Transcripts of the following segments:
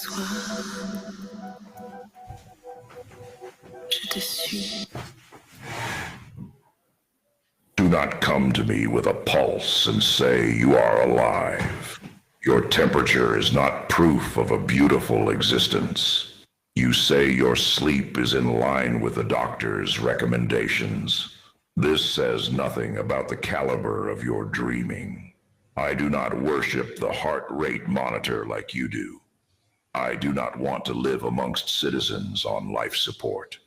soir, je te suis. Do not come to me with a pulse and say you are alive. Your temperature is not proof of a beautiful existence. You say your sleep is in line with the doctor's recommendations. This says nothing about the caliber of your dreaming. I do not worship the heart rate monitor like you do. I do not want to live amongst citizens on life support.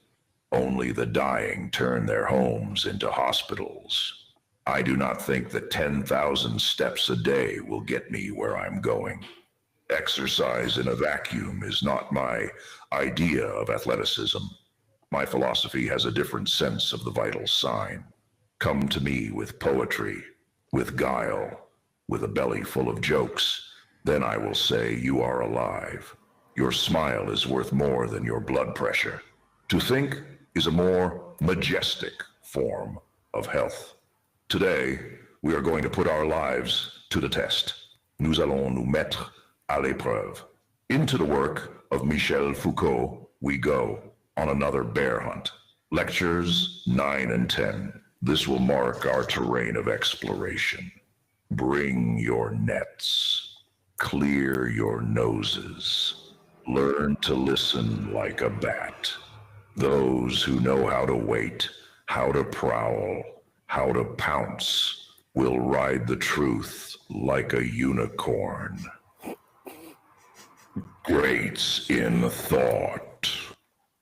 Only the dying turn their homes into hospitals. I do not think that 10,000 steps a day will get me where I'm going. Exercise in a vacuum is not my idea of athleticism. My philosophy has a different sense of the vital sign. Come to me with poetry, with guile, with a belly full of jokes. Then I will say you are alive. Your smile is worth more than your blood pressure. To think is a more majestic form of health. Today, we are going to put our lives to the test. Nous allons nous mettre à l'épreuve. Into the work of Michel Foucault we go on another bear hunt. Lectures 9 and 10. This will mark our terrain of exploration. Bring your nets. Clear your noses. Learn to listen like a bat. Those who know how to wait, how to prowl, how to pounce, will ride the truth like a unicorn. Greats in thought.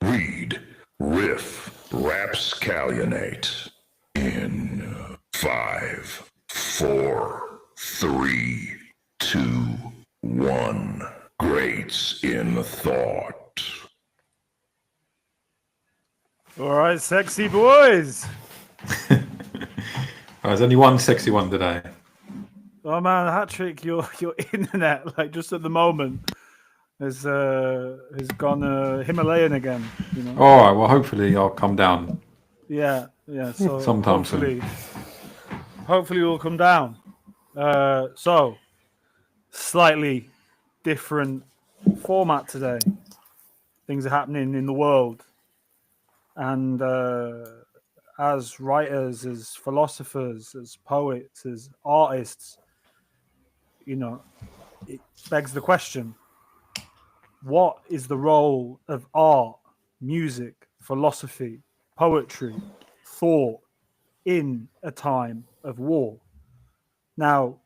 Read, riff, rapscalionate. In 5, 4, 3, 2, 1. Greats in thought. All right, sexy boys. There's only one sexy one today. Oh man, Hat-Trick, your internet, like just at the moment, has gone Himalayan again. You know. All right. Well, hopefully I'll come down. Yeah. So Sometime hopefully we'll come down. So slightly different format today. Things are happening in the world, and as writers, as philosophers, as poets, as artists, you know, it begs the question: what is the role of art, music, philosophy, poetry, thought in a time of war? Now,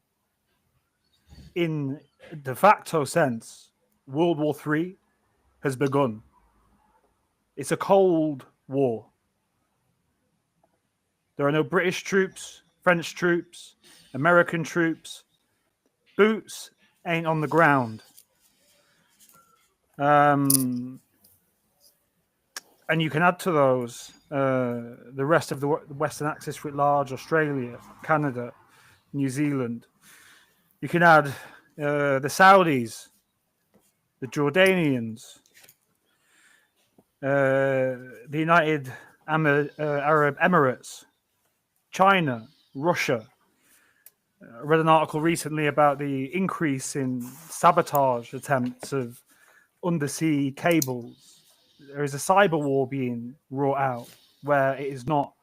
in de facto sense, World War III has begun. It's a Cold War. There are no British troops, French troops, American troops. Boots ain't on the ground. And you can add to those the rest of the Western Axis writ large: Australia, Canada, New Zealand. You can add the Saudis, the Jordanians, the United Arab Emirates, China, Russia. I read an article recently about the increase in sabotage attempts of undersea cables. There is a cyber war being wrought out where it is not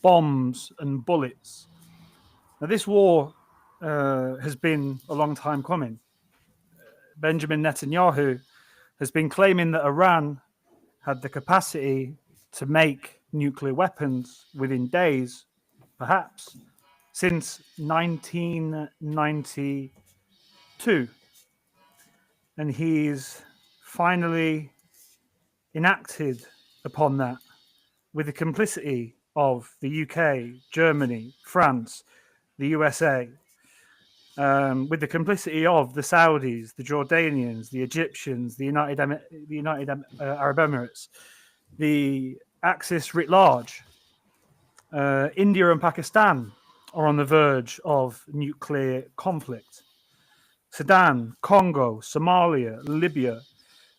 bombs and bullets. Now, this war has been a long time coming. Benjamin Netanyahu has been claiming that Iran had the capacity to make nuclear weapons within days, perhaps, since 1992. And he's finally enacted upon that with the complicity of the UK, Germany, France, the USA, with the complicity of the Saudis, the Jordanians, the Egyptians, the United Arab Emirates, the Axis writ large. India and Pakistan are on the verge of nuclear conflict. Sudan, Congo, Somalia, Libya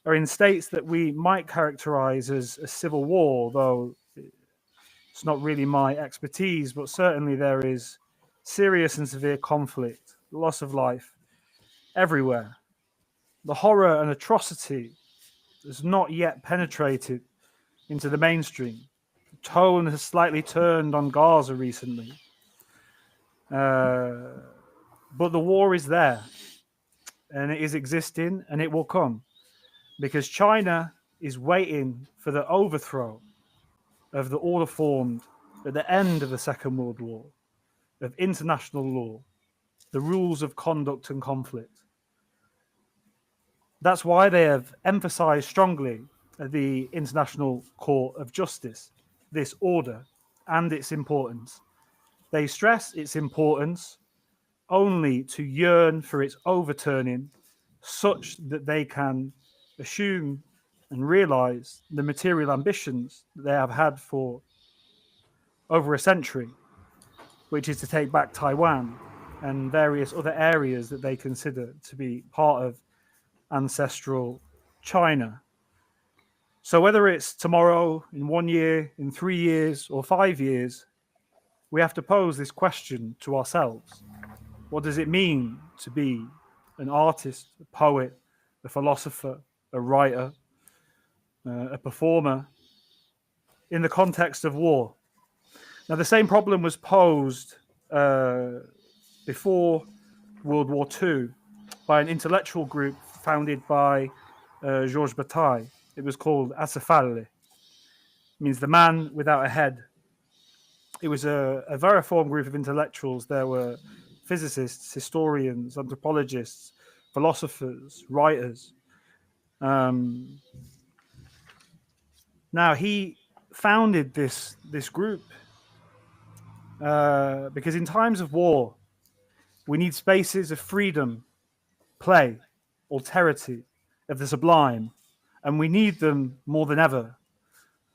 are in states that we might characterize as a civil war, though it's not really my expertise, but certainly there is serious and severe conflict, loss of life everywhere. the horror and atrocity has not yet penetrated into the mainstream. The tone has slightly turned on Gaza recently. But the war is there, and it is existing, and it will come, because China is waiting for the overthrow of the order formed at the end of the Second World War, of international law, the rules of conduct and conflict. That's why they have emphasized strongly at the International Court of Justice this order and its importance. They stress its importance only to yearn for its overturning, such that they can assume and realize the material ambitions that they have had for over a century, which is to take back Taiwan and various other areas that they consider to be part of ancestral China. So whether it's tomorrow, in 1 year, in 3 years, or 5 years, we have to pose this question to ourselves. What does it mean to be an artist, a poet, a philosopher, a writer, a performer in the context of war? Now, the same problem was posed before World War II by an intellectual group founded by Georges Bataille. It was called Acéphale. It means the man without a head. It was a variform group of intellectuals. There were physicists, historians, anthropologists, philosophers, writers. Now, he founded this group because in times of war, we need spaces of freedom, play, alterity, of the sublime, and we need them more than ever.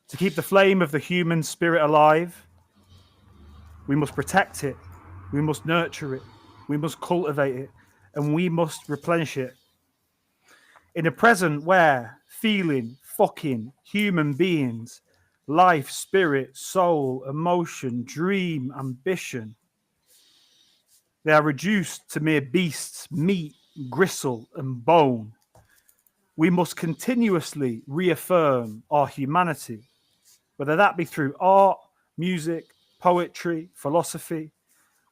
To keep the flame of the human spirit alive, we must protect it, we must nurture it, we must cultivate it, and we must replenish it. In a present where feeling, fucking human beings, life, spirit, soul, emotion, dream, ambition, they are reduced to mere beasts, meat, gristle, and bone. We must continuously reaffirm our humanity, whether that be through art, music, poetry, philosophy.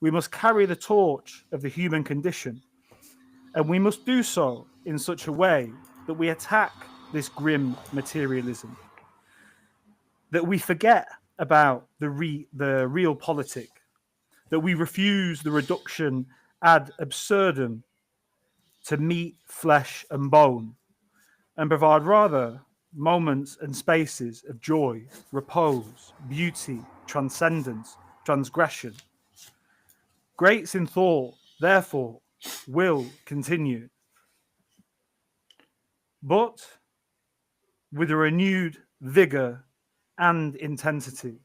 We must carry the torch of the human condition, and we must do so in such a way that we attack this grim materialism, that we forget about the realpolitik, that we refuse the reduction ad absurdum to meat, flesh, and bone, and provide rather moments and spaces of joy, repose, beauty, transcendence, transgression. Greats in thought, therefore, will continue, but with a renewed vigor and intensity,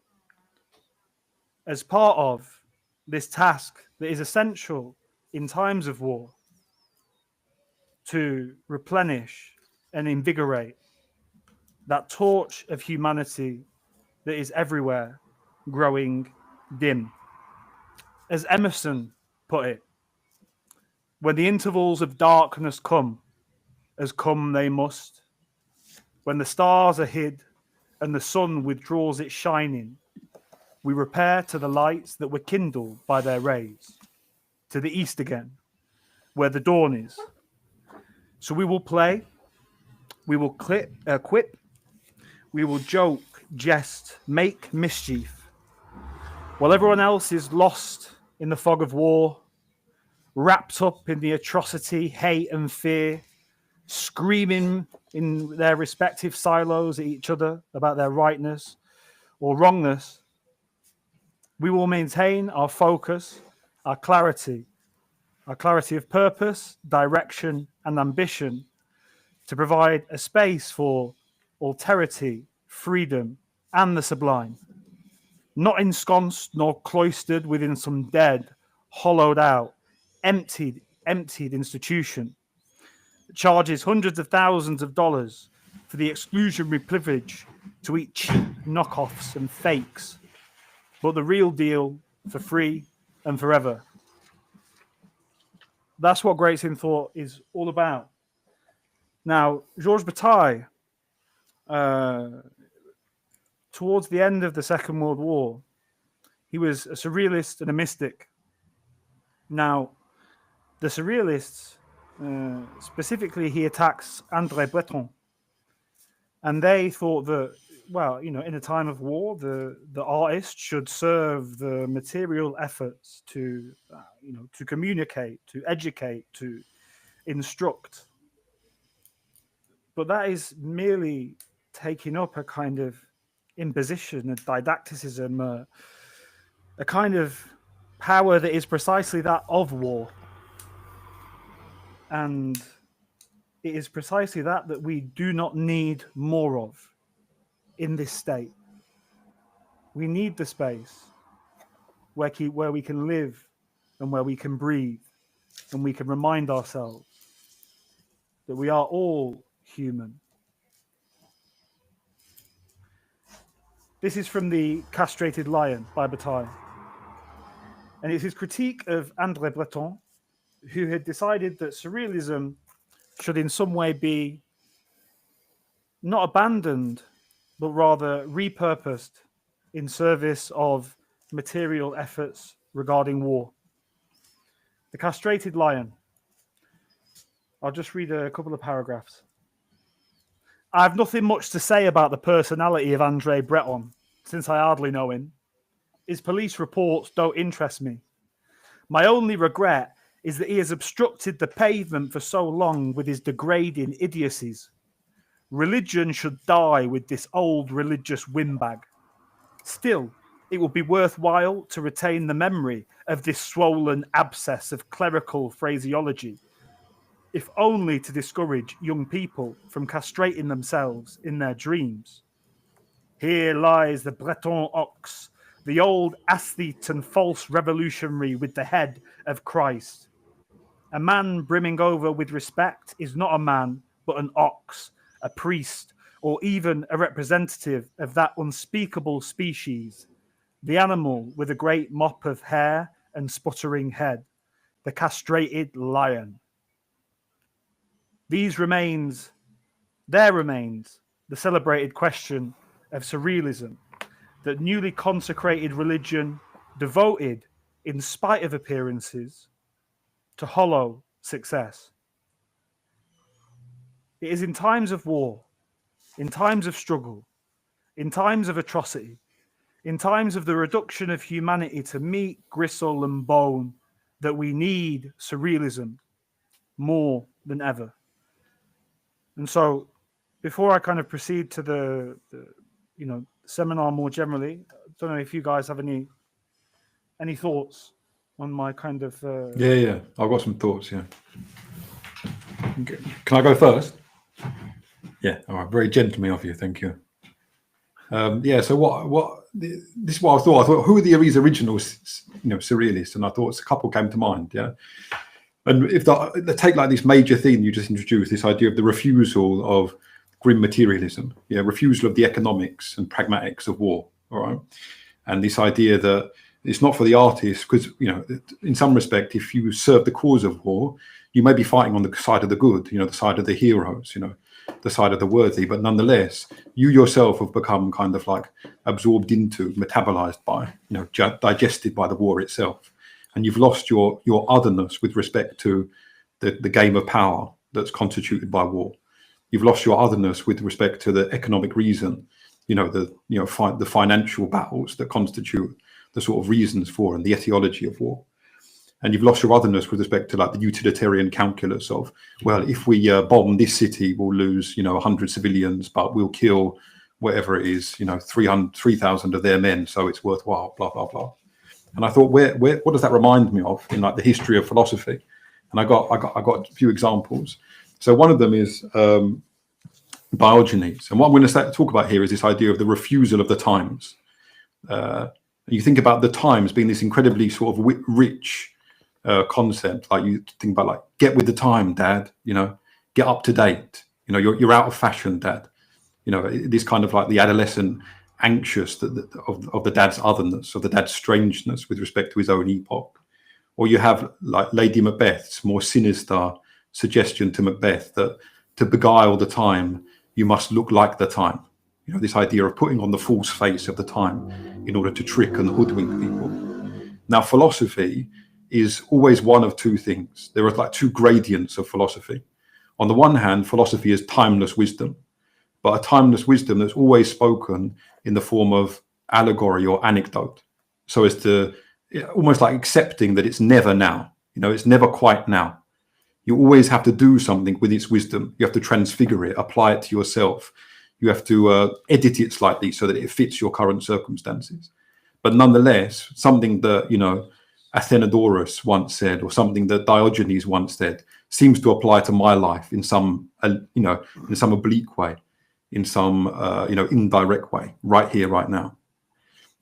as part of this task that is essential in times of war to replenish and invigorate that torch of humanity that is everywhere growing dim. As Emerson put it, when the intervals of darkness come, as come they must, when the stars are hid and the sun withdraws its shining, we repair to the lights that were kindled by their rays, to the east again, where the dawn is. So we will play, we will quip, we will joke, jest, make mischief, while everyone else is lost in the fog of war, wrapped up in the atrocity, hate, and fear, screaming in their respective silos at each other about their rightness or wrongness. We will maintain our focus, our clarity of purpose, direction, and ambition to provide a space for alterity, freedom, and the sublime, not ensconced nor cloistered within some dead, hollowed out, emptied institution that charges hundreds of thousands of dollars for the exclusionary privilege to eat cheap knockoffs and fakes, but the real deal for free and forever. That's what Greats in Thought is all about. Now, Georges Bataille, towards the end of the Second World War, he was a surrealist and a mystic. Now, the surrealists, specifically, he attacks André Breton, and they thought that, well, in a time of war, the artist should serve the material efforts to, to communicate, to educate, to instruct. But that is merely taking up a kind of imposition, a didacticism, a kind of power that is precisely that of war. And it is precisely that we do not need more of in this state. We need the space where we can live and where we can breathe and we can remind ourselves that we are all human. This is from The Castrated Lion by Bataille. And it's his critique of André Breton, who had decided that surrealism should in some way be not abandoned, but rather repurposed in service of material efforts regarding war. The Castrated Lion. I'll just read a couple of paragraphs. I have nothing much to say about the personality of André Breton, since I hardly know him. His police reports don't interest me. My only regret is that he has obstructed the pavement for so long with his degrading idiocies. Religion should die with this old religious windbag. Still, it would be worthwhile to retain the memory of this swollen abscess of clerical phraseology, if only to discourage young people from castrating themselves in their dreams. Here lies the Breton ox, the old aesthete and false revolutionary with the head of Christ. A man brimming over with respect is not a man, but an ox, a priest, or even a representative of that unspeakable species, the animal with a great mop of hair and sputtering head, the castrated lion. There remains the celebrated question of surrealism, that newly consecrated religion devoted, in spite of appearances, to hollow success. It is in times of war, in times of struggle, in times of atrocity, in times of the reduction of humanity to meat, gristle, and bone, that we need surrealism more than ever. And so, before I kind of proceed to the seminar more generally, I don't know if you guys have any thoughts on my kind of... Yeah. I've got some thoughts, yeah. Can I go first? Yeah, all right. Very gentlemanly of you, thank you. So this is what I thought. I thought, who are these original, surrealists? And I thought a couple came to mind, yeah. And if they take like this major theme you just introduced, this idea of the refusal of grim materialism, refusal of the economics and pragmatics of war, all right, and this idea that it's not for the artist, because in some respect, if you serve the cause of war, you may be fighting on the side of the good, the side of the heroes, the side of the worthy, but nonetheless, you yourself have become kind of like absorbed into, metabolized by, digested by the war itself. And you've lost your otherness with respect to the game of power that's constituted by war. You've lost your otherness with respect to the economic reason, the financial battles that constitute the sort of reasons for and the etiology of war. And you've lost your otherness with respect to like the utilitarian calculus of, well, if we bomb this city, we'll lose 100 civilians, but we'll kill whatever it is, 3,000 of their men, so it's worthwhile, blah blah blah. And I thought, what does that remind me of in like the history of philosophy? And I got a few examples. So one of them is Diogenes. And what I'm going to talk about here is this idea of the refusal of the times. You think about the times being this incredibly sort of rich concept. Like you think about like, get with the time, Dad. Get up to date. You're out of fashion, Dad. This kind of like the adolescent anxious of the dad's otherness, of the dad's strangeness with respect to his own epoch. Or you have like Lady Macbeth's more sinister suggestion to Macbeth that to beguile the time, you must look like the time. You know, this idea of putting on the false face of the time in order to trick and hoodwink people. Now, philosophy is always one of two things. There are like two gradients of philosophy. On the one hand, philosophy is timeless wisdom, but a timeless wisdom that's always spoken in the form of allegory or anecdote. So as to almost like accepting that it's never now, you know, it's never quite now. You always have to do something with its wisdom. You have to transfigure it, apply it to yourself. You have to edit it slightly so that it fits your current circumstances. But nonetheless, something that, you know, Athenodorus once said, or something that Diogenes once said, seems to apply to my life in some, you know, in some oblique way, in some, you know, indirect way, right here, right now.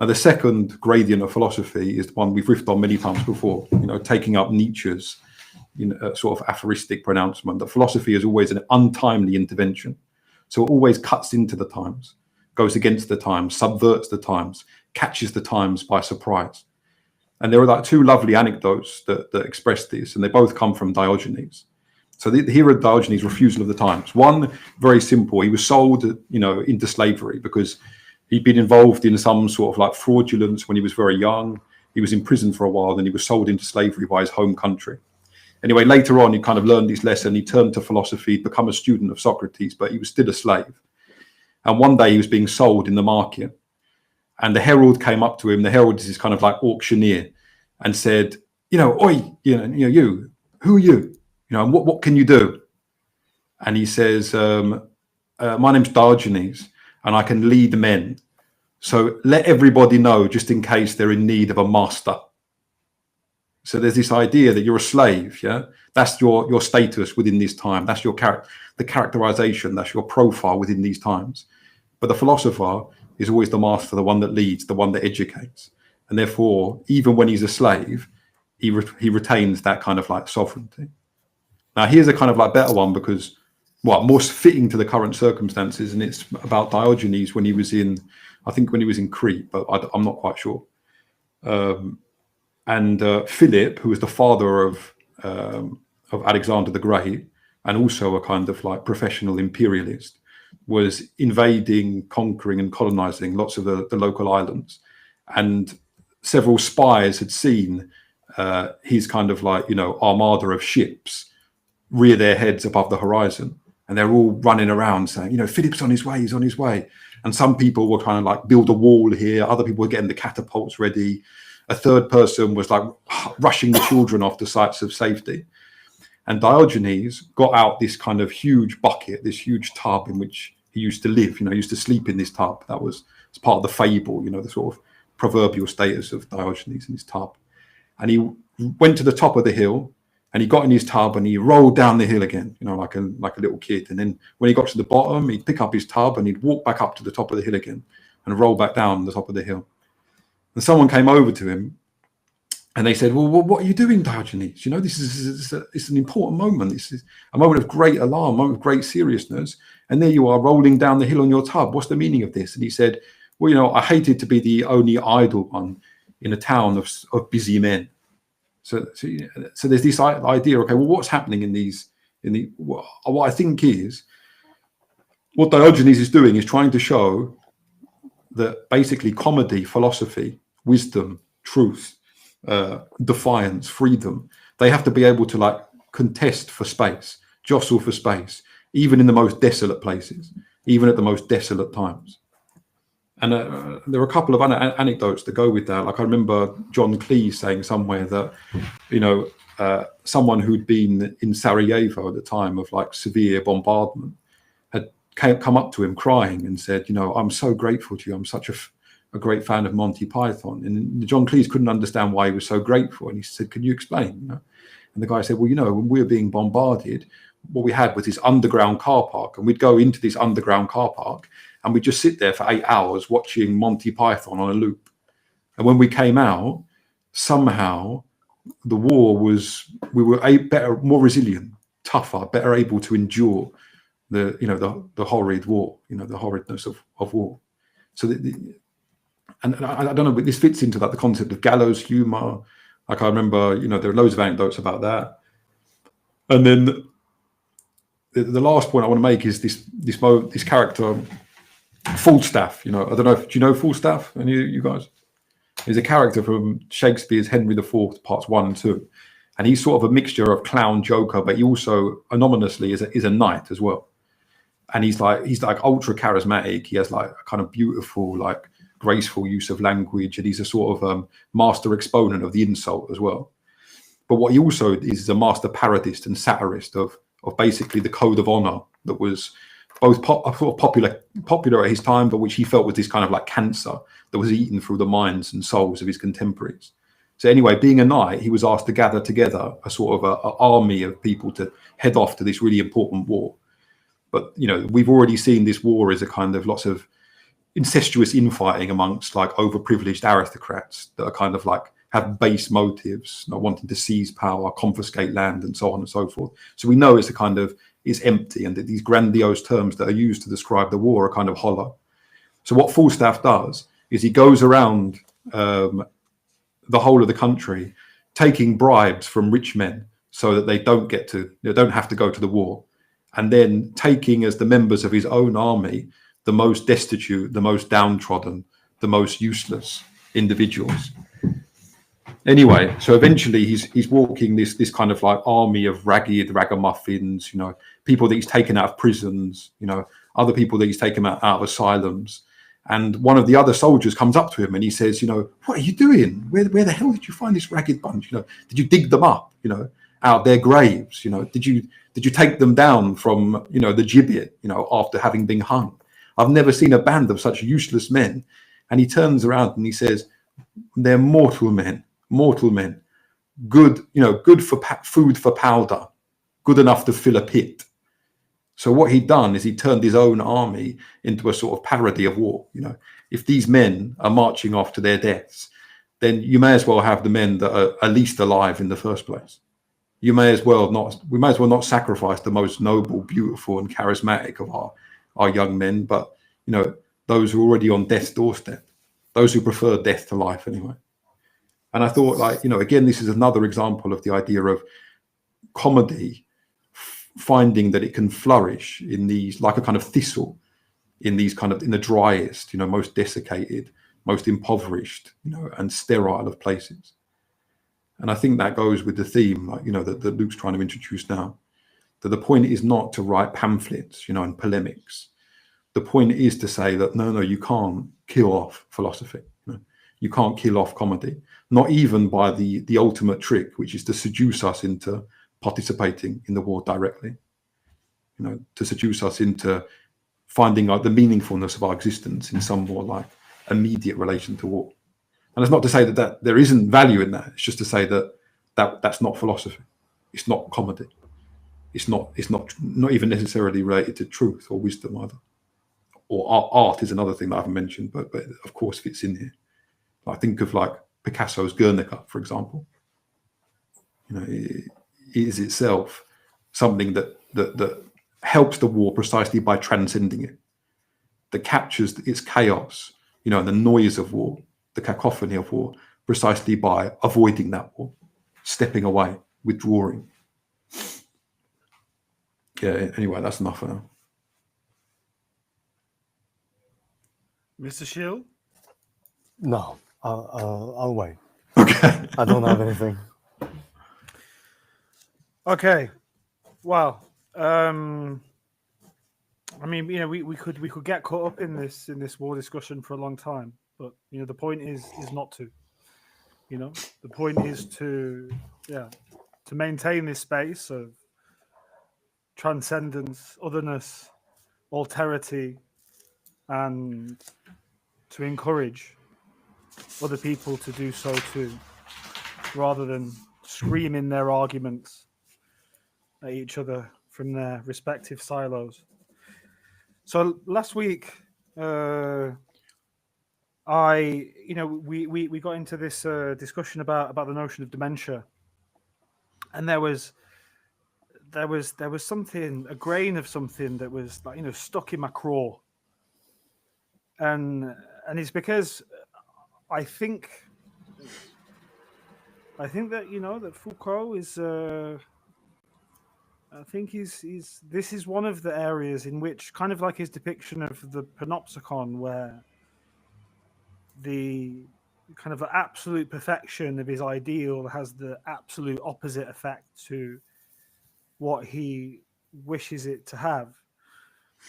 Now, the second gradient of philosophy is the one we've riffed on many times before, you know, taking up Nietzsche's, you know, sort of aphoristic pronouncement that philosophy is always an untimely intervention. So it always cuts into the times, goes against the times, subverts the times, catches the times by surprise. And there are like two lovely anecdotes that express this, and they both come from Diogenes. So here are Diogenes' refusal of the times. One, very simple. He was sold, you know, into slavery because he'd been involved in some sort of like fraudulence when he was very young. He was in prison for a while, then he was sold into slavery by his home country. Anyway, later on, he kind of learned his lesson. He turned to philosophy, become a student of Socrates, but he was still a slave. And one day he was being sold in the market. And the herald came up to him. The herald is this kind of like auctioneer, and said, you know, oi, you, who are you? You know, and what can you do? And he says, my name's Diogenes, and I can lead men. So let everybody know, just in case they're in need of a master. So there's this idea that you're a slave, yeah? That's your status within this time. That's your the characterization, that's your profile within these times. But the philosopher is always the master, the one that leads, the one that educates. And therefore, even when he's a slave, he retains that kind of like sovereignty. Now, here's a kind of like better one because, well, more fitting to the current circumstances. And it's about Diogenes when he was in, I think when he was in Crete, but I'm not quite sure. And Philip, who was the father of Alexander the Great, and also a kind of like professional imperialist, was invading, conquering and colonizing lots of the local islands. And several spies had seen his kind of like, you know, armada of ships rear their heads above the horizon. And they're all running around saying, you know, Philip's on his way, he's on his way. And some people were trying to like build a wall here. Other people were getting the catapults ready. A third person was like rushing the children off to sites of safety. And Diogenes got out this kind of huge bucket, this huge tub in which he used to live. You know, he used to sleep in this tub. That was part of the fable, you know, the sort of proverbial status of Diogenes in his tub. And he went to the top of the hill and he got in his tub and he rolled down the hill again, you know, like a little kid. And then when he got to the bottom, he'd pick up his tub and he'd walk back up to the top of the hill again and roll back down the top of the hill. And someone came over to him and they said, well, what are you doing, Diogenes? You know, this is it's an important moment. This is a moment of great alarm, a moment of great seriousness. And there you are rolling down the hill on your tub. What's the meaning of this? And he said, well, you know, I hated to be the only idle one in a town of busy men. So there's this idea, okay, well, what's happening what I think is, what Diogenes is doing is trying to show that basically comedy, philosophy, wisdom, truth, defiance, freedom, they have to be able to like contest for space, jostle for space, even in the most desolate places, even at the most desolate times. And there are a couple of anecdotes that go with that. Like I remember John Cleese saying somewhere that, you know, someone who'd been in Sarajevo at the time of like severe bombardment had come up to him crying and said, you know, I'm so grateful to you. I'm such a great fan of Monty Python. And John Cleese couldn't understand why he was so grateful. And he said, can you explain? You know? And the guy said, well, you know, when we were being bombarded, what we had was this underground car park, and we'd go into this underground car park and we'd just sit there for 8 hours watching Monty Python on a loop. And when we came out, somehow the war was, we were better, more resilient, tougher, better able to endure the horrid war, you know, the horridness of war. So and I don't know, but this fits into that, the concept of gallows humor. Like I remember, you know, there are loads of anecdotes about that. And then the last point I want to make is this character, Falstaff. You know, I don't know. Do you know Falstaff? Any of you guys? He's a character from Shakespeare's Henry IV, parts 1 and 2, and he's sort of a mixture of clown, joker, but he also anonymously is a knight as well. And he's like ultra charismatic. He has like a kind of beautiful, like graceful use of language, and he's a sort of master exponent of the insult as well. But what he also is a master parodist and satirist of basically the code of honor that was both popular at his time, but which he felt was this kind of like cancer that was eaten through the minds and souls of his contemporaries. So anyway, being a knight, he was asked to gather together a sort of a army of people to head off to this really important war. But, you know, we've already seen this war as a kind of lots of incestuous infighting amongst like overprivileged aristocrats that are kind of like have base motives, not wanting to seize power, confiscate land, and so on and so forth. So we know it's a kind of, it's empty, and that these grandiose terms that are used to describe the war are kind of hollow. So what Falstaff does is he goes around the whole of the country taking bribes from rich men so that they don't have to go to the war, and then taking as the members of his own army the most destitute, the most downtrodden, the most useless individuals. Anyway, so eventually he's walking this kind of like army of ragged ragamuffins, you know, people that he's taken out of prisons, you know, other people that he's taken out of asylums. And one of the other soldiers comes up to him and he says, you know, what are you doing? Where the hell did you find this ragged bunch? You know, did you dig them up, you know, out of their graves? You know, did you take them down from, you know, the gibbet, you know, after having been hung? I've never seen a band of such useless men. And he turns around and he says, they're mortal men, good, you know, good for food for powder, good enough to fill a pit. So what he'd done is he turned his own army into a sort of parody of war. You know, if these men are marching off to their deaths, then you may as well have the men that are at least alive in the first place. We may as well not sacrifice the most noble, beautiful, and charismatic of our young men, but, you know, those who are already on death's doorstep, those who prefer death to life anyway. And I thought, like, you know, again, this is another example of the idea of comedy finding that it can flourish in these, like a kind of thistle, in these kind of, in the driest, you know, most desiccated, most impoverished, you know, and sterile of places. And I think that goes with the theme, like, you know, that Luke's trying to introduce now, that the point is not to write pamphlets, you know, and polemics. The point is to say that, no, you can't kill off philosophy. You know? You can't kill off comedy, not even by the ultimate trick, which is to seduce us into participating in the war directly, you know, to seduce us into finding out the meaningfulness of our existence in some more like immediate relation to war. And it's not to say that there isn't value in that. It's just to say that's not philosophy. It's not comedy. It's not even necessarily related to truth or wisdom either. Or art is another thing that I haven't mentioned, but of course fits in here. I think of like Picasso's Guernica, for example. You know, it is itself something that helps the war precisely by transcending it, that captures its chaos, you know, the noise of war, the cacophony of war, precisely by avoiding that war, stepping away, withdrawing. Yeah, anyway, that's enough for now. Mr. Shield? No, I'll wait. Okay. I don't have anything. Okay. Well, I mean, you know, we could get caught up in this war discussion for a long time, but, you know, the point is not to. You know, the point is to maintain this space of transcendence, otherness, alterity, and to encourage other people to do so too, rather than screaming their arguments at each other from their respective silos. So last week, we got into this discussion about the notion of dementia, and there was something, a grain of something that was, like, you know, stuck in my craw, and it's because I think that, you know, that Foucault is I think this is one of the areas in which, kind of like his depiction of the panopticon, where the kind of absolute perfection of his ideal has the absolute opposite effect to what he wishes it to have.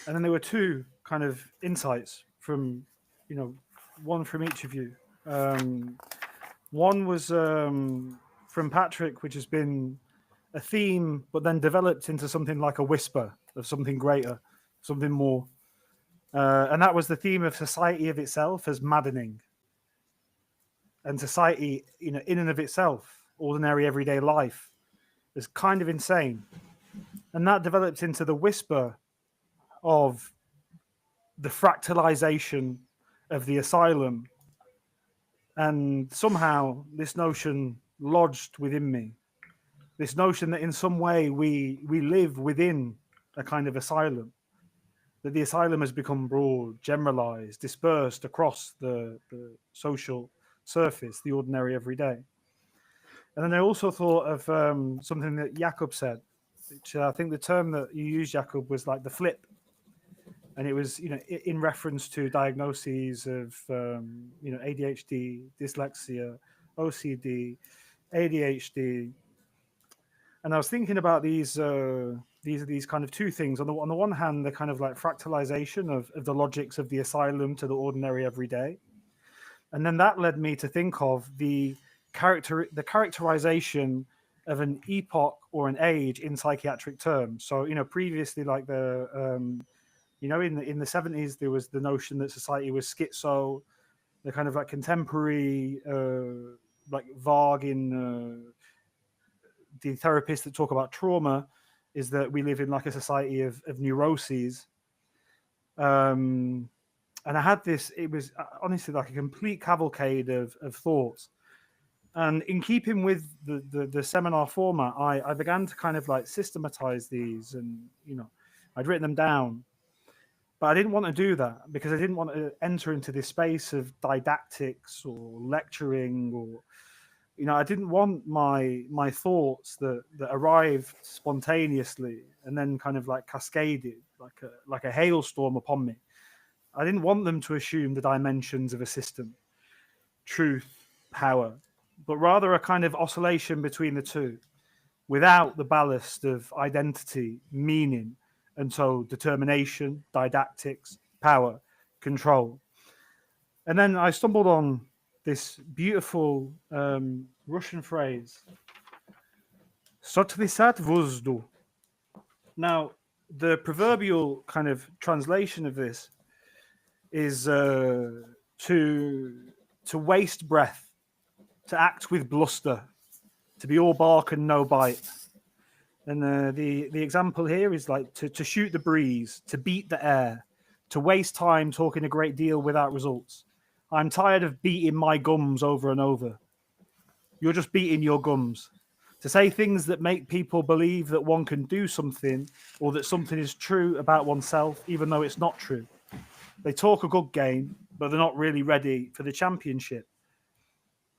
And then there were two kind of insights from, one from each of you. One was from Patrick, which has been a theme, but then developed into something like a whisper of something greater, something more. And that was the theme of society of itself as maddening. And society, in and of itself, ordinary everyday life, is kind of insane. And that developed into the whisper of the fractalization of the asylum. And somehow this notion lodged within me. This notion that in some way we live within a kind of asylum. That the asylum has become broad, generalized, dispersed across the social surface, the ordinary everyday. And then I also thought of something that Jakob said, which I think the term that you used, Jakob, was like the flip. And it was, in reference to diagnoses of, ADHD, dyslexia, OCD, ADHD. And I was thinking about these kind of two things. On the one hand, the kind of like fractalization of the logics of the asylum to the ordinary everyday. And then that led me to think of the characterization of an epoch or an age in psychiatric terms. So, previously, like in the 70s, there was the notion that society was schizo, the kind of like contemporary, like vague in the therapists that talk about trauma, is that we live in like a society of neuroses. And I had this, it was honestly like a complete cavalcade of thoughts. And in keeping with the seminar format, I began to kind of like systematize these, and, I'd written them down. But I didn't want to do that because I didn't want to enter into this space of didactics or lecturing, or, I didn't want my thoughts that arrived spontaneously and then kind of like cascaded like a hailstorm upon me. I didn't want them to assume the dimensions of a system, truth, power, but rather a kind of oscillation between the two, without the ballast of identity, meaning, and so determination, didactics, power, control. And then I stumbled on this beautiful Russian phrase, "Sotvisat vozdu." Now, the proverbial kind of translation of this is to waste breath, to act with bluster, to be all bark and no bite. And the example here is like to shoot the breeze, to beat the air, to waste time talking a great deal without results. I'm tired of beating my gums over and over. You're just beating your gums. To say things that make people believe that one can do something, or that something is true about oneself, even though it's not true. They talk a good game, but they're not really ready for the championship.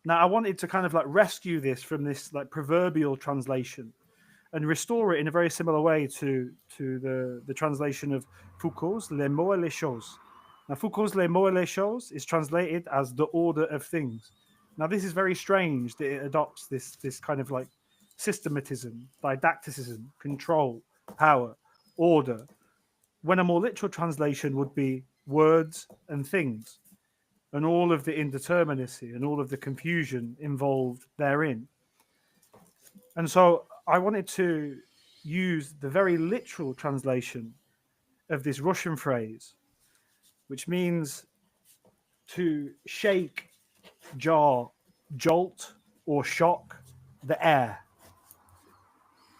Now, I wanted to kind of like rescue this from this like proverbial translation and restore it in a very similar way to the translation of Foucault's Les mots et les choses. Now, Foucault's Les mots et les choses is translated as the order of things. Now, this is very strange that it adopts this kind of like systematism, didacticism, control, power, order, when a more literal translation would be words and things, and all of the indeterminacy and all of the confusion involved therein. And so I wanted to use the very literal translation of this Russian phrase, which means to shake, jar, jolt, or shock the air.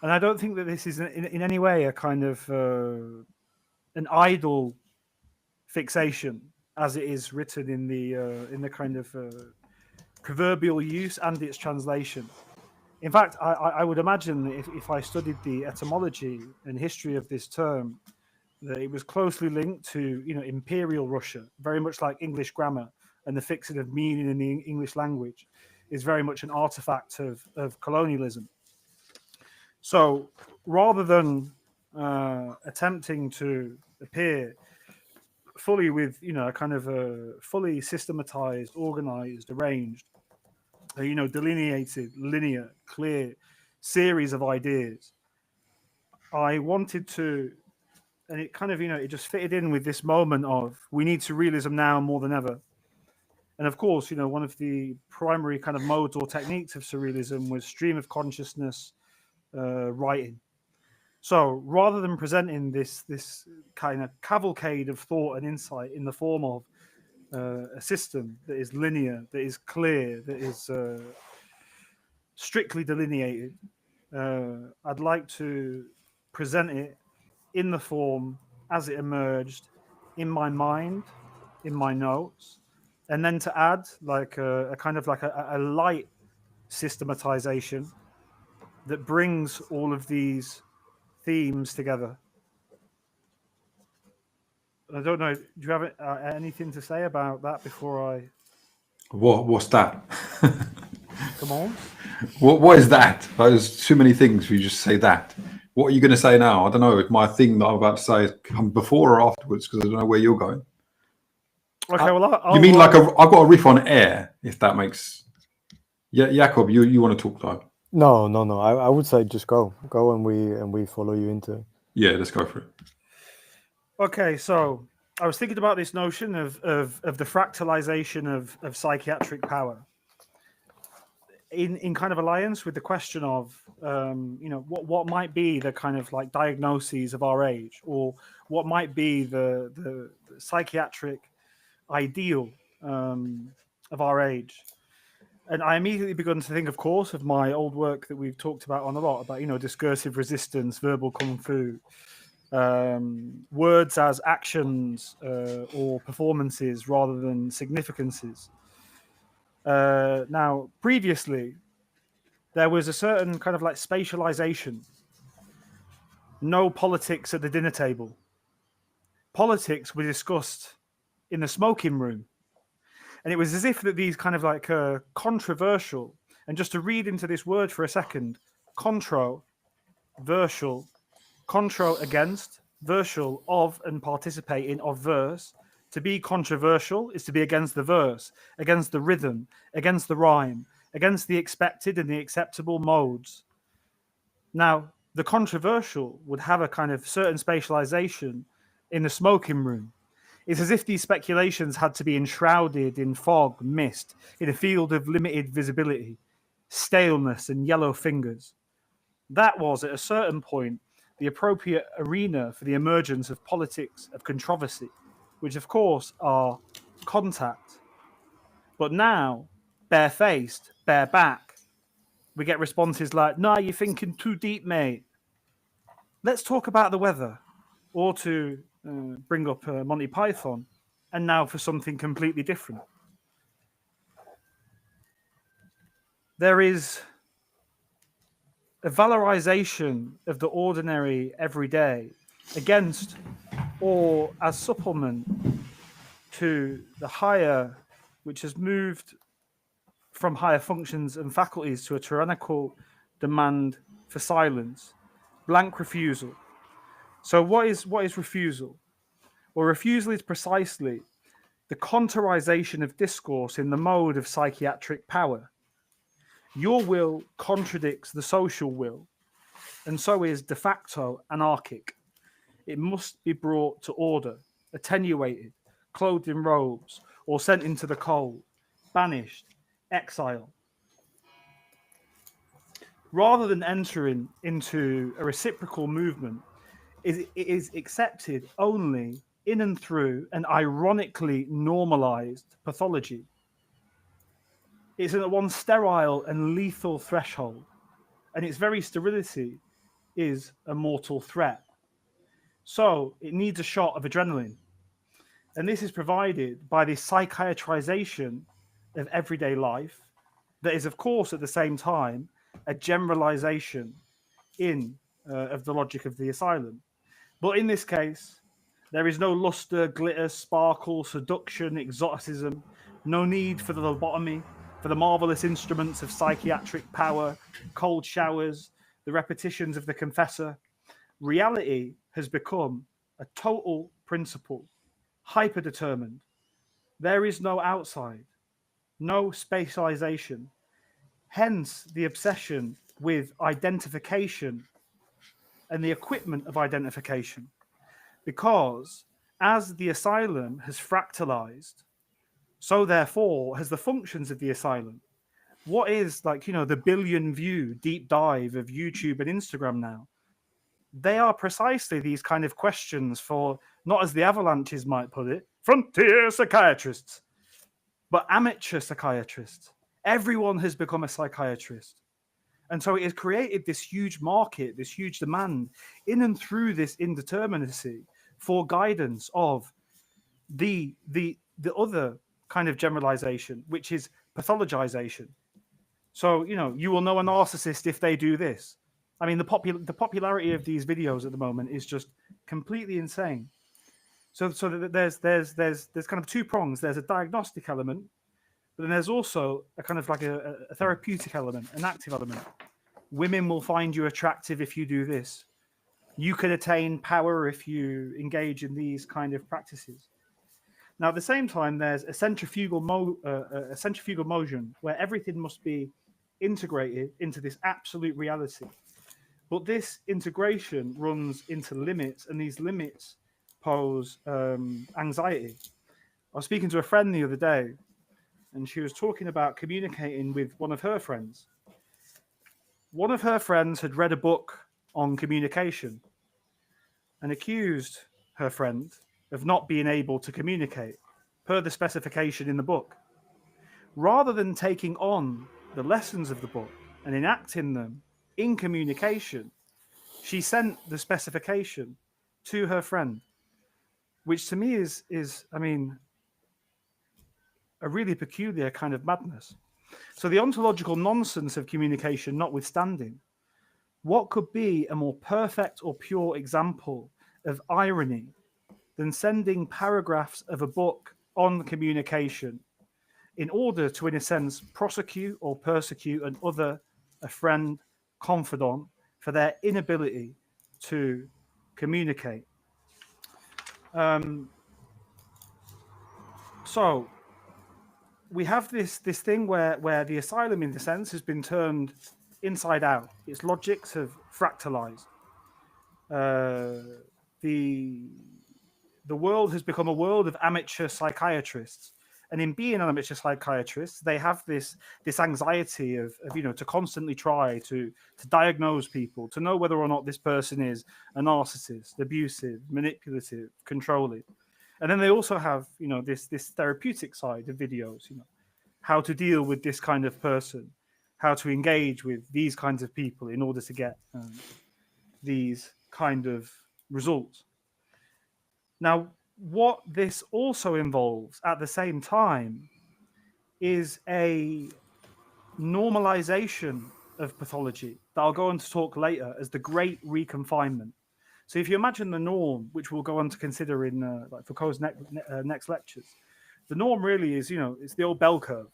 And I don't think that this is in any way a kind of an idle fixation, as it is written in the kind of proverbial use and its translation. In fact, I would imagine that if I studied the etymology and history of this term, that it was closely linked to imperial Russia, very much like English grammar, and the fixing of meaning in the English language is very much an artifact of colonialism. So rather than attempting to appear fully with, a kind of a fully systematized, organized, arranged, delineated, linear, clear series of ideas, I wanted to, and it kind of, it just fitted in with this moment of we need surrealism now more than ever. And of course, one of the primary kind of modes or techniques of surrealism was stream of consciousness writing. So rather than presenting this kind of cavalcade of thought and insight in the form of a system that is linear, that is clear, that is strictly delineated, I'd like to present it in the form as it emerged in my mind, in my notes, and then to add like a kind of like a light systematization that brings all of these themes together. I don't know. Do you have anything to say about that before I What's that? come on? What is that? There's too many things. You just say that. What are you going to say now? I don't know if my thing that I'm about to say come before or afterwards because I don't know where you're going. Okay, well, you mean like I've got a riff on air, if that makes. Yeah, Jakob, you want to talk though? No. I would say just go, and we follow you into it. Yeah, let's go for it. Okay, so I was thinking about this notion of the fractalization of psychiatric power in kind of alliance with the question of what might be the kind of like diagnoses of our age, or what might be the psychiatric ideal of our age. And I immediately begun to think, of course, of my old work that we've talked about on a lot about discursive resistance, verbal kung fu, words as actions or performances rather than significances. Now, previously, there was a certain kind of like spatialization. No politics at the dinner table. Politics were discussed in the smoking room. And it was as if that these kind of like controversial, and just to read into this word for a second, contro against, versial of and participating of verse. To be controversial is to be against the verse, against the rhythm, against the rhyme, against the expected and the acceptable modes. Now, the controversial would have a kind of certain spatialization in the smoking room. It's as if these speculations had to be enshrouded in fog, mist, in a field of limited visibility, staleness, and yellow fingers. That was, at a certain point, the appropriate arena for the emergence of politics of controversy, which, of course, are contact. But now, barefaced, bareback, we get responses like, "Nah, you're thinking too deep, mate. Let's talk about the weather." Or to bring up Monty Python, and now for something completely different. There is a valorization of the ordinary everyday against or as supplement to the higher, which has moved from higher functions and faculties to a tyrannical demand for silence, blank refusal. So what is refusal? Well, refusal is precisely the contourization of discourse in the mode of psychiatric power. Your will contradicts the social will, and so is de facto anarchic. It must be brought to order, attenuated, clothed in robes, or sent into the cold, banished, exile. Rather than entering into a reciprocal movement, it is accepted only in and through an ironically normalized pathology. It's at one sterile and lethal threshold, and its very sterility is a mortal threat. So it needs a shot of adrenaline. And this is provided by the psychiatrization of everyday life that is, of course, at the same time, a generalization of the logic of the asylum. But in this case, there is no luster, glitter, sparkle, seduction, exoticism, no need for the lobotomy, for the marvelous instruments of psychiatric power, cold showers, the repetitions of the confessor. Reality has become a total principle, hyper-determined. There is no outside, no spatialization. Hence the obsession with identification and the equipment of identification. Because as the asylum has fractalized, so therefore has the functions of the asylum. What is, like, you know, the billion view deep dive of YouTube and Instagram now? They are precisely these kind of questions for, not as the avalanches might put it, frontier psychiatrists, but amateur psychiatrists. Everyone has become a psychiatrist. And so it has created this huge market, this huge demand in and through this indeterminacy for guidance of the other kind of generalization, which is pathologization. So, you know, you will know a narcissist if they do this. I mean, the popularity of these videos at the moment is just completely insane. So there's kind of two prongs. There's a diagnostic element, but then there's also a kind of like a therapeutic element, an active element. Women will find you attractive if you do this. You can attain power if you engage in these kind of practices. Now, at the same time, there's a centrifugal motion where everything must be integrated into this absolute reality. But this integration runs into limits, and these limits pose anxiety. I was speaking to a friend the other day, and she was talking about communicating with one of her friends. One of her friends had read a book on communication and accused her friend of not being able to communicate per the specification in the book. Rather than taking on the lessons of the book and enacting them in communication, she sent the specification to her friend, which to me is I mean, a really peculiar kind of madness. So the ontological nonsense of communication notwithstanding, what could be a more perfect or pure example of irony than sending paragraphs of a book on communication in order to, in a sense, prosecute or persecute a friend, confidant, for their inability to communicate? So we have this thing where the asylum, in the sense, has been turned inside out. Its logics have fractalized. The world has become a world of amateur psychiatrists, and in being an amateur psychiatrist, they have this anxiety of you know, to constantly try to diagnose people, to know whether or not this person is a narcissist, abusive, manipulative, controlling. And then they also have, you know, this therapeutic side of videos, you know, how to deal with this kind of person, how to engage with these kinds of people in order to get these kind of results. Now, what this also involves at the same time is a normalization of pathology that I'll go on to talk later as the great reconfinement. So if you imagine the norm, which we'll go on to consider in like Foucault's next lectures, the norm really is, you know, it's the old bell curve.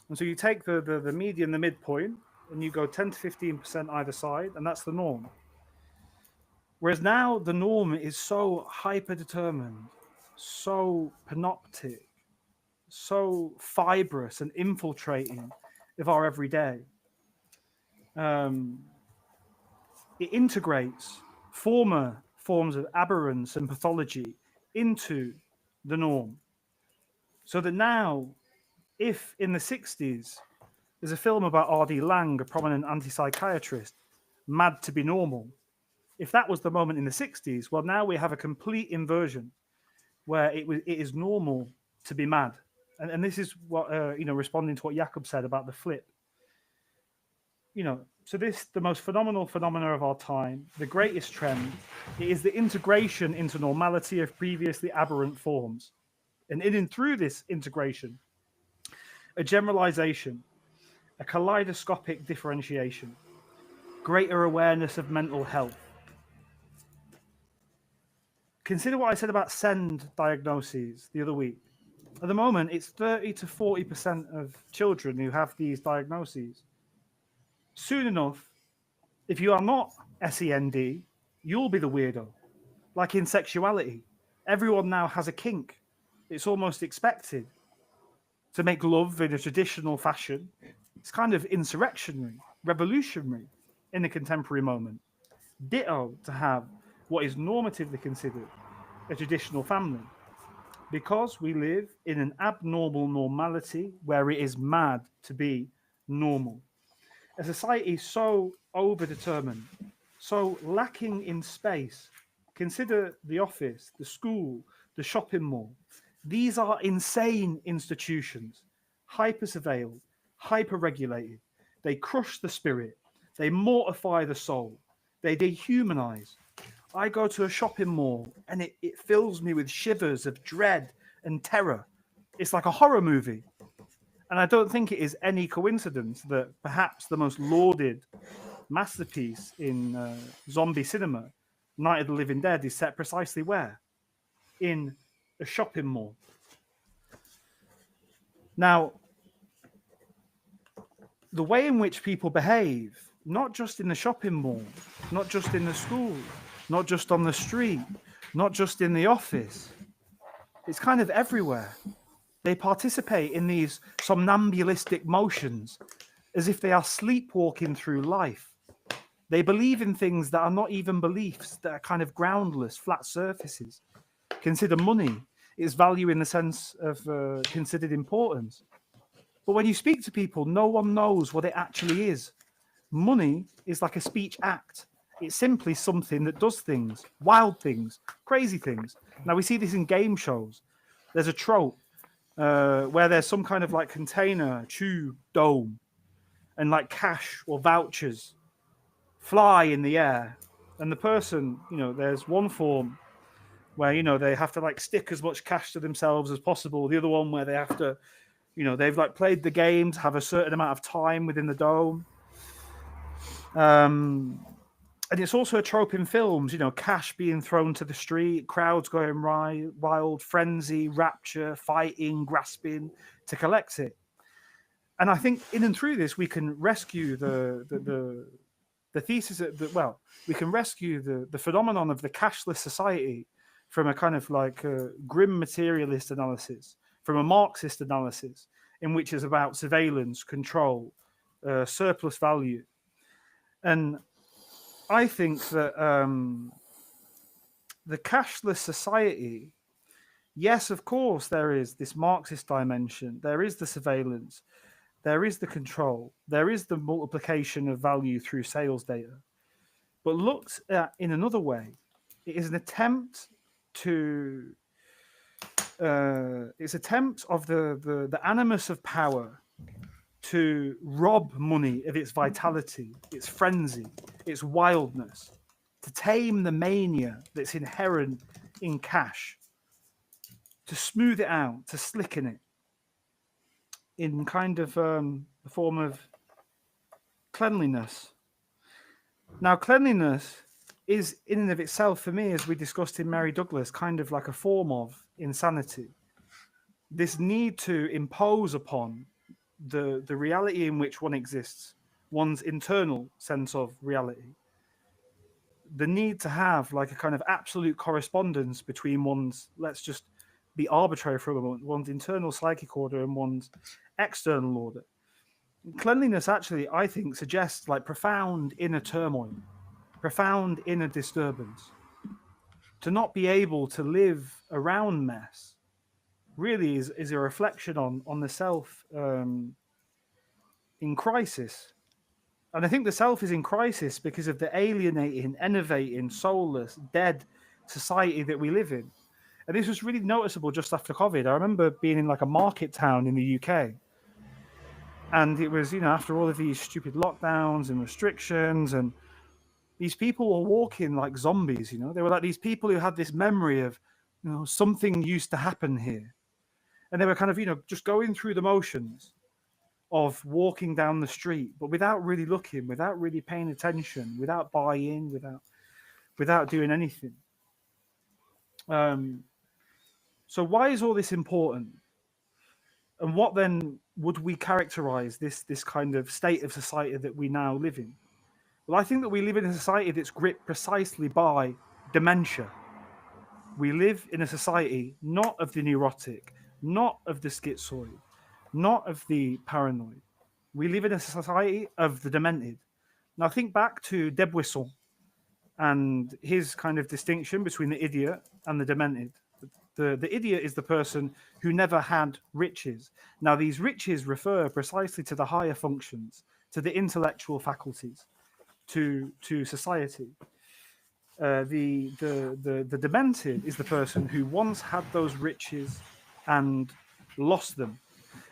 And so you take the median, the midpoint, and you go 10 to 15% either side, and that's the norm. Whereas now the norm is so hyper-determined, so panoptic, so fibrous and infiltrating of our everyday. It integrates former forms of aberrance and pathology into the norm. So that now, if in the 60s, there's a film about R.D. Laing, a prominent anti-psychiatrist, Mad to be Normal. If that was the moment in the 60s, well, now we have a complete inversion where it is normal to be mad. And this is what, you know, responding to what Jakob said about the flip. You know, so this, the most phenomenal phenomena of our time, the greatest trend, it is the integration into normality of previously aberrant forms. And in and through this integration, a generalization, a kaleidoscopic differentiation, greater awareness of mental health. Consider what I said about SEND diagnoses the other week. At the moment, it's 30 to 40% of children who have these diagnoses. Soon enough, If you are not SEND, you'll be the weirdo. Like in sexuality, everyone now has a kink. It's almost expected to make love in a traditional fashion. It's kind of insurrectionary, revolutionary in the contemporary moment. Ditto to have what is normatively considered a traditional family. Because we live in an abnormal normality where it is mad to be normal. A society so overdetermined, so lacking in space. Consider the office, the school, the shopping mall. These are insane institutions, hyper surveilled, hyper regulated. They crush the spirit, they mortify the soul, they dehumanize. I go to a shopping mall and it fills me with shivers of dread and terror. It's like a horror movie. And I don't think it is any coincidence that perhaps the most lauded masterpiece in zombie cinema, Night of the Living Dead, is set precisely where? In a shopping mall. Now, the way in which people behave, not just in the shopping mall, not just in the school, not just on the street, not just in the office, it's kind of everywhere. They participate in these somnambulistic motions as if they are sleepwalking through life. They believe in things that are not even beliefs, that are kind of groundless, flat surfaces. Consider money, its value in the sense of considered importance. But when you speak to people, no one knows what it actually is. Money is like a speech act. It's simply something that does things, wild things, crazy things. Now, we see this in game shows. There's a trope where there's some kind of like container, tube, dome, and like cash or vouchers fly in the air. And the person, there's one form where, they have to like stick as much cash to themselves as possible. The other one where they have to, they've like played the games, have a certain amount of time within the dome. And it's also a trope in films, cash being thrown to the street, crowds going wild, frenzy, rapture, fighting, grasping to collect it. And I think in and through this, we can rescue the thesis that, we can rescue the phenomenon of the cashless society from a kind of like a grim materialist analysis, from a Marxist analysis, in which is about surveillance, control, surplus value. And I think that the cashless society, yes, of course, there is this Marxist dimension. There is the surveillance. There is the control. There is the multiplication of value through sales data. But looked at in another way, it is an attempt to it's attempt of the animus of power to rob money of its vitality, its frenzy, its wildness, to tame the mania that's inherent in cash, to smooth it out, to slicken it in kind of the form of cleanliness. Now, cleanliness is in and of itself, for me, as we discussed in Mary Douglas, kind of like a form of insanity. This need to impose upon the reality in which one exists, one's internal sense of reality, the need to have like a kind of absolute correspondence between one's, let's just be arbitrary for a moment, one's internal psychic order and one's external order. Cleanliness actually, I think, suggests like profound inner turmoil, profound inner disturbance. To not be able to live around mess really is a reflection on the self in crisis. And I think the self is in crisis because of the alienating, enervating, soulless, dead society that we live in. And this was really noticeable just after COVID. I remember being in like a market town in the UK. And it was, after all of these stupid lockdowns and restrictions, and these people were walking like zombies, They were like these people who had this memory of, something used to happen here. And they were kind of, just going through the motions of walking down the street, but without really looking, without really paying attention, without buying, without doing anything. So why is all this important? And what then would we characterize this kind of state of society that we now live in? Well, I think that we live in a society that's gripped precisely by dementia. We live in a society not of the neurotic, not of the schizoid, not of the paranoid. We live in a society of the demented. Now, think back to Debuisson and his kind of distinction between the idiot and the demented. The idiot is the person who never had riches. Now, these riches refer precisely to the higher functions, to the intellectual faculties, to society. The demented is the person who once had those riches and lost them.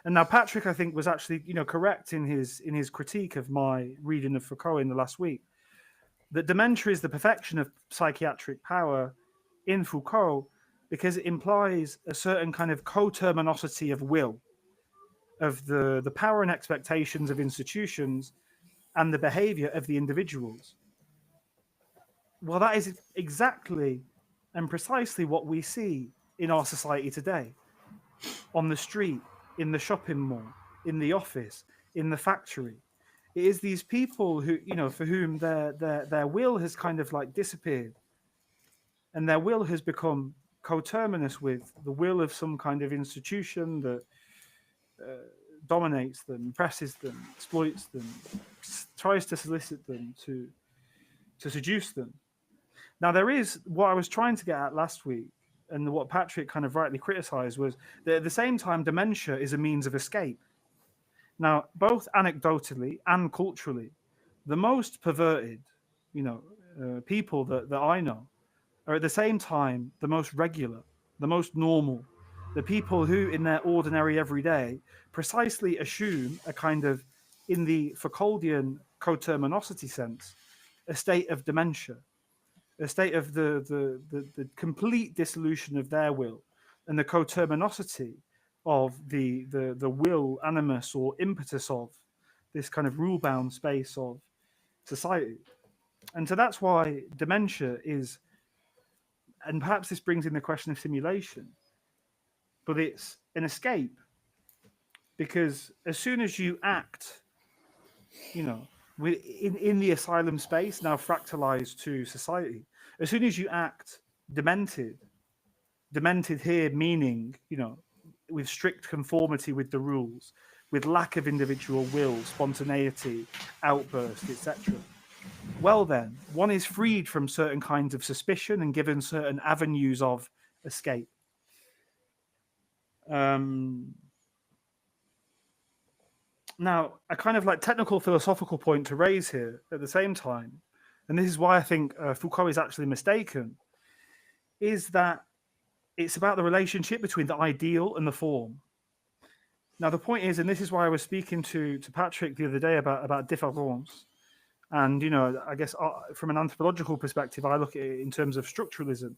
And now Patrick, I think, was actually correct in his critique of my reading of Foucault in the last week. That dementia is the perfection of psychiatric power in Foucault because it implies a certain kind of coterminosity of will, of the power and expectations of institutions and the behavior of the individuals. Well, that is exactly and precisely what we see in our society today. On the street, in the shopping mall, in the office, in the factory. It is these people who, for whom their will has kind of like disappeared. And their will has become coterminous with the will of some kind of institution that dominates them, oppresses them, exploits them, tries to solicit them, to seduce them. Now, there is what I was trying to get at last week, and what Patrick kind of rightly criticized was that at the same time, dementia is a means of escape. Now, both anecdotally and culturally, the most perverted, people that I know are at the same time the most regular, the most normal, the people who, in their ordinary everyday, precisely assume a kind of, in the Foucauldian coterminosity sense, a state of dementia, a state of the complete dissolution of their will and the coterminosity of the will, animus, or impetus of this kind of rule-bound space of society. And so that's why dementia is, and perhaps this brings in the question of simulation, but it's an escape, because as soon as you act, in the asylum space, now fractalized to society, as soon as you act demented here meaning, with strict conformity with the rules, with lack of individual will, spontaneity, outburst, etc. Well then, one is freed from certain kinds of suspicion and given certain avenues of escape. Now, a kind of like technical philosophical point to raise here at the same time, and this is why I think Foucault is actually mistaken, is that it's about the relationship between the ideal and the form. Now, the point is, and this is why I was speaking to Patrick the other day about difference, and, I guess from an anthropological perspective, I look at it in terms of structuralism.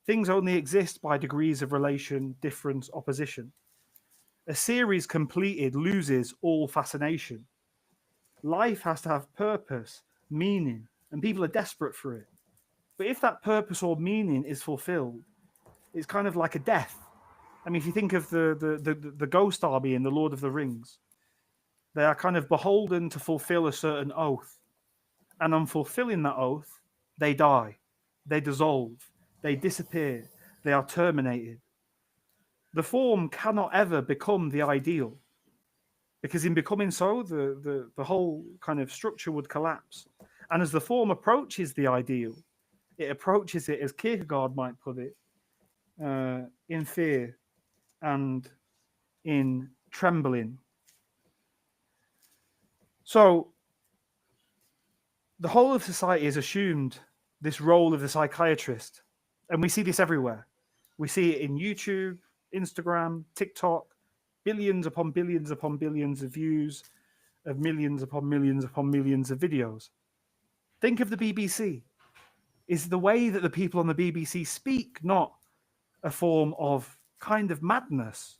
Things only exist by degrees of relation, difference, opposition. A series completed loses all fascination. Life has to have purpose, meaning, and people are desperate for it. But if that purpose or meaning is fulfilled, it's kind of like a death. I mean, if you think of the Ghost Army in The Lord of the Rings, they are kind of beholden to fulfill a certain oath. And on fulfilling that oath, they die, they dissolve, they disappear, they are terminated. The form cannot ever become the ideal, because in becoming so, the whole kind of structure would collapse. And as the form approaches the ideal, it approaches it, as Kierkegaard might put it, in fear and in trembling. So the whole of society has assumed this role of the psychiatrist, and we see this everywhere. We see it in YouTube, Instagram, TikTok, billions upon billions upon billions of views, of millions upon millions upon millions of videos. Think of the BBC. Is the way that the people on the BBC speak not a form of kind of madness?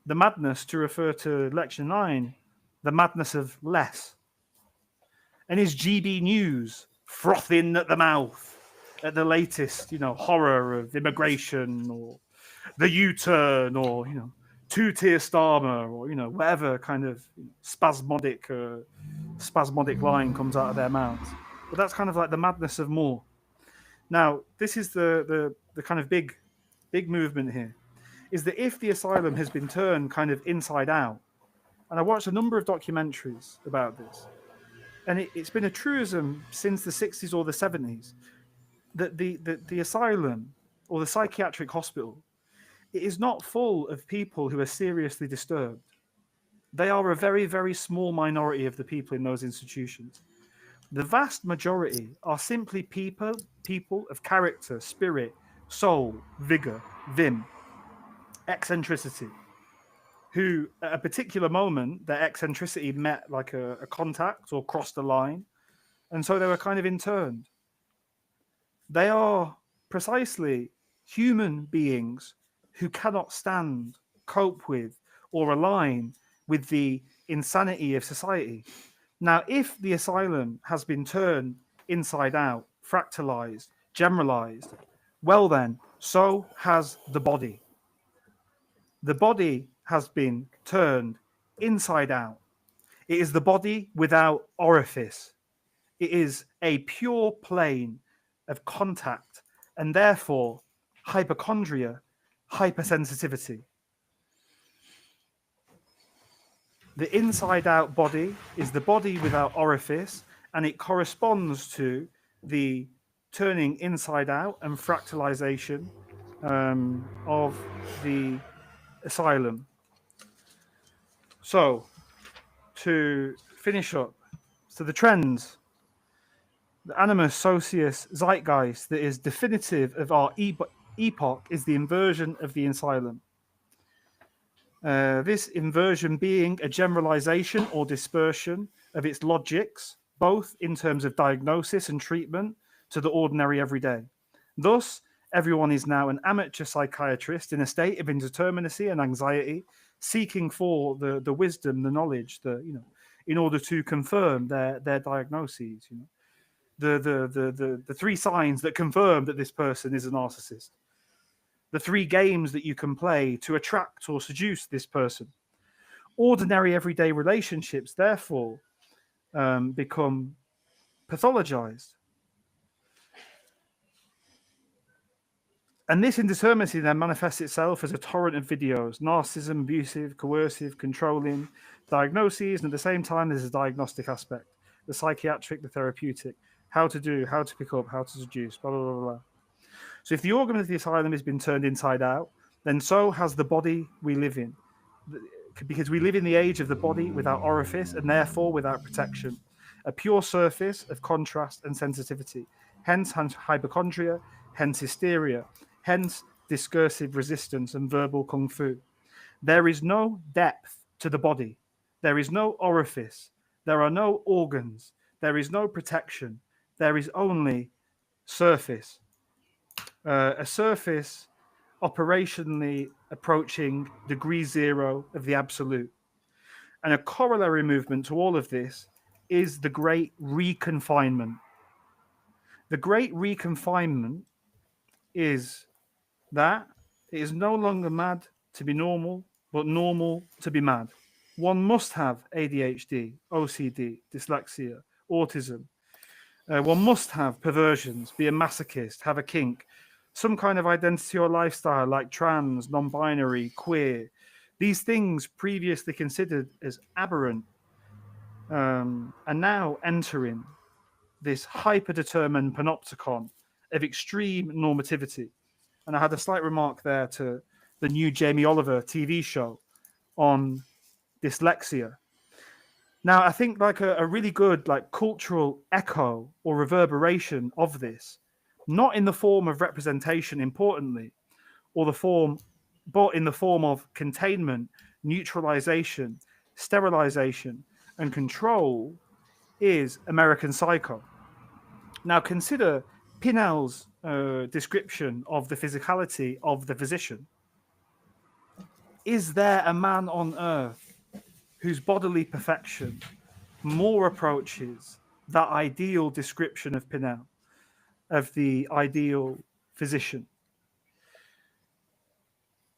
The madness, to refer to Lecture 9, the madness of less. And is GB News frothing at the mouth at the latest, horror of immigration, or the U-turn, or, two-tier Starmer, or, whatever kind of spasmodic spasmodic line comes out of their mouths. But that's kind of like the madness of more. Now, this is the kind of big movement here, is that if the asylum has been turned kind of inside out, and I watched a number of documentaries about this, and it's been a truism since the 60s or the 70s, that the asylum or the psychiatric hospital, it is not full of people who are seriously disturbed. They are a very, very small minority of the people in those institutions. The vast majority are simply people of character, spirit, soul, vigor, vim, eccentricity, who at a particular moment, their eccentricity met like a contact or crossed a line, and so they were kind of interned. They are precisely human beings who cannot stand, cope with, or align with the insanity of society. Now, if the asylum has been turned inside out, fractalized, generalized, well then, so has the body. The body has been turned inside out. It is the body without orifice. It is a pure plane of contact and therefore hypochondria, hypersensitivity. The inside out body is the body without orifice, and it corresponds to the turning inside out and fractalization of the asylum. So, to finish up, so the trends, the animus socius zeitgeist that is definitive of our epoch is the inversion of the asylum. This inversion being a generalization or dispersion of its logics, both in terms of diagnosis and treatment, to the ordinary everyday. Thus, everyone is now an amateur psychiatrist in a state of indeterminacy and anxiety, seeking for the wisdom, the knowledge, in order to confirm their diagnoses. The three signs that confirm that this person is a narcissist. The three games that you can play to attract or seduce this person. Ordinary everyday relationships, therefore, become pathologized. And this indeterminacy then manifests itself as a torrent of videos: narcissism, abusive, coercive, controlling, diagnoses, and at the same time there's a diagnostic aspect, the psychiatric, the therapeutic, how to do, how to pick up, how to seduce, blah, blah, blah, blah. So if the organ of the asylum has been turned inside out, then so has the body we live in. Because we live in the age of the body without orifice and therefore without protection. A pure surface of contrast and sensitivity. Hence hypochondria, hence hysteria, hence discursive resistance and verbal kung fu. There is no depth to the body. There is no orifice. There are no organs. There is no protection. There is only surface. A surface operationally approaching degree zero of the absolute. And a corollary movement to all of this is the great reconfinement. The great reconfinement is that it is no longer mad to be normal, but normal to be mad. One must have ADHD, OCD, dyslexia, autism. One must have perversions, be a masochist, have a kink, some kind of identity or lifestyle like trans, non-binary, queer. These things previously considered as aberrant are now entering this hyper-determined panopticon of extreme normativity. And I had a slight remark there to the new Jamie Oliver TV show on dyslexia. Now, I think like a really good like cultural echo or reverberation of this, not in the form of representation, importantly, or the form, but in the form of containment, neutralization, sterilization, and control, is American Psycho. Now, consider Pinel's description of the physicality of the physician. Is there a man on earth whose bodily perfection more approaches that ideal description of Pinel, of the ideal physician?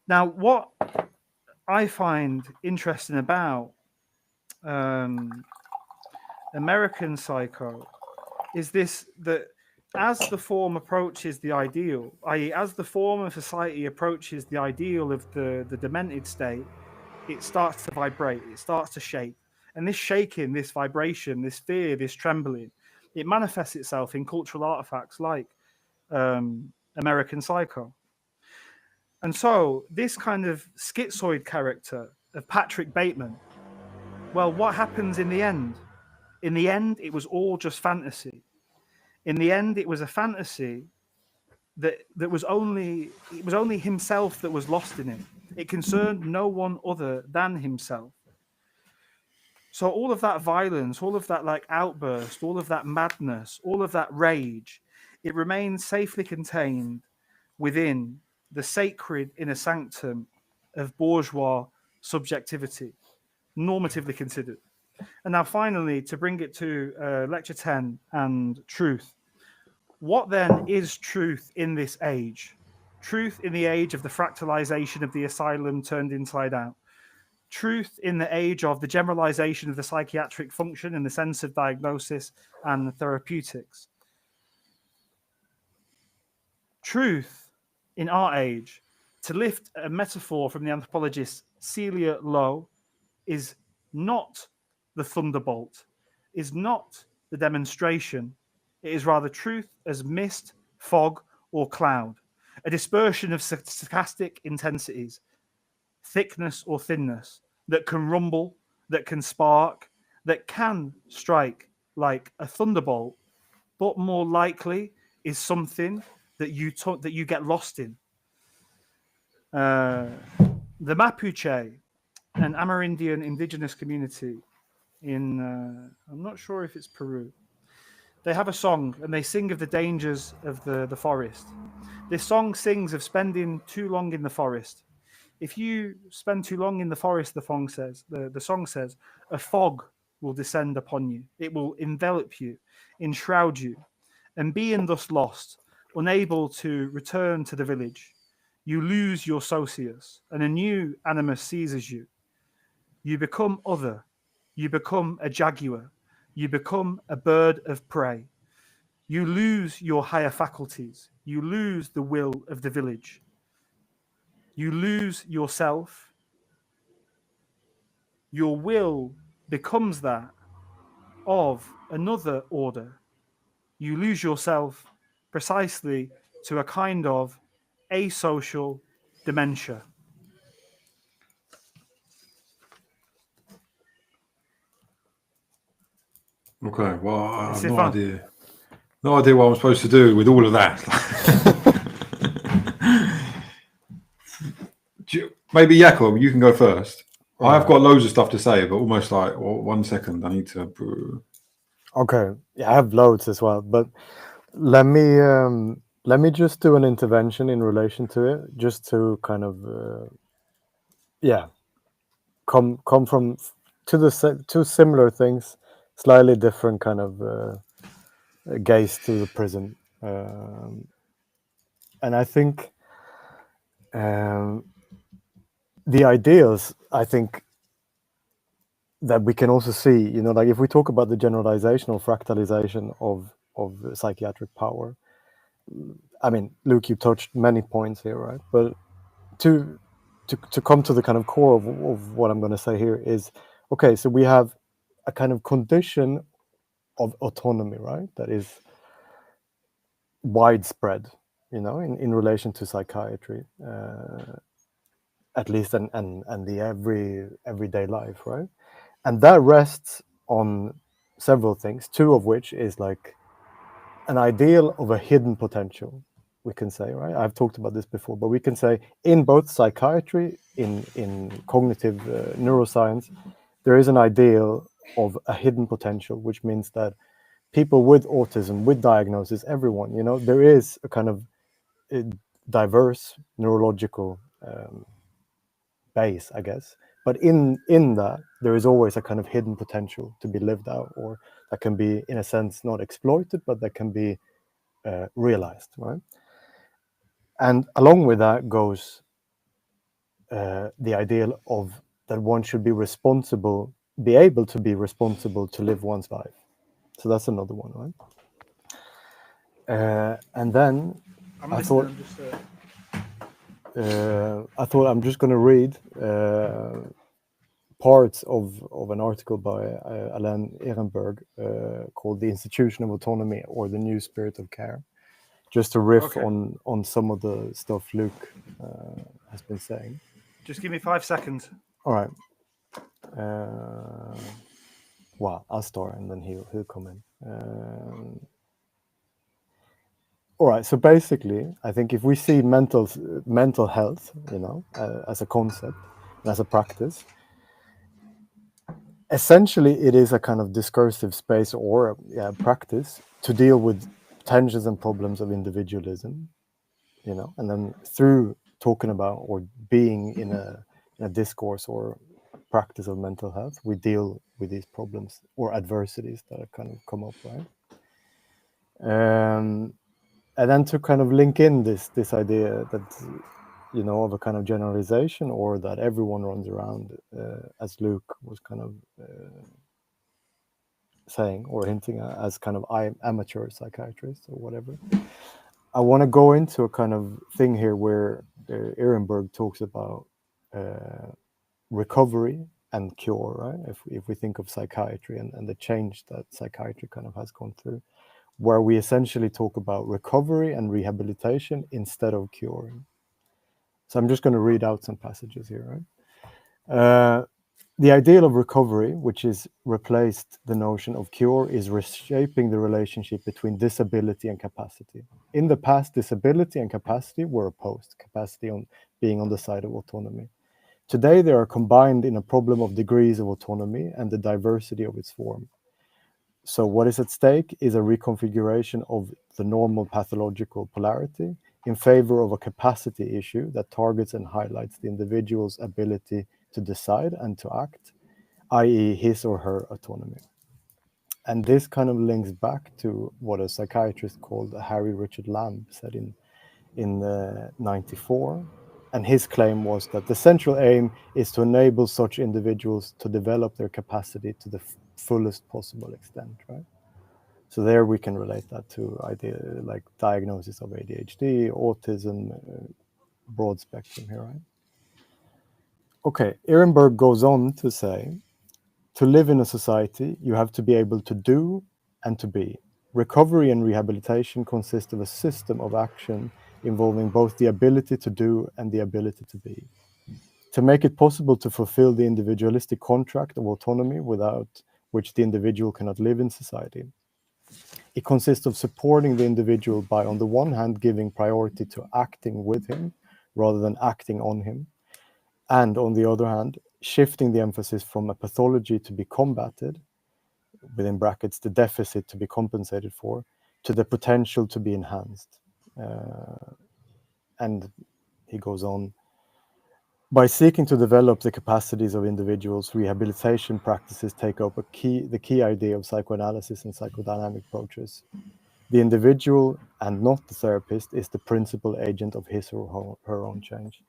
Now, what I find interesting about American Psycho is this, that as the form approaches the ideal, i.e., as the form of society approaches the ideal of the demented state, it starts to vibrate, it starts to shake. And this shaking, this vibration, this fear, this trembling, it manifests itself in cultural artifacts like American Psycho. And so, this kind of schizoid character of Patrick Bateman, well, what happens in the end? In the end, it was all just fantasy. In the end, it was a fantasy that was only, it was only himself that was lost in it. It concerned no one other than himself. So all of that violence, all of that like outburst, all of that madness, all of that rage, it remains safely contained within the sacred inner sanctum of bourgeois subjectivity, normatively considered. And now finally, to bring it to lecture 10 and truth. What then is truth in this age? Truth in the age of the fractalization of the asylum turned inside out. Truth in the age of the generalization of the psychiatric function in the sense of diagnosis and therapeutics. Truth in our age, to lift a metaphor from the anthropologist Celia Lowe, is not the thunderbolt, is not the demonstration. It is rather truth as mist, fog, or cloud, a dispersion of stochastic intensities, thickness or thinness, that can rumble, that can spark, that can strike like a thunderbolt, but more likely is something that you get lost in. The Mapuche, an Amerindian indigenous community in, I'm not sure if it's Peru, they have a song and they sing of the dangers of the forest. This song sings of spending too long in the forest. If you spend too long in the forest, the song says, a fog will descend upon you. It will envelop you, enshroud you, and being thus lost, unable to return to the village, you lose your socius, and a new animus seizes you. You become other. You become a jaguar. You become a bird of prey. You lose your higher faculties. You lose the will of the village. You lose yourself. Your will becomes that of another order. You lose yourself precisely to a kind of asocial dementia. Okay, well, I have C'est no fun. idea. No idea what I'm supposed to do with all of that. Maybe Jakob, you can go first. I've got loads of stuff to say, but almost like 1 second. I need to. Okay, yeah, I have loads as well, but let me just do an intervention in relation to it, just to kind of come from two similar things, slightly different kind of gaze to the prism, and I think the ideals, I think, that we can also see, like if we talk about the generalization or fractalization of psychiatric power. I mean, Luke, you touched many points here, right? But to come to the kind of core of what I'm going to say here is, okay, so we have a kind of condition of autonomy, right? That is widespread, in relation to psychiatry, at least, and the everyday life, right? And that rests on several things, two of which is like an ideal of a hidden potential, we can say, right? I've talked about this before, but we can say in both psychiatry, in cognitive neuroscience, there is an ideal of a hidden potential, which means that people with autism, with diagnosis, everyone, there is a kind of diverse neurological base, I guess. But in that, there is always a kind of hidden potential to be lived out, or that can be, in a sense, not exploited, but that can be realized, right? And along with that goes the ideal of that one should be able to be responsible to live one's life, So that's another one, right? And then I'm I listening. I thought I'm just going to read parts of an article by Alain Ehrenberg called "The Institution of Autonomy" or "The New Spirit of Care," just to riff on some of the stuff Luke has been saying. Just give me 5 seconds. All right. Well, I'll start and then he'll come in. All right. So basically, I think if we see mental health, as a concept and as a practice, essentially it is a kind of discursive space or practice to deal with tensions and problems of individualism, and then through talking about or being in a discourse or practice of mental health, we deal with these problems or adversities that have kind of come up, right? And then to kind of link in this idea that, of a kind of generalization, or that everyone runs around, as Luke was kind of saying or hinting at, as kind of amateur psychiatrists or whatever. I want to go into a kind of thing here where Ehrenberg talks about recovery and cure, right? If we think of psychiatry and the change that psychiatry kind of has gone through, where we essentially talk about recovery and rehabilitation instead of curing. So I'm just going to read out some passages here, right? The ideal of recovery, which is replaced the notion of cure, is reshaping the relationship between disability and capacity. In the past, disability and capacity were opposed, capacity being on the side of autonomy. Today, they are combined in a problem of degrees of autonomy and the diversity of its form. So what is at stake is a reconfiguration of the normal pathological polarity in favor of a capacity issue that targets and highlights the individual's ability to decide and to act, i.e. his or her autonomy. And this kind of links back to what a psychiatrist called Harry Richard Lamb said in 94. And his claim was that the central aim is to enable such individuals to develop their capacity to the fullest possible extent, right? So there we can relate that to idea like diagnosis of ADHD, autism, broad spectrum here, right? Okay, Ehrenberg goes on to say, to live in a society, you have to be able to do and to be. Recovery and rehabilitation consist of a system of action involving both the ability to do and the ability to be. To make it possible to fulfill the individualistic contract of autonomy without which the individual cannot live in society. It consists of supporting the individual by, on the one hand, giving priority to acting with him rather than acting on him, and on the other hand, shifting the emphasis from a pathology to be combated, within brackets, the deficit to be compensated for, to the potential to be enhanced. And he goes on, by seeking to develop the capacities of individuals, rehabilitation practices take up the key idea of psychoanalysis and psychodynamic approaches. The individual, and not the therapist, is the principal agent of his or her own change.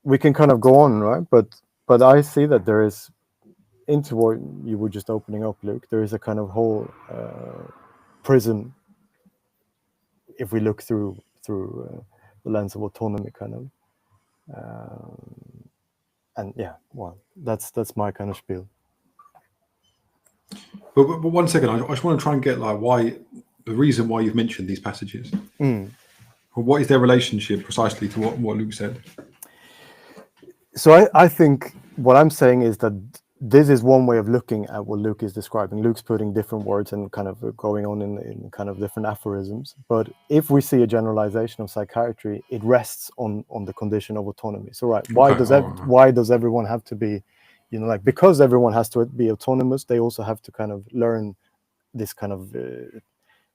We can kind of go on, right? But I see that there is, into what you were just opening up, Luke, there is a kind of whole prism, if we look through the lens of autonomy, kind of. And yeah, well, that's my kind of spiel. But 1 second, I just want to try and get like the reason why you've mentioned these passages. What is their relationship precisely to what Luke said? So I think what I'm saying is that this is one way of looking at what Luke is describing. Luke's putting different words and kind of going on in kind of different aphorisms. But if we see a generalization of psychiatry, it rests on the condition of autonomy. So why does everyone have to be, because everyone has to be autonomous, they also have to kind of learn this kind of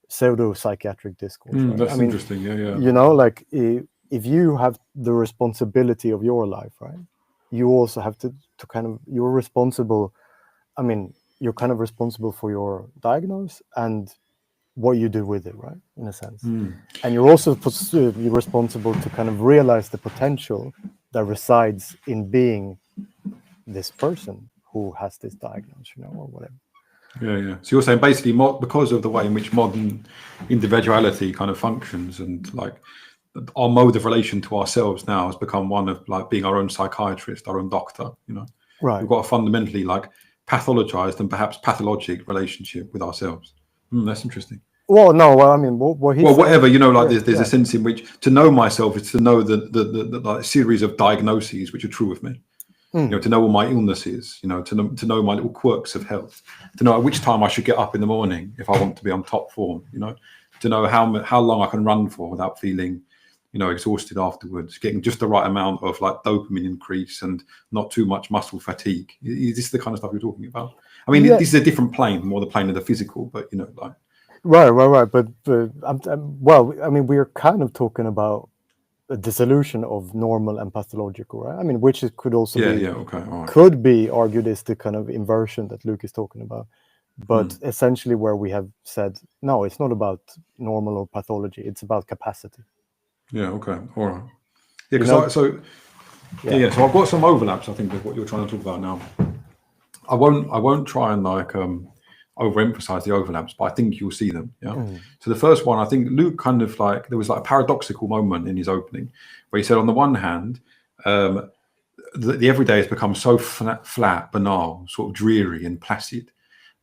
pseudo psychiatric discourse. Right? That's interesting. Yeah. If you have the responsibility of your life, right? You also have to kind of, you're responsible. I mean, you're kind of responsible for your diagnosis and what you do with it, right? In a sense. And you're also you're responsible to kind of realize the potential that resides in being this person who has this diagnosis, you know, or whatever. Yeah. So you're saying basically because of the way in which modern individuality kind of functions, and like our mode of relation to ourselves now has become one of like being our own psychiatrist, our own doctor, you know. Right. We've got a fundamentally like pathologized and perhaps pathologic relationship with ourselves. That's interesting. Well, no, well, I mean, what he's well, whatever, you know, like there's yeah. a sense in which to know myself is to know the like, series of diagnoses which are true of me. You know, to know all my illnesses, you know, to know my little quirks of health, to know at which time I should get up in the morning if I want to be on top form, you know, to know how long I can run for without feeling, you know, exhausted afterwards, getting just the right amount of like dopamine increase and not too much muscle fatigue. Is this the kind of stuff you're talking about? I mean, this is a different plane, more the plane of the physical, but you know, like. Right. But well, I mean, we're kind of talking about a dissolution of normal and pathological, right? I mean, which it could also could be argued is the kind of inversion that Luke is talking about, but essentially where we have said no, it's not about normal or pathology; it's about capacity. Yeah. Okay. All right. Yeah. Because so I've got some overlaps, I think, with what you're trying to talk about now. I won't try and like overemphasize the overlaps, but I think you'll see them. Yeah. So the first one, I think Luke kind of like, there was like a paradoxical moment in his opening where he said, on the one hand, the everyday has become so flat, banal, sort of dreary and placid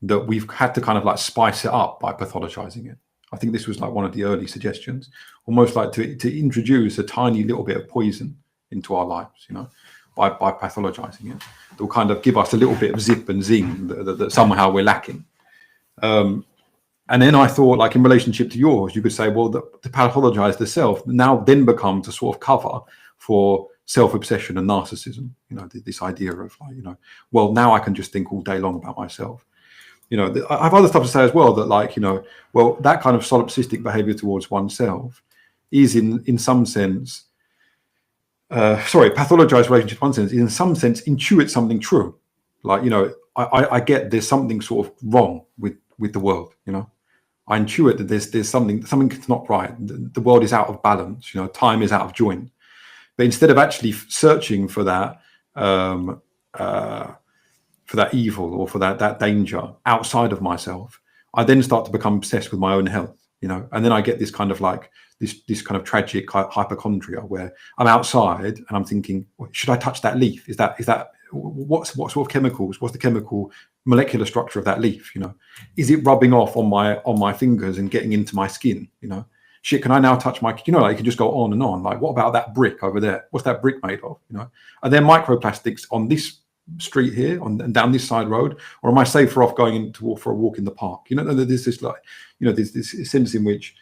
that we've had to kind of like spice it up by pathologizing it. I think this was like one of the early suggestions, almost like to introduce a tiny little bit of poison into our lives, you know, by pathologizing it. That will kind of give us a little bit of zip and zing that somehow we're lacking. And then I thought, like in relationship to yours, you could say, well, to pathologize the self now then becomes a sort of cover for self-obsession and narcissism. You know, this idea of like, you know, well, now I can just think all day long about myself. You know, I have other stuff to say as well, that like, you know, well, that kind of solipsistic behavior towards oneself is in some sense, pathologized relationship in one sense, in some sense, intuit something true. Like, you know, I get there's something sort of wrong with the world, you know. I intuit that there's something's not right. The world is out of balance, you know, time is out of joint. But instead of actually searching for that evil or for that danger outside of myself, I then start to become obsessed with my own health, you know. And then I get this kind of like this kind of tragic hypochondria where I'm outside and I'm thinking, should I touch that leaf? Is that what sort of chemicals? What's the chemical molecular structure of that leaf? You know, is it rubbing off on my fingers and getting into my skin? You know, shit, can I now touch my? You know, like you can just go on and on. Like, what about that brick over there? What's that brick made of? You know, are there microplastics on this street here and down this side road, or am I safer off going for a walk in the park? You know, there's this like, you know, there's this sense in which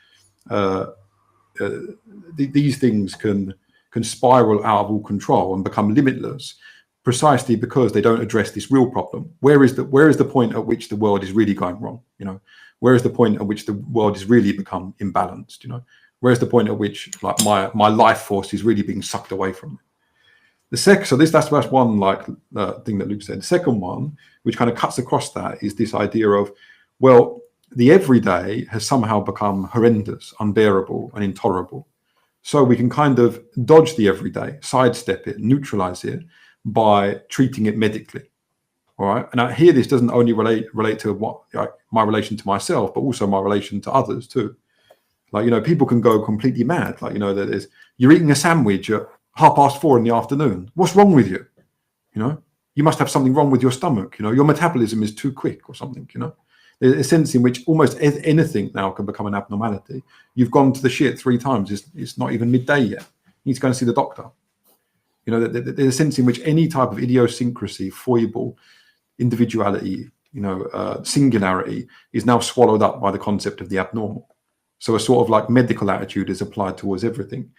these things can spiral out of all control and become limitless, precisely because they don't address this real problem. Where is the point at which the world is really going wrong? You know, where is the point at which the world has really become imbalanced? You know, where is the point at which like my life force is really being sucked away from me? That's one like thing that Luke said. The second one, which kind of cuts across that, is this idea of, well, the everyday has somehow become horrendous, unbearable, and intolerable. So we can kind of dodge the everyday, sidestep it, neutralize it by treating it medically. All right. And here, this doesn't only relate to what my relation to myself, but also my relation to others too. Like, you know, people can go completely mad. Like, you know, you're eating a sandwich at 4:30 in the afternoon. What's wrong with you? You know, you must have something wrong with your stomach. You know, your metabolism is too quick or something. You know, there's a sense in which almost anything now can become an abnormality. You've gone to the shit 3 times. It's not even midday yet. You need to go and see the doctor. You know, there's a sense in which any type of idiosyncrasy, foible, individuality, you know, singularity is now swallowed up by the concept of the abnormal. So a sort of like medical attitude is applied towards everything.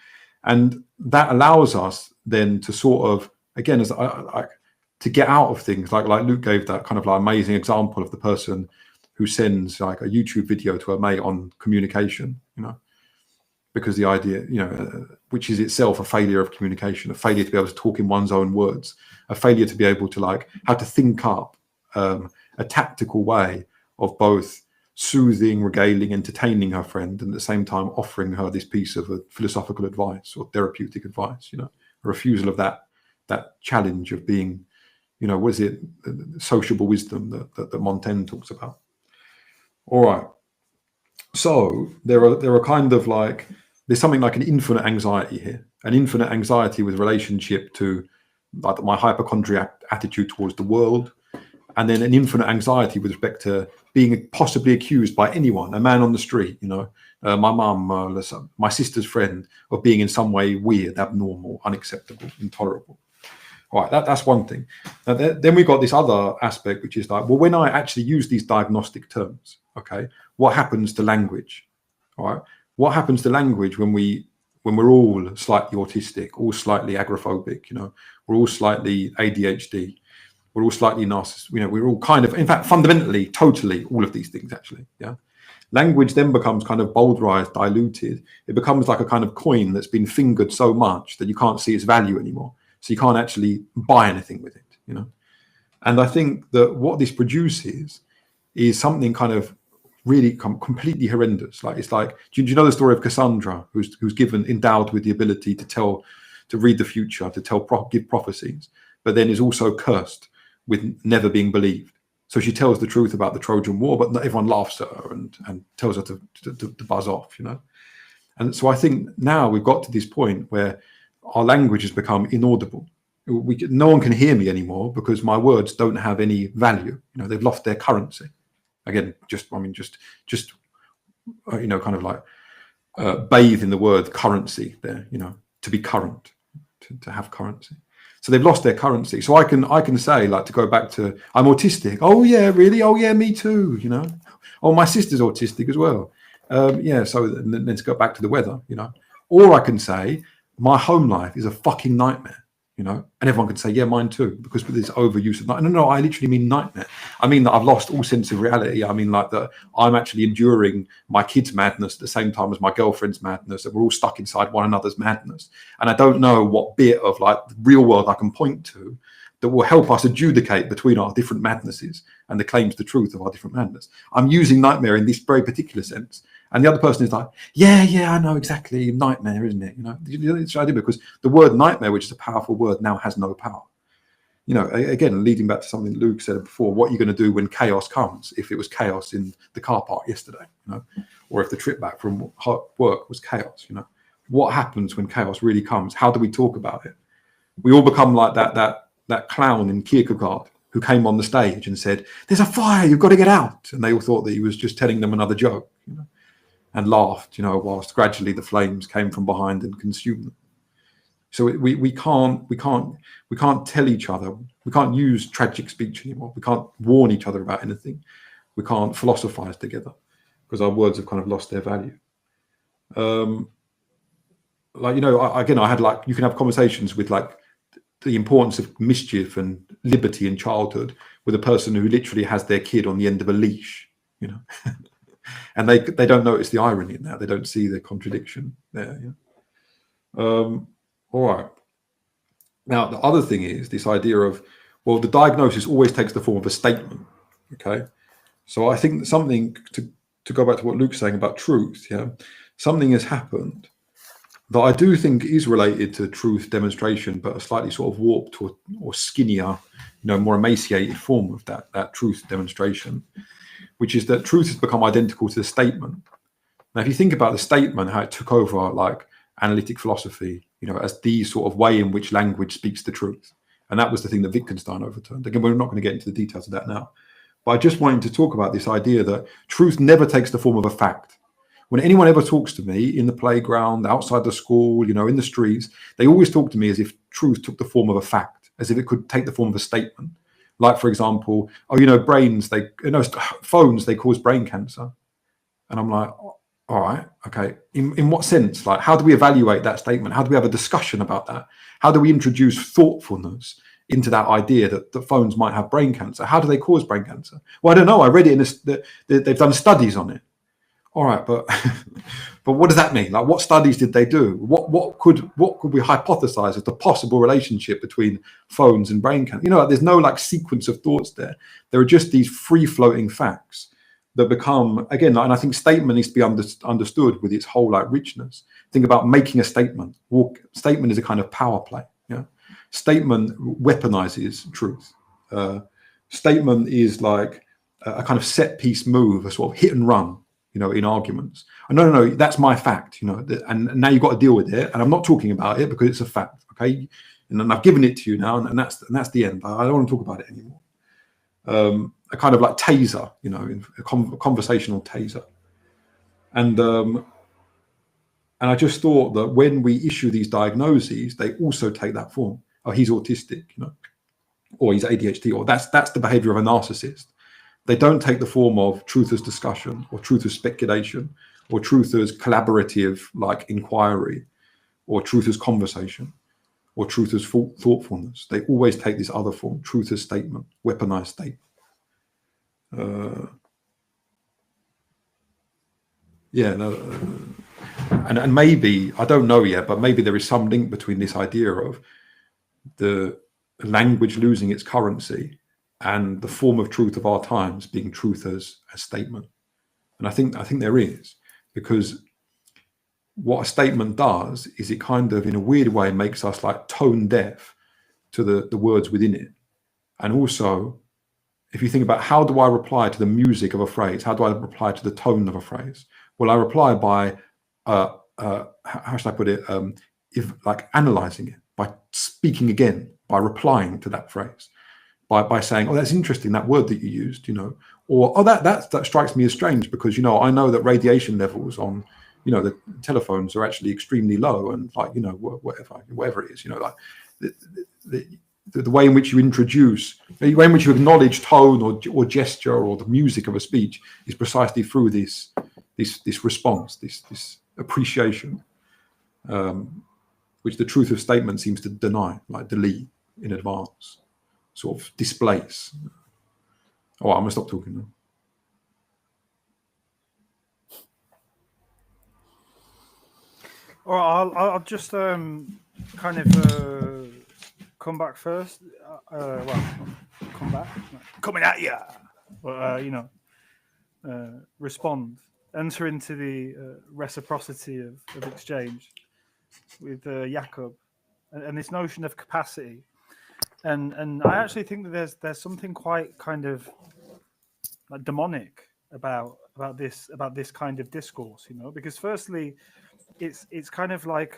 And that allows us then to sort of, again, as to get out of things like Luke gave that kind of like amazing example of the person who sends like a YouTube video to a mate on communication, you know, because the idea, you know, which is itself a failure of communication, a failure to be able to talk in one's own words, a failure to be able to like how to think up a tactical way of both soothing, regaling, entertaining her friend, and at the same time offering her this piece of philosophical advice or therapeutic advice, you know, a refusal of that challenge of being You know, what is it? Sociable wisdom that Montaigne talks about. All right. So there are kind of like, there's something like an infinite anxiety here, an infinite anxiety with relationship to like my hypochondriac attitude towards the world, and then an infinite anxiety with respect to being possibly accused by anyone, a man on the street, you know, my mum, my sister's friend, of being in some way weird, abnormal, unacceptable, intolerable. All right, that's one thing. Then we've got this other aspect, which is like, well, when I actually use these diagnostic terms, okay, what happens to language? All right, what happens to language when we're all slightly autistic, all slightly agoraphobic, you know, we're all slightly ADHD, we're all slightly narcissistic, you know, we're all kind of, in fact, fundamentally, totally, all of these things actually, yeah. Language then becomes kind of bowdlerized, diluted. It becomes like a kind of coin that's been fingered so much that you can't see its value anymore. So you can't actually buy anything with it, you know. And I think that what this produces is something kind of really completely horrendous. Like, it's like, do you know the story of Cassandra, who's endowed with the ability to read the future, to give prophecies, but then is also cursed with never being believed. So she tells the truth about the Trojan War, but everyone laughs at her and tells her to buzz off, you know. And so I think now we've got to this point where our language has become inaudible. No one can hear me anymore because my words don't have any value. You know, they've lost their currency. Again, just you know, kind of like bathe in the word currency there. You know, to be current, to have currency. So they've lost their currency. So I can say, like, to go back to, I'm autistic. Oh yeah, really? Oh yeah, me too. You know. Oh, my sister's autistic as well. Yeah. So then to go back to the weather, you know. Or I can say, my home life is a fucking nightmare, you know, and everyone can say, yeah, mine too, because with this overuse of nightmare. No, I literally mean nightmare. I mean that I've lost all sense of reality. I mean, like, that I'm actually enduring my kids' madness at the same time as my girlfriend's madness, that we're all stuck inside one another's madness. And I don't know what bit of like the real world I can point to that will help us adjudicate between our different madnesses and the claims to truth of our different madness. I'm using nightmare in this very particular sense. And the other person is like, yeah, I know exactly, nightmare, isn't it? You know, it's idea, because the word nightmare, which is a powerful word, now has no power. You know, again, leading back to something Luke said before, what are you going to do when chaos comes? If it was chaos in the car park yesterday, you know, or if the trip back from work was chaos, you know, what happens when chaos really comes? How do we talk about it? We all become like that clown in Kierkegaard who came on the stage and said, "There's a fire, you've got to get out," and they all thought that he was just telling them another joke, you know, and laughed, you know, whilst gradually the flames came from behind and consumed them. So we can't tell each other. We can't use tragic speech anymore. We can't warn each other about anything. We can't philosophize together because our words have kind of lost their value. Like, you know, I had like, you can have conversations with like the importance of mischief and liberty in childhood with a person who literally has their kid on the end of a leash, you know, and they don't notice the irony in that. They don't see the contradiction there. Yeah? All right. Now, the other thing is this idea of, well, the diagnosis always takes the form of a statement. Okay. So I think something to go back to what Luke's saying about truth. Yeah. Something has happened that I do think is related to truth demonstration, but a slightly sort of warped or skinnier, you know, more emaciated form of that truth demonstration, which is that truth has become identical to the statement. Now, if you think about the statement, how it took over like analytic philosophy, you know, as the sort of way in which language speaks the truth. And that was the thing that Wittgenstein overturned. Again, we're not going to get into the details of that now. But I just wanted to talk about this idea that truth never takes the form of a fact. When anyone ever talks to me in the playground, outside the school, you know, in the streets, they always talk to me as if truth took the form of a fact, as if it could take the form of a statement. Like, for example, oh, you know, phones, they cause brain cancer. And I'm like, all right, okay. In what sense? Like, how do we evaluate that statement? How do we have a discussion about that? How do we introduce thoughtfulness into that idea that phones might have brain cancer? How do they cause brain cancer? Well, I don't know. I read it they've done studies on it. All right, but what does that mean? Like, what studies did they do? What could we hypothesize as the possible relationship between phones and brain cancer? You know, there's no like sequence of thoughts there. There are just these free floating facts that become, again, and I think statement needs to be understood with its whole like richness. Think about making a statement. Statement is a kind of power play. Yeah, statement weaponizes truth. Statement is like a kind of set piece move, a sort of hit and run, in arguments. And no, that's my fact, and now you've got to deal with it. And I'm not talking about it because it's a fact, okay? And I've given it to you now, and that's the end. I don't want to talk about it anymore. A kind of like taser, a conversational taser. And I just thought that when we issue these diagnoses, they also take that form. Oh, he's autistic, or he's ADHD, or that's the behavior of a narcissist. They don't take the form of truth as discussion, or truth as speculation, or truth as collaborative, like inquiry, or truth as conversation, or truth as thoughtfulness. They always take this other form, truth as statement, weaponized statement. And maybe, I don't know yet, but maybe there is some link between this idea of the language losing its currency and the form of truth of our times being truth as a statement. And I think there is, because what a statement does is it kind of, in a weird way, makes us like tone deaf to the words within it. And also, if you think about how do I reply to the music of a phrase, how do I reply to the tone of a phrase? Well, I reply by how should I put it? If like analyzing it, by speaking again, by replying to that phrase, by saying, "Oh, that's interesting, that word that you used," or "Oh, that strikes me as strange because I know that radiation levels on the telephones are actually extremely low, and like whatever it is, like the way in which you introduce, the way in which you acknowledge tone or gesture or the music of a speech is precisely through this response, this appreciation, which the truth of statement seems to deny, like delete in advance, sort of displace. Oh, I'm gonna stop talking now. All right, I'll just kind of come back first. Come back, coming at you. But respond, enter into the reciprocity of exchange with Jakob, and this notion of capacity, and I actually think that there's something quite kind of like demonic about this kind of discourse, because firstly, it's kind of like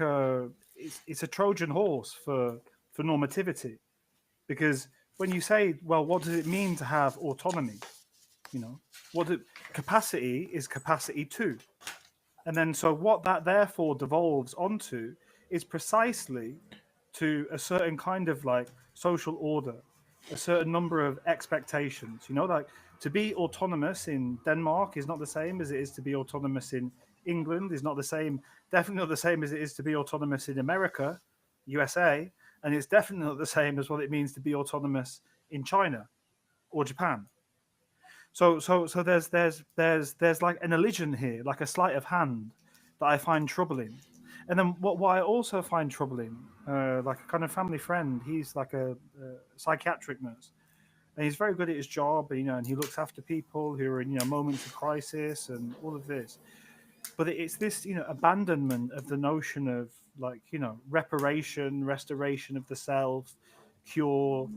it's a Trojan horse for normativity, because when you say, well, what does it mean to have autonomy? Capacity is capacity too. And then so what that therefore devolves onto is precisely to a certain kind of like social order, a certain number of expectations. Like to be autonomous in Denmark is not the same as it is to be autonomous in England, is not the same, definitely not the same as it is to be autonomous in America, USA, and it's definitely not the same as what it means to be autonomous in China or Japan. So there's like an elision here, like a sleight of hand that I find troubling. And then what I also find troubling, like a kind of family friend, he's like a psychiatric nurse, and he's very good at his job, and he looks after people who are in moments of crisis and all of this. But it's this abandonment of the notion of like reparation, restoration of the self, cure,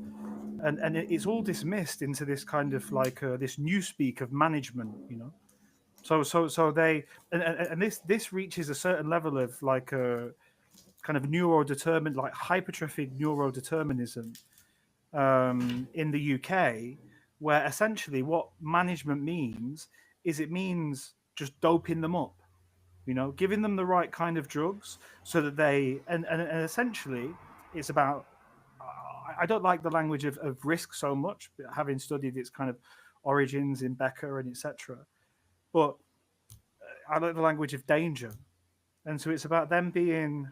and it's all dismissed into this kind of like this newspeak of management, So they and this reaches a certain level of like a kind of neurodetermined, like hypertrophic neurodeterminism in the UK, where essentially what management means is it means just doping them up, giving them the right kind of drugs so that they and essentially it's about. I don't like the language of risk so much, having studied its kind of origins in Becker and etc. But I like the language of danger, and so it's about them being,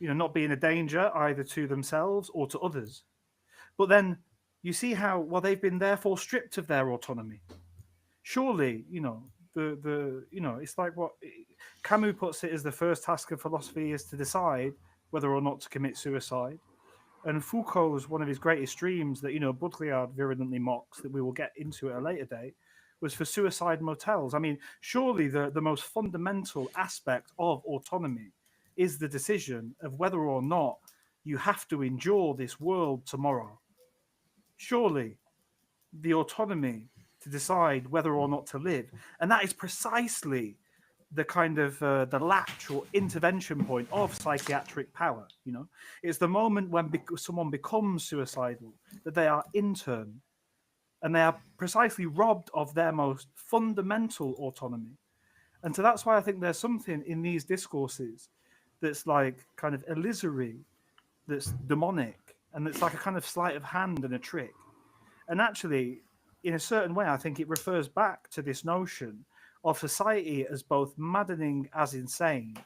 not being a danger either to themselves or to others. But then you see how they've been therefore stripped of their autonomy. Surely, it's like what Camus puts it as: the first task of philosophy is to decide whether or not to commit suicide. And Foucault's one of his greatest dreams that Baudrillard virulently mocks, that we will get into at a later date, was for suicide motels. I mean, surely the most fundamental aspect of autonomy is the decision of whether or not you have to endure this world tomorrow. surely the autonomy to decide whether or not to live. And that is precisely the kind of the latch or intervention point of psychiatric power. It's the moment when someone becomes suicidal that they are interned, and they are precisely robbed of their most fundamental autonomy. And so that's why I think there's something in these discourses that's like kind of illusory, that's demonic, and that's like a kind of sleight of hand and a trick. And actually, in a certain way, I think it refers back to this notion of society as both maddening as insane,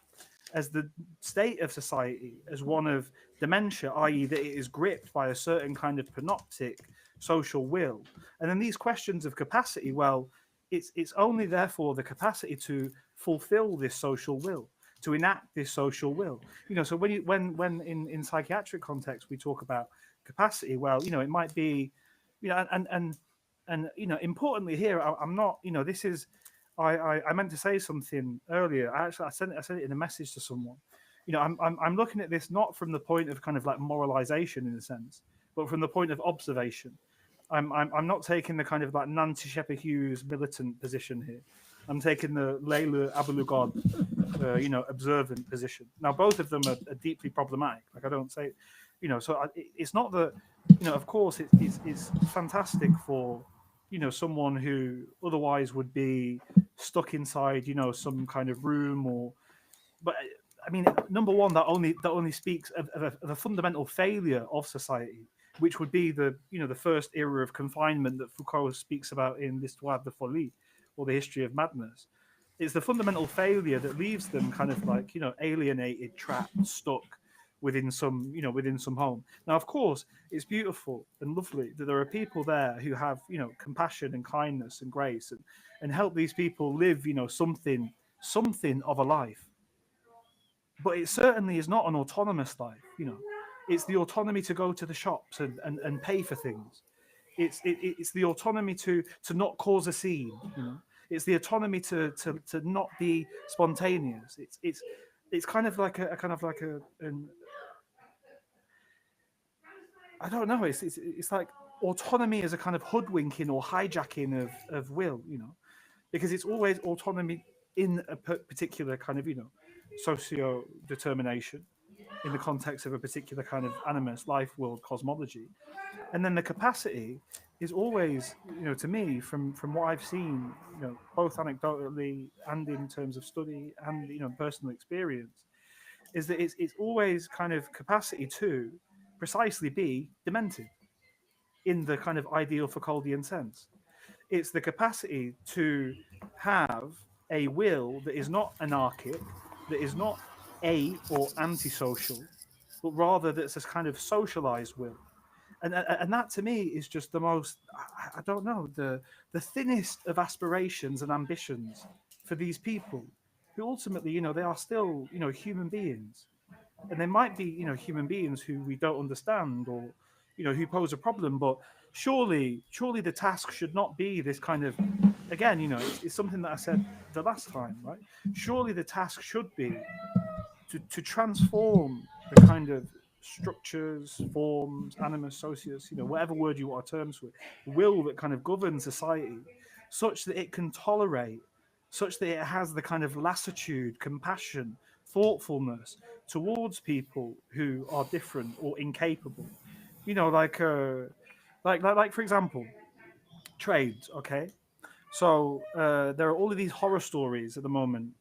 as the state of society as one of dementia, i.e., that it is gripped by a certain kind of panoptic social will. And then these questions of capacity, well, it's only therefore the capacity to fulfill this social will, to enact this social will. So when in psychiatric context we talk about capacity, well, it might be, and importantly here, I'm not, this is, I meant to say something earlier. I sent it in a message to someone. I'm looking at this not from the point of kind of like moralization in a sense, but from the point of observation. I'm not taking the kind of like Nancy Shepherd Hughes militant position here. I'm taking the Layla Abulugod, observant position. Now, both of them are deeply problematic. Like I don't say, so it's not that, of course it's fantastic for, someone who otherwise would be stuck inside, some kind of room but I mean, number one, that only speaks of a fundamental failure of society, which would be the first era of confinement that Foucault speaks about in L'Histoire de Folie, or the history of madness. It's the fundamental failure that leaves them kind of like, alienated, trapped, stuck within some home. Now, of course, it's beautiful and lovely that there are people there who have, compassion and kindness and grace and help these people live, something of a life. But it certainly is not an autonomous life. It's the autonomy to go to the shops and pay for things. It's the autonomy to not cause a scene. It's the autonomy to not be spontaneous. It's kind of like I don't know. It's like autonomy is a kind of hoodwinking or hijacking of will. Because it's always autonomy in a particular kind of socio determination in the context of a particular kind of animus, life, world, cosmology. And then the capacity is always, to me, from what I've seen, both anecdotally and in terms of study and personal experience, is that it's always kind of capacity to precisely be demented in the kind of ideal Foucauldian sense. It's the capacity to have a will that is not anarchic, that is not or antisocial, but rather that's this kind of socialized will. And that to me is just the most, I don't know, the thinnest of aspirations and ambitions for these people who ultimately, they are still, human beings. And they might be, human beings who we don't understand or, who pose a problem. But surely the task should not be this kind of, again, it's something that I said the last time, right? Surely the task should be to transform the kind of structures, forms, animus, socius, whatever word you want to term to it, will that kind of governs society, such that it can tolerate, such that it has the kind of lassitude, compassion, thoughtfulness towards people who are different or incapable. Like for example, trades. Okay, so there are all of these horror stories at the moment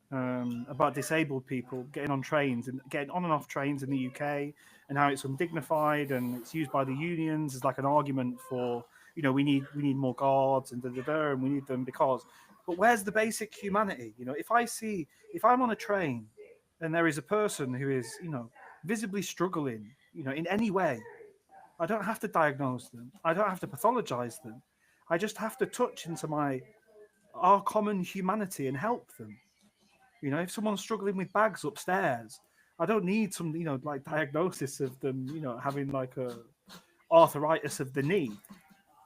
about disabled people getting on trains and getting on and off trains in the UK, and how it's undignified and it's used by the unions as like an argument for we need more guards and and we need them because. But where's the basic humanity? If I'm on a train and there is a person who is visibly struggling in any way, I don't have to diagnose them. I don't have to pathologize them. I just have to touch into our common humanity and help them. If someone's struggling with bags upstairs, I don't need some, like diagnosis of them, having like a arthritis of the knee.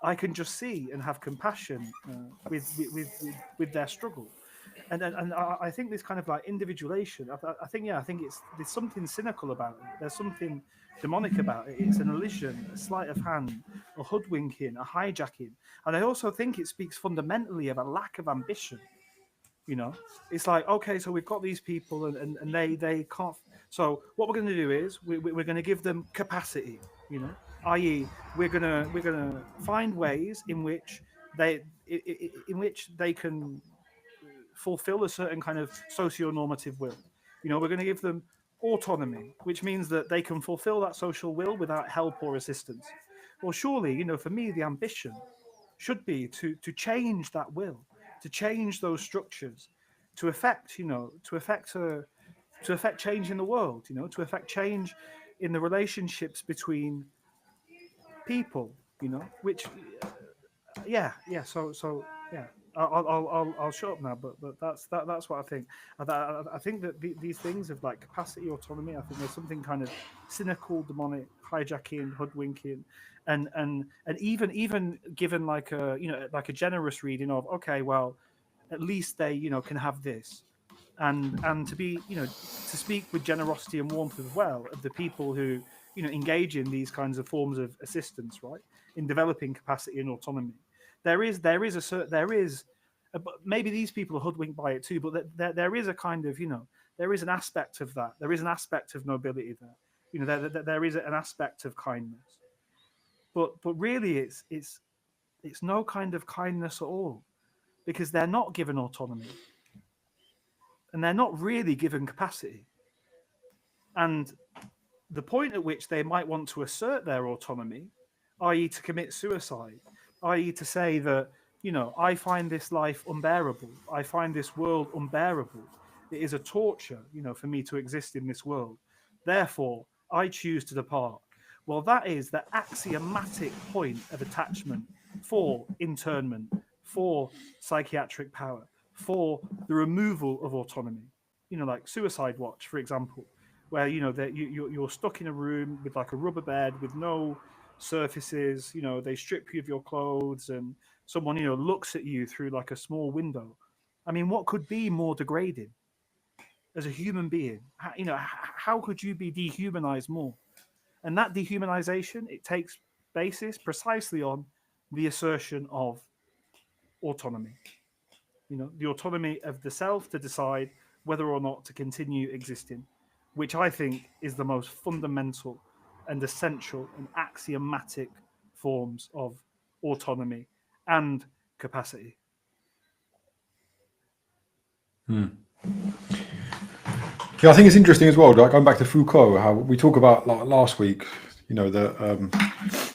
I can just see and have compassion with their struggle. and I think this kind of like individuation, I think there's something cynical about it. There's something demonic about it. It's an elision, a sleight of hand, a hoodwinking, a hijacking. And I also think it speaks fundamentally of a lack of ambition. You know, it's like, okay, so we've got these people and they can't. So what we're going to do is we're going to give them capacity, you know, i.e. we're going to find ways in which they can fulfill a certain kind of socio-normative will. You know, we're going to give them autonomy, which means that they can fulfill that social will without help or assistance. Well, surely, you know, for me, the ambition should be to change that will, to change those structures, to affect, you know, to affect change in the world, you know, to affect change in the relationships between people, you know, which yeah. So yeah, I'll shut up now. But that's what I think. I think that these things of like capacity, autonomy. I think there's something kind of cynical, demonic, hijacking, hoodwinking, and even given like a, you know, like a generous reading of, okay, well, at least they, you know, can have this, and to be, you know, to speak with generosity and warmth as well of the people who, you know, engage in these kinds of forms of assistance, right, in developing capacity and autonomy. There is but maybe these people are hoodwinked by it too, but there is a kind of, you know, there is an aspect of that. There is an aspect of nobility there. You know, there is an aspect of kindness, but really it's no kind of kindness at all, because they're not given autonomy and they're not really given capacity. And the point at which they might want to assert their autonomy, i.e., to commit suicide, i.e., to say that, you know, I find this life unbearable, I find this world unbearable, it is a torture, you know, for me to exist in this world, therefore I choose to depart. Well, that is the axiomatic point of attachment for internment, for psychiatric power, for the removal of autonomy. You know, like Suicide Watch, for example, where, you know, that you're stuck in a room with like a rubber bed with no surfaces. You know, they strip you of your clothes, and someone, you know, looks at you through like a small window. I mean, what could be more degrading as a human being? You know, how could you be dehumanized more? And that dehumanization, it takes basis precisely on the assertion of autonomy. You know, the autonomy of the self to decide whether or not to continue existing, which I think is the most fundamental and essential and axiomatic forms of autonomy and capacity. Yeah, I think it's interesting as well. Like going back to Foucault, how we talk about like last week, you know, the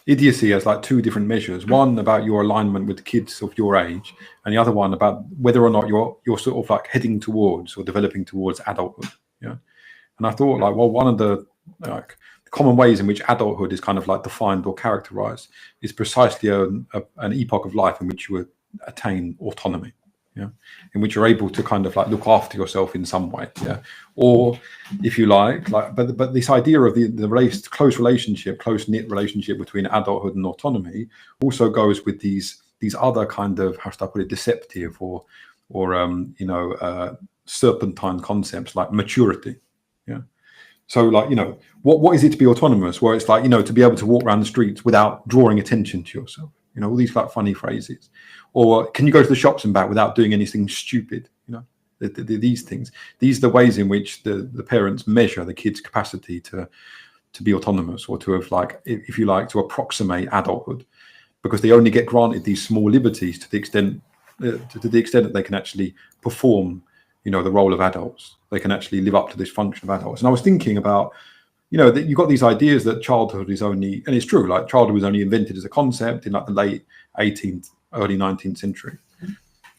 idiocy has like two different measures. One about your alignment with kids of your age, and the other one about whether or not you're sort of like heading towards or developing towards adulthood. Yeah, and I thought like, well, one of the like common ways in which adulthood is kind of like defined or characterized is precisely an epoch of life in which you attain autonomy. Yeah, in which you're able to kind of like look after yourself in some way. Yeah, or if you like, but this idea of the close relationship, close knit relationship between adulthood and autonomy also goes with these other kind of, how should I put it, deceptive or serpentine concepts like maturity. Yeah. So like, you know, what is it to be autonomous? Where it's like, you know, to be able to walk around the streets without drawing attention to yourself. You know, all these like funny phrases. Or can you go to the shops and back without doing anything stupid? You know, these things. These are the ways in which the parents measure the kid's capacity to be autonomous, or to have, like, if you like, to approximate adulthood, because they only get granted these small liberties to the extent that they can actually perform, you know, the role of adults. They can actually live up to this function of adults. And I was thinking about, you know, that you've got these ideas that childhood is only, and it's true, like childhood was only invented as a concept in like the late 18th, early 19th century.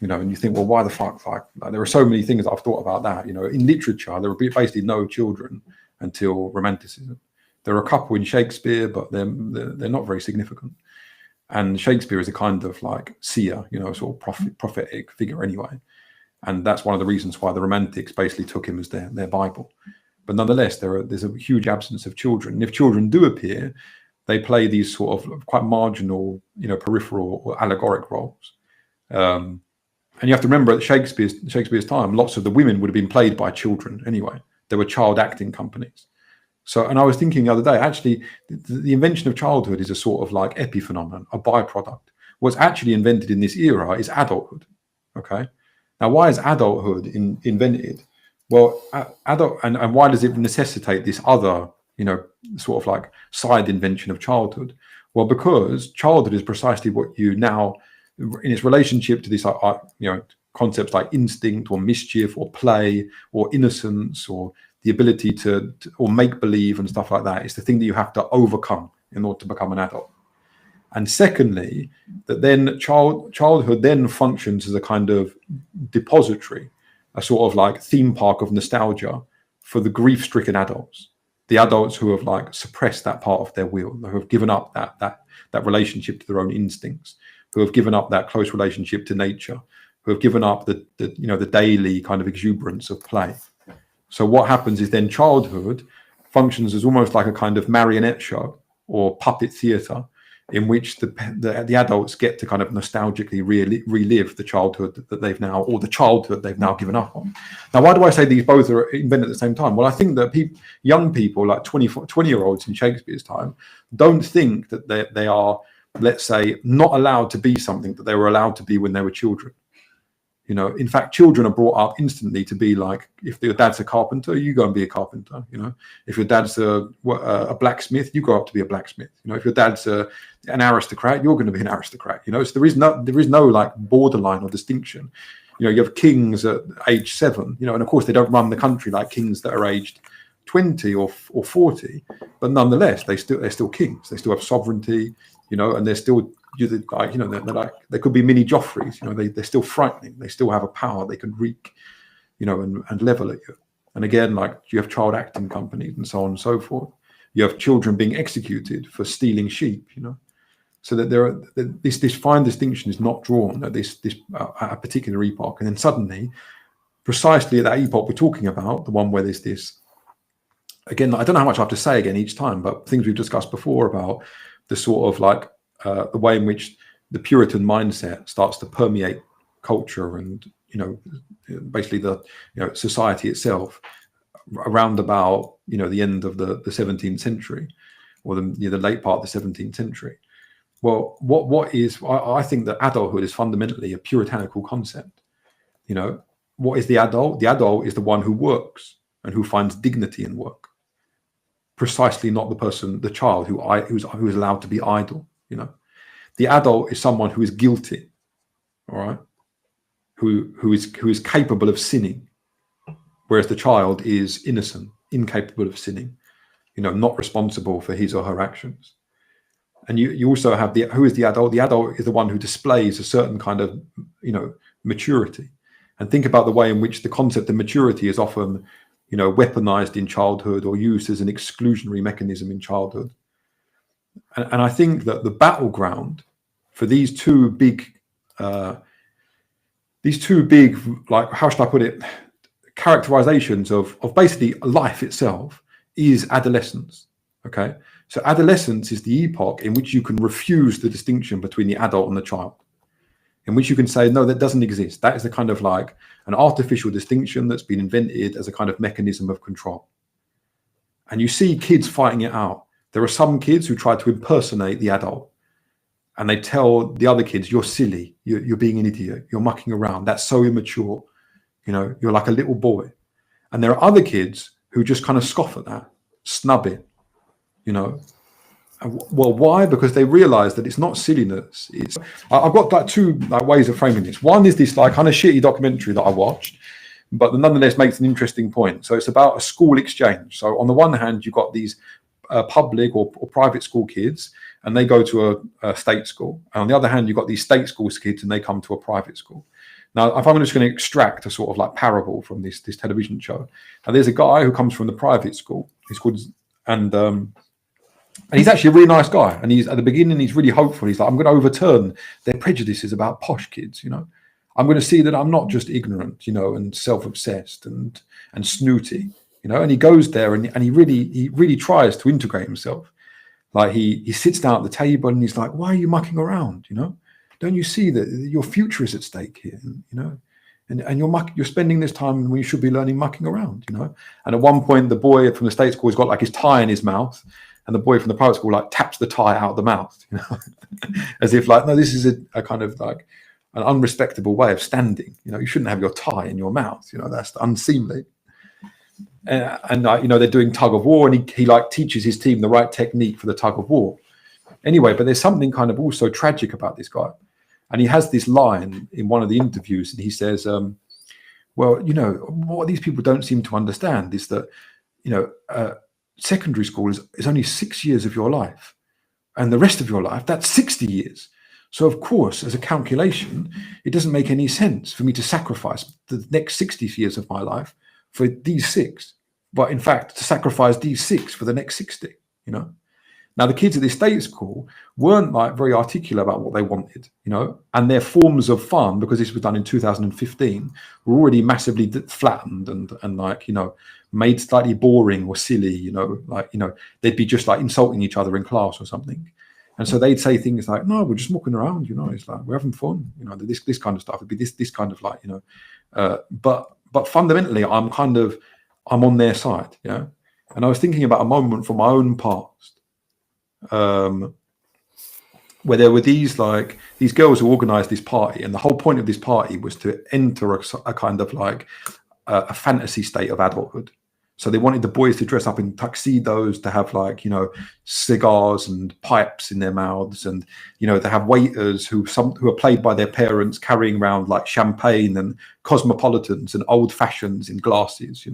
You know, and you think, well, why the fuck? Like there are so many things that I've thought about that. You know, in literature, there were basically no children until Romanticism. There are a couple in Shakespeare, but they're not very significant. And Shakespeare is a kind of like seer, you know, sort of prophetic figure anyway. And that's one of the reasons why the Romantics basically took him as their Bible. But nonetheless, there's a huge absence of children. And if children do appear, they play these sort of quite marginal, you know, peripheral or allegoric roles. And you have to remember at Shakespeare's time, lots of the women would have been played by children anyway. There were child acting companies. So, and I was thinking the other day, actually, the invention of childhood is a sort of like epiphenomenon, a byproduct. What's actually invented in this era is adulthood. Okay. Now, why is adulthood invented? Well, and why does it necessitate this other, sort of like side invention of childhood? Well, because childhood is precisely what you now, in its relationship to this, concepts like instinct or mischief or play or innocence or the ability to or make believe and stuff like that. It's the thing that you have to overcome in order to become an adult. And secondly, that then childhood then functions as a kind of depository, a sort of like theme park of nostalgia for the grief-stricken adults, the adults who have like suppressed that part of their will, who have given up that relationship to their own instincts, who have given up that close relationship to nature, who have given up the daily kind of exuberance of play. So what happens is then childhood functions as almost like a kind of marionette show or puppet theatre, in which the adults get to kind of nostalgically relive the childhood that they've now, or the childhood they've now given up on. Now, why do I say these both are invented at the same time? Well, I think that young people, like 20-year-olds in Shakespeare's time, don't think that they are, let's say, not allowed to be something that they were allowed to be when they were children. In fact, children are brought up instantly to be like, if your dad's a carpenter, you go and be a carpenter. If your dad's a blacksmith, you grow up to be a blacksmith. If your dad's an aristocrat, you're going to be an aristocrat. So there is no like borderline or distinction. You have kings at age 7. And of course they don't run the country like kings that are aged 20 or 40, but nonetheless they're still kings. They still have sovereignty. And they're still they could be mini Joffreys. They're still frightening. They still have a power. They can wreak, and level at you. And again, like you have child acting companies and so on and so forth. You have children being executed for stealing sheep. So that this fine distinction is not drawn at at a particular epoch, and then suddenly, precisely at that epoch we're talking about, the one where there's this. Again, I don't know how much I have to say again each time, but things we've discussed before about the sort of like the way in which the Puritan mindset starts to permeate culture and basically the society itself around about the end of the 17th century or the late part of the 17th century. Well, what is I think that adulthood is fundamentally a puritanical concept. What is the adult? The adult is the one who works and who finds dignity in work. Precisely not the child who's allowed to be idle. The adult is someone who is guilty, all right, who is capable of sinning, whereas the child is innocent, incapable of sinning, not responsible for his or her actions. And you also have who is the adult? The adult is the one who displays a certain kind of maturity. And think about the way in which the concept of maturity is often weaponized in childhood or used as an exclusionary mechanism in childhood. And I think that the battleground for these two big, like, how should I put it, characterizations of basically life itself is adolescence. Okay. So adolescence is the epoch in which you can refuse the distinction between the adult and the child, in which you can say, no, that doesn't exist. That is a kind of like an artificial distinction that's been invented as a kind of mechanism of control. And you see kids fighting it out. There are some kids who try to impersonate the adult and they tell the other kids, you're silly, you're being an idiot, you're mucking around, that's so immature, you're like a little boy. And there are other kids who just kind of scoff at that, snub it, Well, why? Because they realize that it's not silliness. I've got like two ways of framing this. One is this like kind of shitty documentary that I watched, but that nonetheless makes an interesting point. So it's about a school exchange. So on the one hand, you've got these public or private school kids, and they go to a state school. And on the other hand, you've got these state school kids, and they come to a private school. Now, if I'm just going to extract a sort of like parable from this television show, now there's a guy who comes from the private school. He's called and he's actually a really nice guy. And he's at the beginning, he's really hopeful. He's like, I'm going to overturn their prejudices about posh kids. I'm going to see that I'm not just ignorant, and self-obsessed and snooty. And he goes there and he really tries to integrate himself. Like he sits down at the table and he's like, why are you mucking around? don't you see that your future is at stake here? And you're spending this time when you should be learning mucking around, And at one point, the boy from the state school has got like his tie in his mouth, and the boy from the private school like taps the tie out of the mouth, as if like, no, this is a kind of like an unrespectable way of standing. You shouldn't have your tie in your mouth. That's unseemly. And they're doing tug of war, and he like teaches his team the right technique for the tug of war. Anyway, but there's something kind of also tragic about this guy. And he has this line in one of the interviews, and he says, well, what these people don't seem to understand is that, secondary school is only 6 years of your life. And the rest of your life, that's 60 years. So, of course, as a calculation, it doesn't make any sense for me to sacrifice the next 60 years of my life for these 6. But in fact, to sacrifice these 6 for the next 60, Now, the kids at this state school weren't like very articulate about what they wanted, and their forms of fun, because this was done in 2015, were already massively flattened and like, made slightly boring or silly, they'd be just like insulting each other in class or something. And so they'd say things like, no, we're just walking around, it's like, we're having fun, this kind of stuff. It'd be this kind of like, but fundamentally, I'm on their side, And I was thinking about a moment from my own past, where there were these girls who organized this party, and the whole point of this party was to enter a kind of like a fantasy state of adulthood. So they wanted the boys to dress up in tuxedos, to have like, cigars and pipes in their mouths, and, to have waiters who are played by their parents carrying around like champagne and cosmopolitans and old fashions in glasses,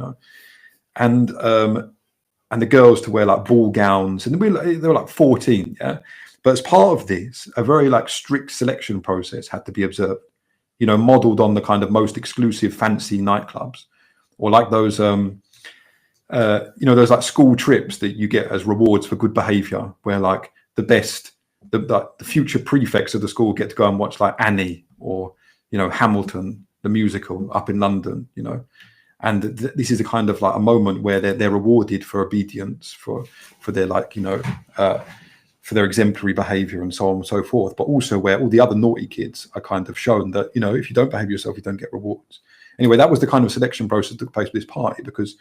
and the girls to wear like ball gowns, and they were like 14, yeah. But as part of this, a very like strict selection process had to be observed, modeled on the kind of most exclusive fancy nightclubs, or like those those like school trips that you get as rewards for good behavior, where like the future prefects of the school get to go and watch like Annie or Hamilton the musical up in London, and this is a kind of like a moment where they're rewarded for obedience, for their like for their exemplary behavior and so on and so forth, but also where all the other naughty kids are kind of shown that if you don't behave yourself, you don't get rewards. Anyway, that was the kind of selection process that took place with this party, because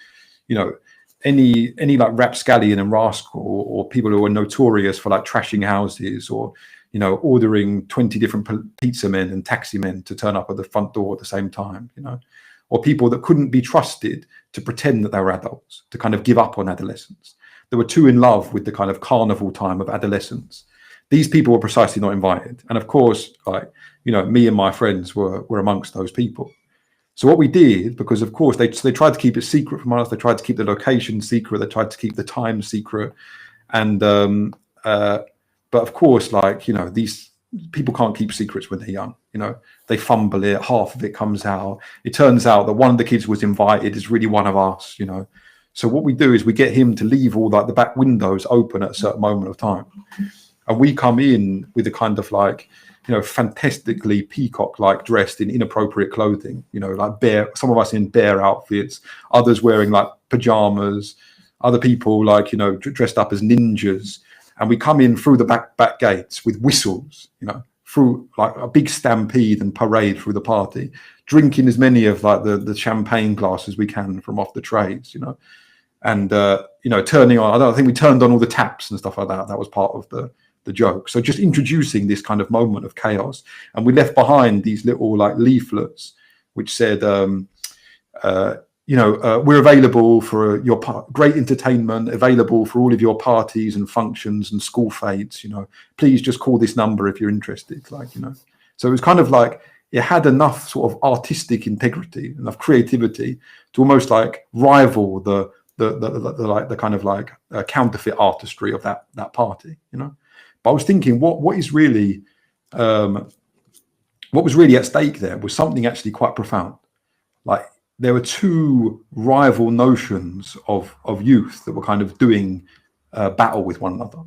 any like rapscallion and rascal, or people who are notorious for like trashing houses, or ordering 20 different pizza men and taxi men to turn up at the front door at the same time, or people that couldn't be trusted to pretend that they were adults, to kind of give up on adolescence. They were too in love with the kind of carnival time of adolescence. These people were precisely not invited. And of course, like, me and my friends were amongst those people. So what we did, because of course they tried to keep it secret from us, they tried to keep the location secret, they tried to keep the time secret. And, but of course, like, these people can't keep secrets when they're young, they fumble it, half of it comes out. It turns out that one of the kids was invited is really one of us, So what we do is we get him to leave all like the back windows open at a certain moment of time. And we come in with a kind of like, fantastically peacock-like dressed in inappropriate clothing, like some of us in bear outfits, others wearing like pajamas, other people like, dressed up as ninjas. And we come in through the back gates with whistles, through like a big stampede and parade through the party, drinking as many of like the champagne glasses as we can from off the trays, and, turning on, I think we turned on all the taps and stuff like that. That was part of the joke. So just introducing this kind of moment of chaos. And we left behind these little like leaflets, which said, we're available for your great entertainment, available for all of your parties and functions and school fates, please just call this number if you're interested. So it was kind of like, it had enough sort of artistic integrity, enough creativity to almost like rival the kind of like counterfeit artistry of that party, But I was thinking, what was really at stake there was something actually quite profound. Like, there were two rival notions of youth that were kind of doing battle with one another.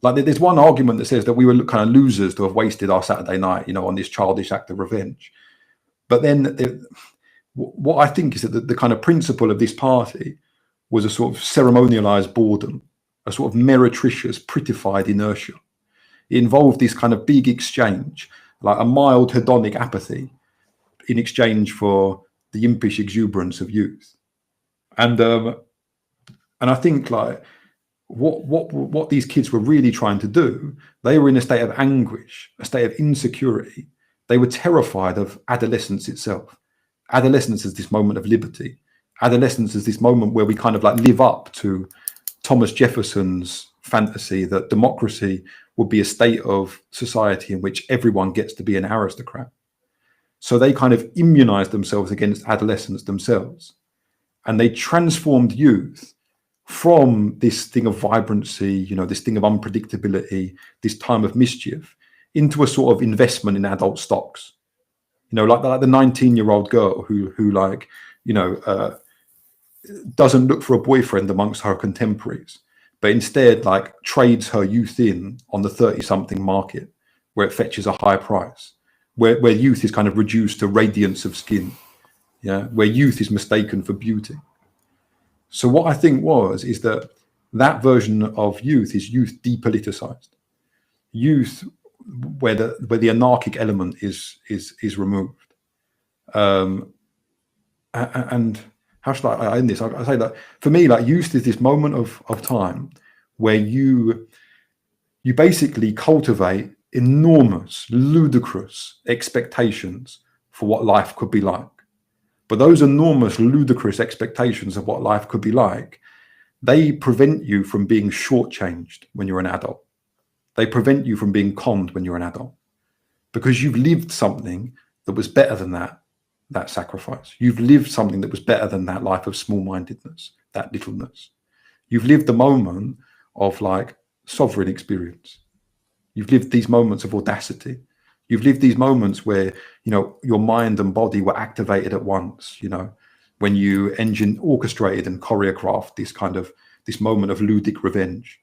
Like, there's one argument that says that we were kind of losers to have wasted our Saturday night, on this childish act of revenge. But then what I think is that the kind of principle of this party was a sort of ceremonialized boredom, a sort of meretricious, prettified inertia. It involved this kind of big exchange like a mild hedonic apathy in exchange for the impish exuberance of youth. And I think like what these kids were really trying to do, they were in a state of anguish, a state of insecurity. They were terrified of adolescence itself. Adolescence is this moment of liberty. Adolescence is this moment where we kind of like live up to Thomas Jefferson's fantasy that democracy would be a state of society in which everyone gets to be an aristocrat. So they kind of immunized themselves against adolescence themselves. And they transformed youth from this thing of vibrancy, you know, this thing of unpredictability, this time of mischief, into a sort of investment in adult stocks. You know, like the 19-year-old girl who like, you know, doesn't look for a boyfriend amongst her contemporaries, but instead like trades her youth in on the 30-something market, where it fetches a high price, where youth is kind of reduced to radiance of skin, yeah, where youth is mistaken for beauty. So what I think is that version of youth is youth depoliticized, youth where the anarchic element is removed. And how should I end this? I say that for me, like youth is this moment of time where you basically cultivate enormous, ludicrous expectations for what life could be like. But those enormous, ludicrous expectations of what life could be like, they prevent you from being shortchanged when you're an adult. They prevent you from being conned when you're an adult, because you've lived something that was better than that sacrifice. You've lived something that was better than that life of small-mindedness, that littleness. You've lived the moment of like sovereign experience. You've lived these moments of audacity. You've lived these moments where, you know, your mind and body were activated at once, you know, when you orchestrated and choreographed this moment of ludic revenge,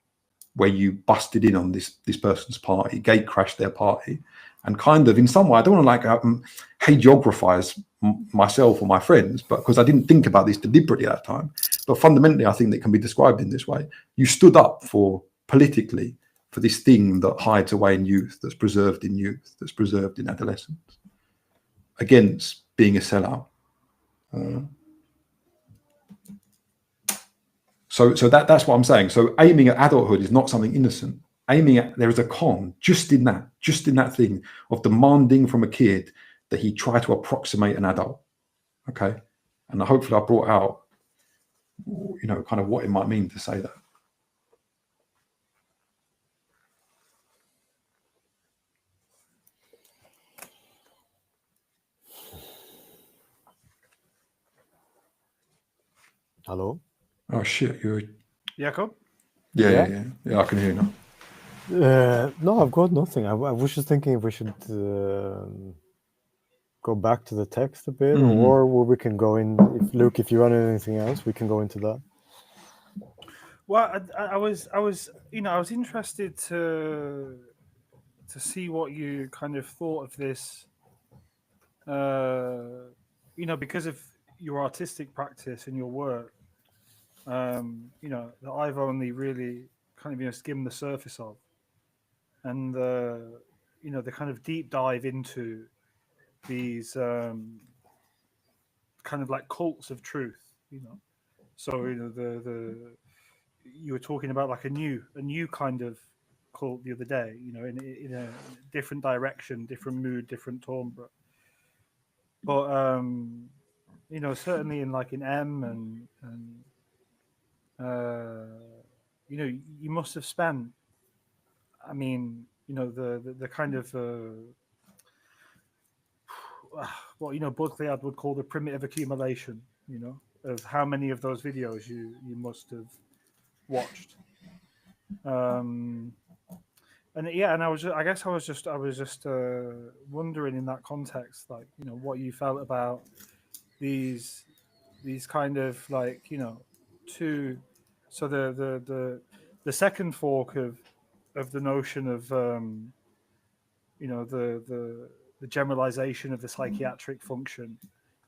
where you busted in on this person's party, gate crashed their party, and kind of in some way, I don't want to like hagiographize myself or my friends, but because I didn't think about this deliberately at that time, but fundamentally, I think that can be described in this way. You stood up for politically for this thing that hides away in youth, that's preserved in youth, that's preserved in adolescence, against being a sellout. So that's what I'm saying. So aiming at adulthood is not something innocent. There is a con just in that thing of demanding from a kid that he try to approximate an adult. Okay. And hopefully I brought out, you know, kind of what it might mean to say that. Hello? Oh shit, you're Jakob? yeah, I can hear you now. No, I've got nothing. I was just thinking if we should go back to the text a bit, or we can go in. If Luke, if you run anything else, we can go into that. Well, I was interested to see what you kind of thought of this. You know, because of your artistic practice and your work, you know, that I've only really kind of skimmed the surface of, and you know, the kind of deep dive into these kind of like cults of truth, you know. So you know you were talking about like a new kind of cult the other day, you know, in a different direction, different mood, different timbre. But you know, certainly in like in M and you know, you must have spent. I mean, you know, the kind of what, you know, Baudrillard would call the primitive accumulation, you know, of how many of those videos you must have watched. And yeah, and I was just wondering in that context, like, you know, what you felt about these kind of like, you know, so the second fork of the notion of you know, the generalization of the psychiatric function,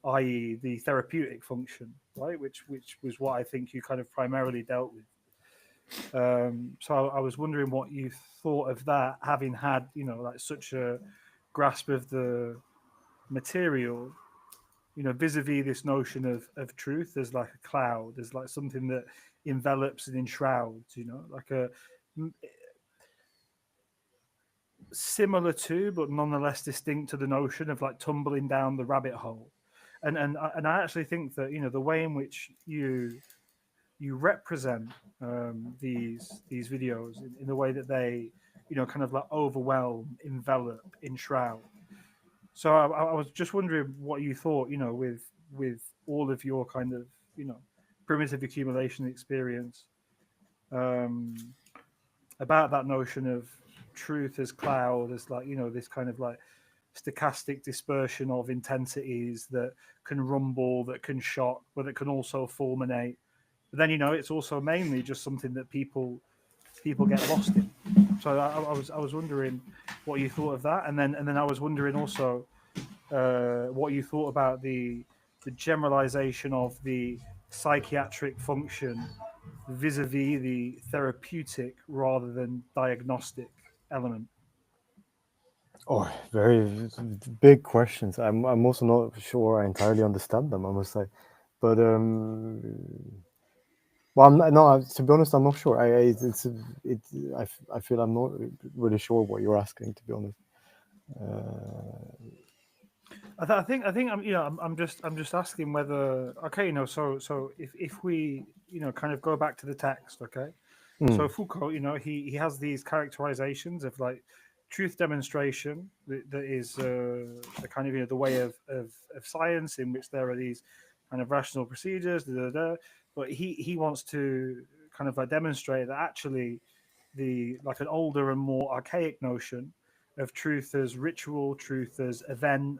i.e. the therapeutic function, right, which was what I think you kind of primarily dealt with. So I was wondering what you thought of that, having had, you know, like such a grasp of the material, vis-a-vis this notion of truth, there's like a cloud, there's like something that envelops and enshrouds, like a similar to, but nonetheless distinct to the notion of like tumbling down the rabbit hole. And I actually think that the way in which you represent these videos in the way that they kind of like overwhelm, envelop, enshroud. So I was just wondering what you thought, with all of your kind of primitive accumulation experience, about that notion of truth as cloud, as like this kind of like stochastic dispersion of intensities that can rumble, that can shock, but it can also fulminate. But then it's also mainly just something that people get lost in. So I was wondering what you thought of that, and then I was wondering also what you thought about the generalization of the psychiatric function vis-a-vis the therapeutic rather than diagnostic element. Oh, very big questions. I'm also not sure I entirely understand them, I must say. But well, no. To be honest, I'm not sure. I feel I'm not really sure what you're asking. To be honest. I think I'm just asking whether, okay, so if we kind of go back to the text, okay. So Foucault, he has these characterizations of like truth demonstration that is the kind of the way of science, in which there are these kind of rational procedures, but he wants to kind of like demonstrate that actually the like an older and more archaic notion of truth as ritual, truth as event,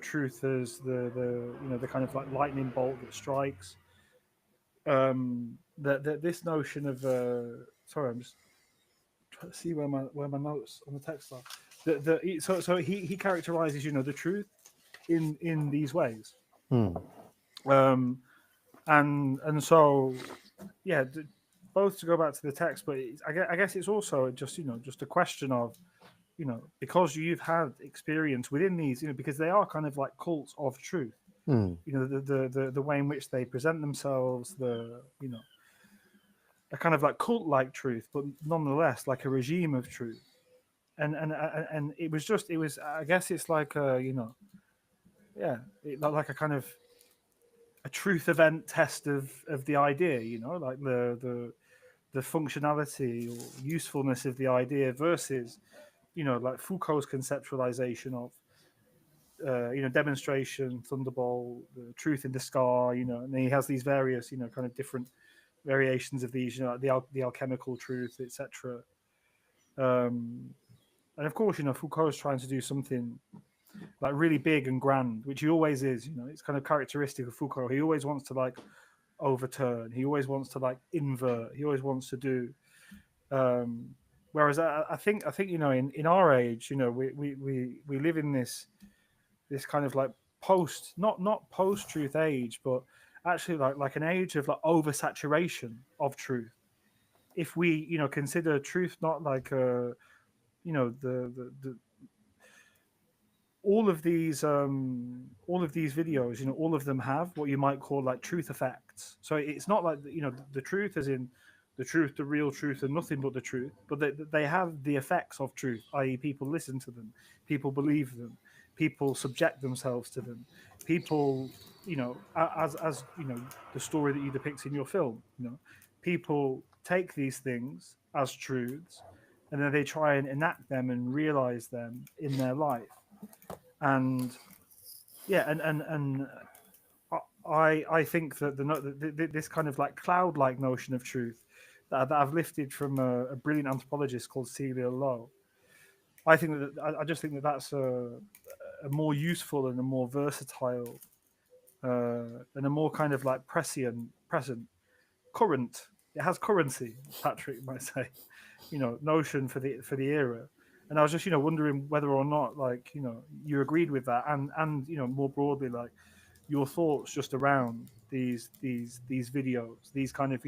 truth as the kind of like lightning bolt that strikes. That this notion of sorry, I'm just trying to see where my notes on the text are. So he characterizes the truth in these ways. And so yeah, both to go back to the text, but I guess it's also just just a question of because you've had experience within these, because they are kind of like cults of truth. The way in which they present themselves, a kind of like cult-like truth, but nonetheless like a regime of truth. And it was I guess it's like like a kind of a truth event test of the idea, like the functionality or usefulness of the idea versus like Foucault's conceptualization of demonstration, thunderbolt, the truth in the sky, and he has these various kind of different variations of these, like the alchemical truth, etc. And of course, Foucault is trying to do something like really big and grand, which he always is. It's kind of characteristic of Foucault. He always wants to like overturn. He always wants to like invert. He always wants to do. Whereas I think in our age, we live in this kind of like not post truth age, but actually like an age of like oversaturation of truth. If we consider truth not like the all of these videos, all of them have what you might call like truth effects. So it's not like the truth as in the truth, the real truth, and nothing but the truth, but they have the effects of truth, i.e., people listen to them, people believe them, people subject themselves to them, people, as the story that you depict in your film, people take these things as truths, and then they try and enact them and realize them in their life. And yeah, and I think that this kind of like cloud-like notion of truth that I've lifted from a brilliant anthropologist called Celia Lowe. I think that I just think that that's a more useful and a more versatile and a more kind of like present, current. It has currency, Patrick might say, notion for the era. And I was just wondering whether or not like you agreed with that, and more broadly like your thoughts just around these videos, these kind of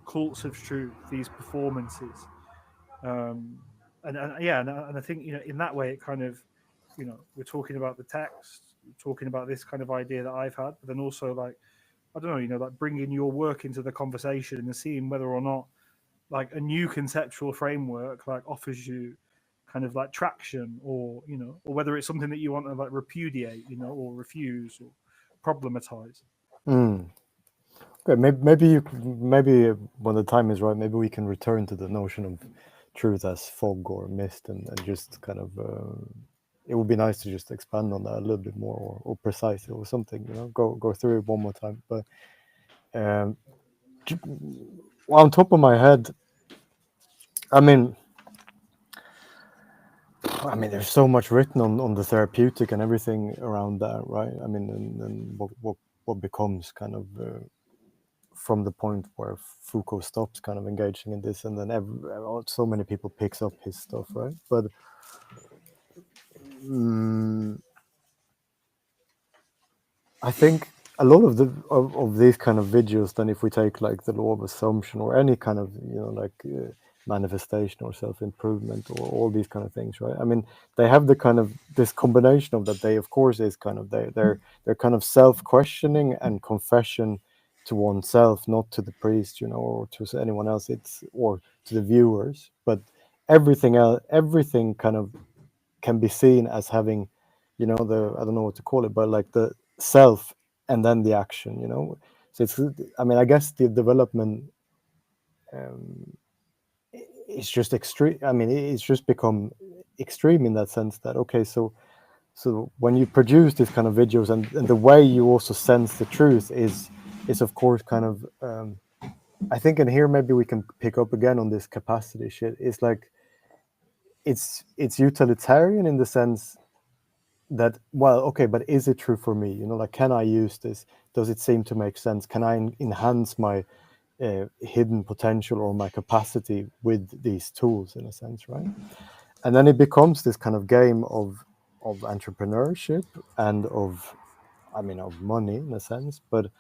cults of truth, these performances, and I think in that way it kind of we're talking about the text, talking about this kind of idea that I've had, but then also like, I don't know, like bringing your work into the conversation and seeing whether or not like a new conceptual framework like offers you kind of like traction, or or whether it's something that you want to like repudiate, or refuse or problematize. Okay, maybe when the time is right, maybe we can return to the notion of truth as fog or mist, and just kind of it would be nice to just expand on that a little bit more, or precise or something. Go through it one more time. But on top of my head, I mean, there's so much written on the therapeutic and everything around that, right? I mean, and what becomes kind of from the point where Foucault stops kind of engaging in this, and then so many people picks up his stuff, right? But I think a lot of these kind of videos, then if we take like the law of assumption or any kind of manifestation or self-improvement or all these kind of things, right? I mean, they have the kind of this combination of that. They of course is kind of they're kind of self-questioning and confession to oneself, not to the priest, or to anyone else, or to the viewers, but everything else, everything kind of can be seen as having, I don't know what to call it, but like the self and then the action, so it's, I guess the development it's just extreme. It's just become extreme in that sense that, okay, so when you produce these kind of videos, and the way you also sense the truth is of course kind of I think, and here maybe we can pick up again on this capacity shit. It's like it's utilitarian in the sense that, well, okay, but is it true for me? Like, can I use this? Does it seem to make sense? Can I enhance my hidden potential or my capacity with these tools, in a sense, right? And then it becomes this kind of game of entrepreneurship and of money, in a sense, but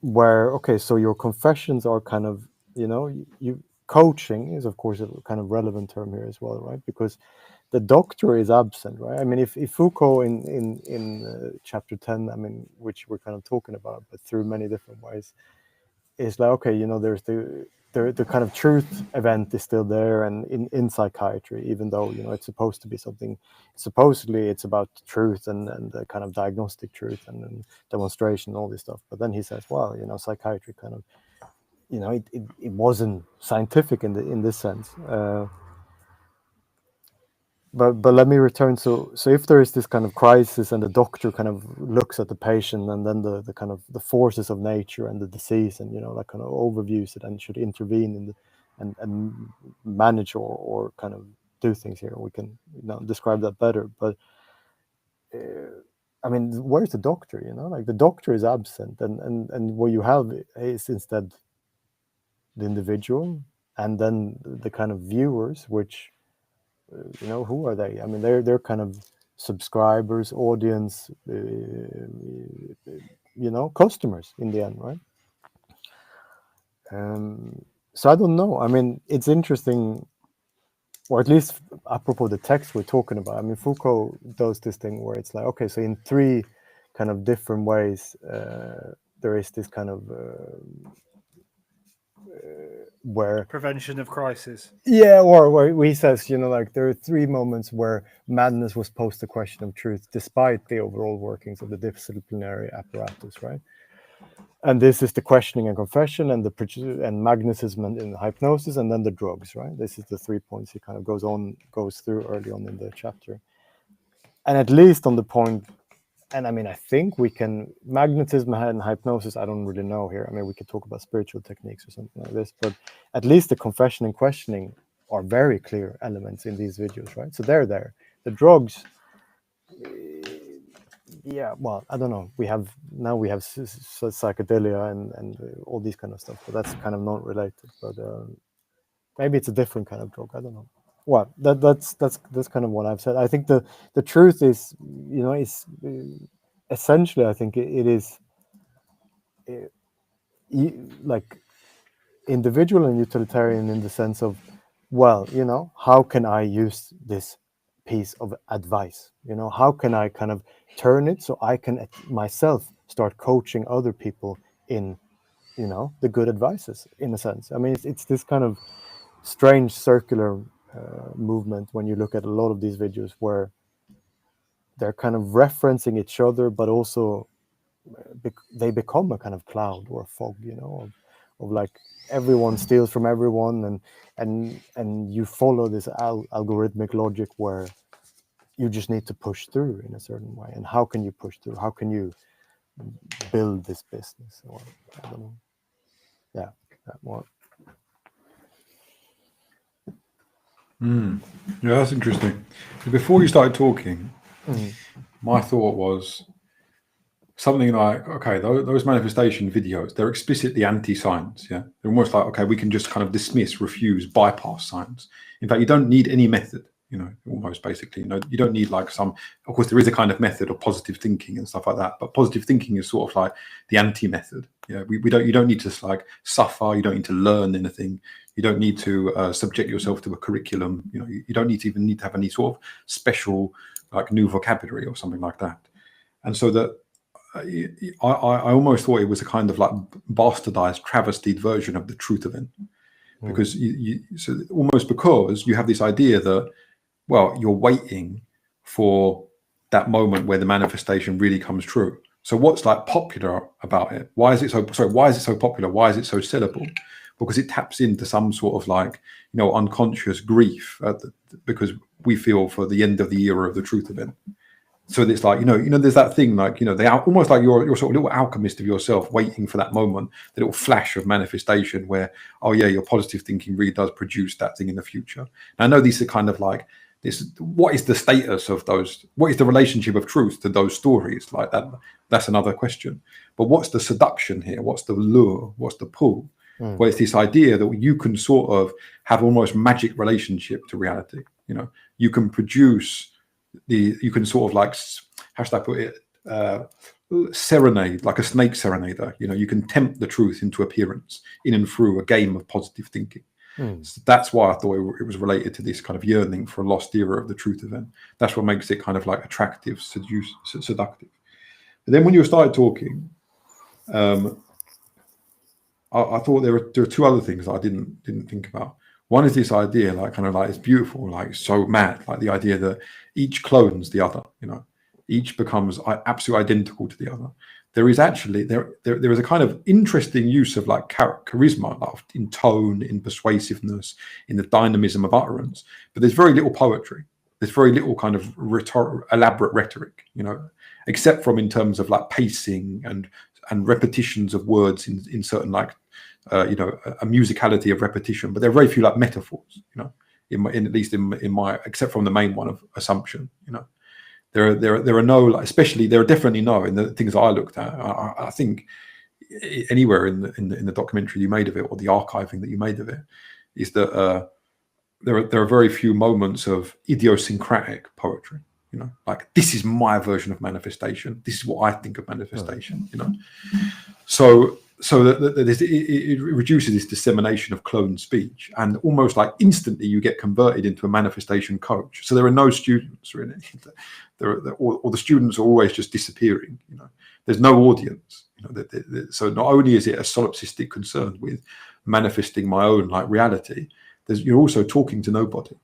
where, okay, so your confessions are kind of, you coaching is of course a kind of relevant term here as well, right? Because the doctor is absent, right? If Foucault in chapter 10, which we're kind of talking about, but through many different ways, is like, okay, there's the kind of truth event is still there, and in psychiatry, even though it's supposed to be something, supposedly it's about truth and the kind of diagnostic truth and demonstration and all this stuff. But then he says, well, psychiatry kind of, it wasn't scientific in this sense. But let me return. So if there is this kind of crisis, and the doctor kind of looks at the patient, and then the kind of the forces of nature and the disease, and that kind of overviews it and should intervene in the and manage or kind of do things here. We can describe that better. But where's the doctor? Like, the doctor is absent, and what you have is instead the individual, and then the kind of viewers, which, who are they? They're kind of subscribers, audience, customers in the end, right? So I don't know. It's interesting, or at least apropos the text we're talking about. Foucault does this thing where it's like, okay, so in three kind of different ways, there is this kind of where Prevention of crisis. Yeah, or where he says, like, there are three moments where madness was posed the question of truth, despite the overall workings of the disciplinary apparatus, right? And this is the questioning and confession, and and magnetism and hypnosis, and then the drugs, right? This is the 3 points he kind of goes through early on in the chapter. And at least on the point, and I think we can, magnetism and hypnosis, I don't really know here. We could talk about spiritual techniques or something like this, but at least the confession and questioning are very clear elements in these videos, right? So they're there. The drugs, yeah, well, I don't know. We have psychedelia and all these kind of stuff, but that's kind of not related. But maybe it's a different kind of drug. I don't know. Well, that's kind of what I've said. I think the truth is, is essentially, I think it is like individual and utilitarian in the sense of, well, how can I use this piece of advice? You know, how can I kind of turn it so I can myself start coaching other people in, you know, the good advices, in a sense. I mean, it's this kind of strange circular movement when you look at a lot of these videos where they're kind of referencing each other, but also they become a kind of cloud or a fog, you know, of like everyone steals from everyone, and you follow this algorithmic logic where you just need to push through in a certain way. And how can you push through? How can you build this business? Or I don't know. Yeah, that more. Yeah, that's interesting. Before you started talking, my thought was something like, okay, those manifestation videos, they're explicitly anti-science. Yeah, they're almost like, okay, we can just kind of dismiss, refuse, bypass science. In fact, you don't need any method. You know, almost basically, you know, you don't need like some. Of course, there is a kind of method of positive thinking and stuff like that. But positive thinking is sort of like the anti-method. Yeah, we don't. You don't need to like suffer. You don't need to learn anything. You don't need to subject yourself to a curriculum. You know, you don't need to have any sort of special like new vocabulary or something like that. And so that I almost thought it was a kind of like bastardized, travestied version of the truth event, because so almost because you have this idea that, well, you're waiting for that moment where the manifestation really comes true. So what's like popular about it? Why is it so? Sorry, why is it so popular? Why is it so sellable? Because it taps into some sort of like, you know, unconscious grief because we feel for the end of the era of the truth event. So it's like, you know, there's that thing like, you know, they are almost like you're sort of little alchemist of yourself waiting for that moment, the little flash of manifestation where, oh yeah, your positive thinking really does produce that thing in the future. And I know these are kind of like this, what is the status of those? What is the relationship of truth to those stories like that? That's another question. But what's the seduction here? What's the lure? What's the pull? Well, it's this idea that you can sort of have almost magic relationship to reality. You know, you can produce you can sort of like, how should I put it, serenade, like a snake serenader. You know, you can tempt the truth into appearance in and through a game of positive thinking. So that's why I thought it was related to this kind of yearning for a lost era of the truth event. That's what makes it kind of like attractive, seductive. But then when you started talking, I thought there are two other things that I didn't think about. One is this idea, like kind of like it's beautiful, like so mad, like the idea that each clones the other. You know, each becomes absolutely identical to the other. There is actually there is a kind of interesting use of like charisma, like in tone, in persuasiveness, in the dynamism of utterance. But there's very little poetry. There's very little kind of elaborate rhetoric. You know, except from in terms of like pacing and repetitions of words in certain like. You know, a musicality of repetition, but there are very few like metaphors. You know, in at least in my, except from the main one of assumption. You know, there are no, like, especially there are definitely no in the things that I looked at. I think anywhere in the documentary you made of it or the archiving that you made of it is that there are very few moments of idiosyncratic poetry. You know, like this is my version of manifestation. This is what I think of manifestation. You know, so that it reduces this dissemination of clone speech, and almost like instantly you get converted into a manifestation coach. So there are no students really, or the students are always just disappearing. You know, there's no audience. You know, so not only is it a solipsistic concern with manifesting my own like reality, you're also talking to nobody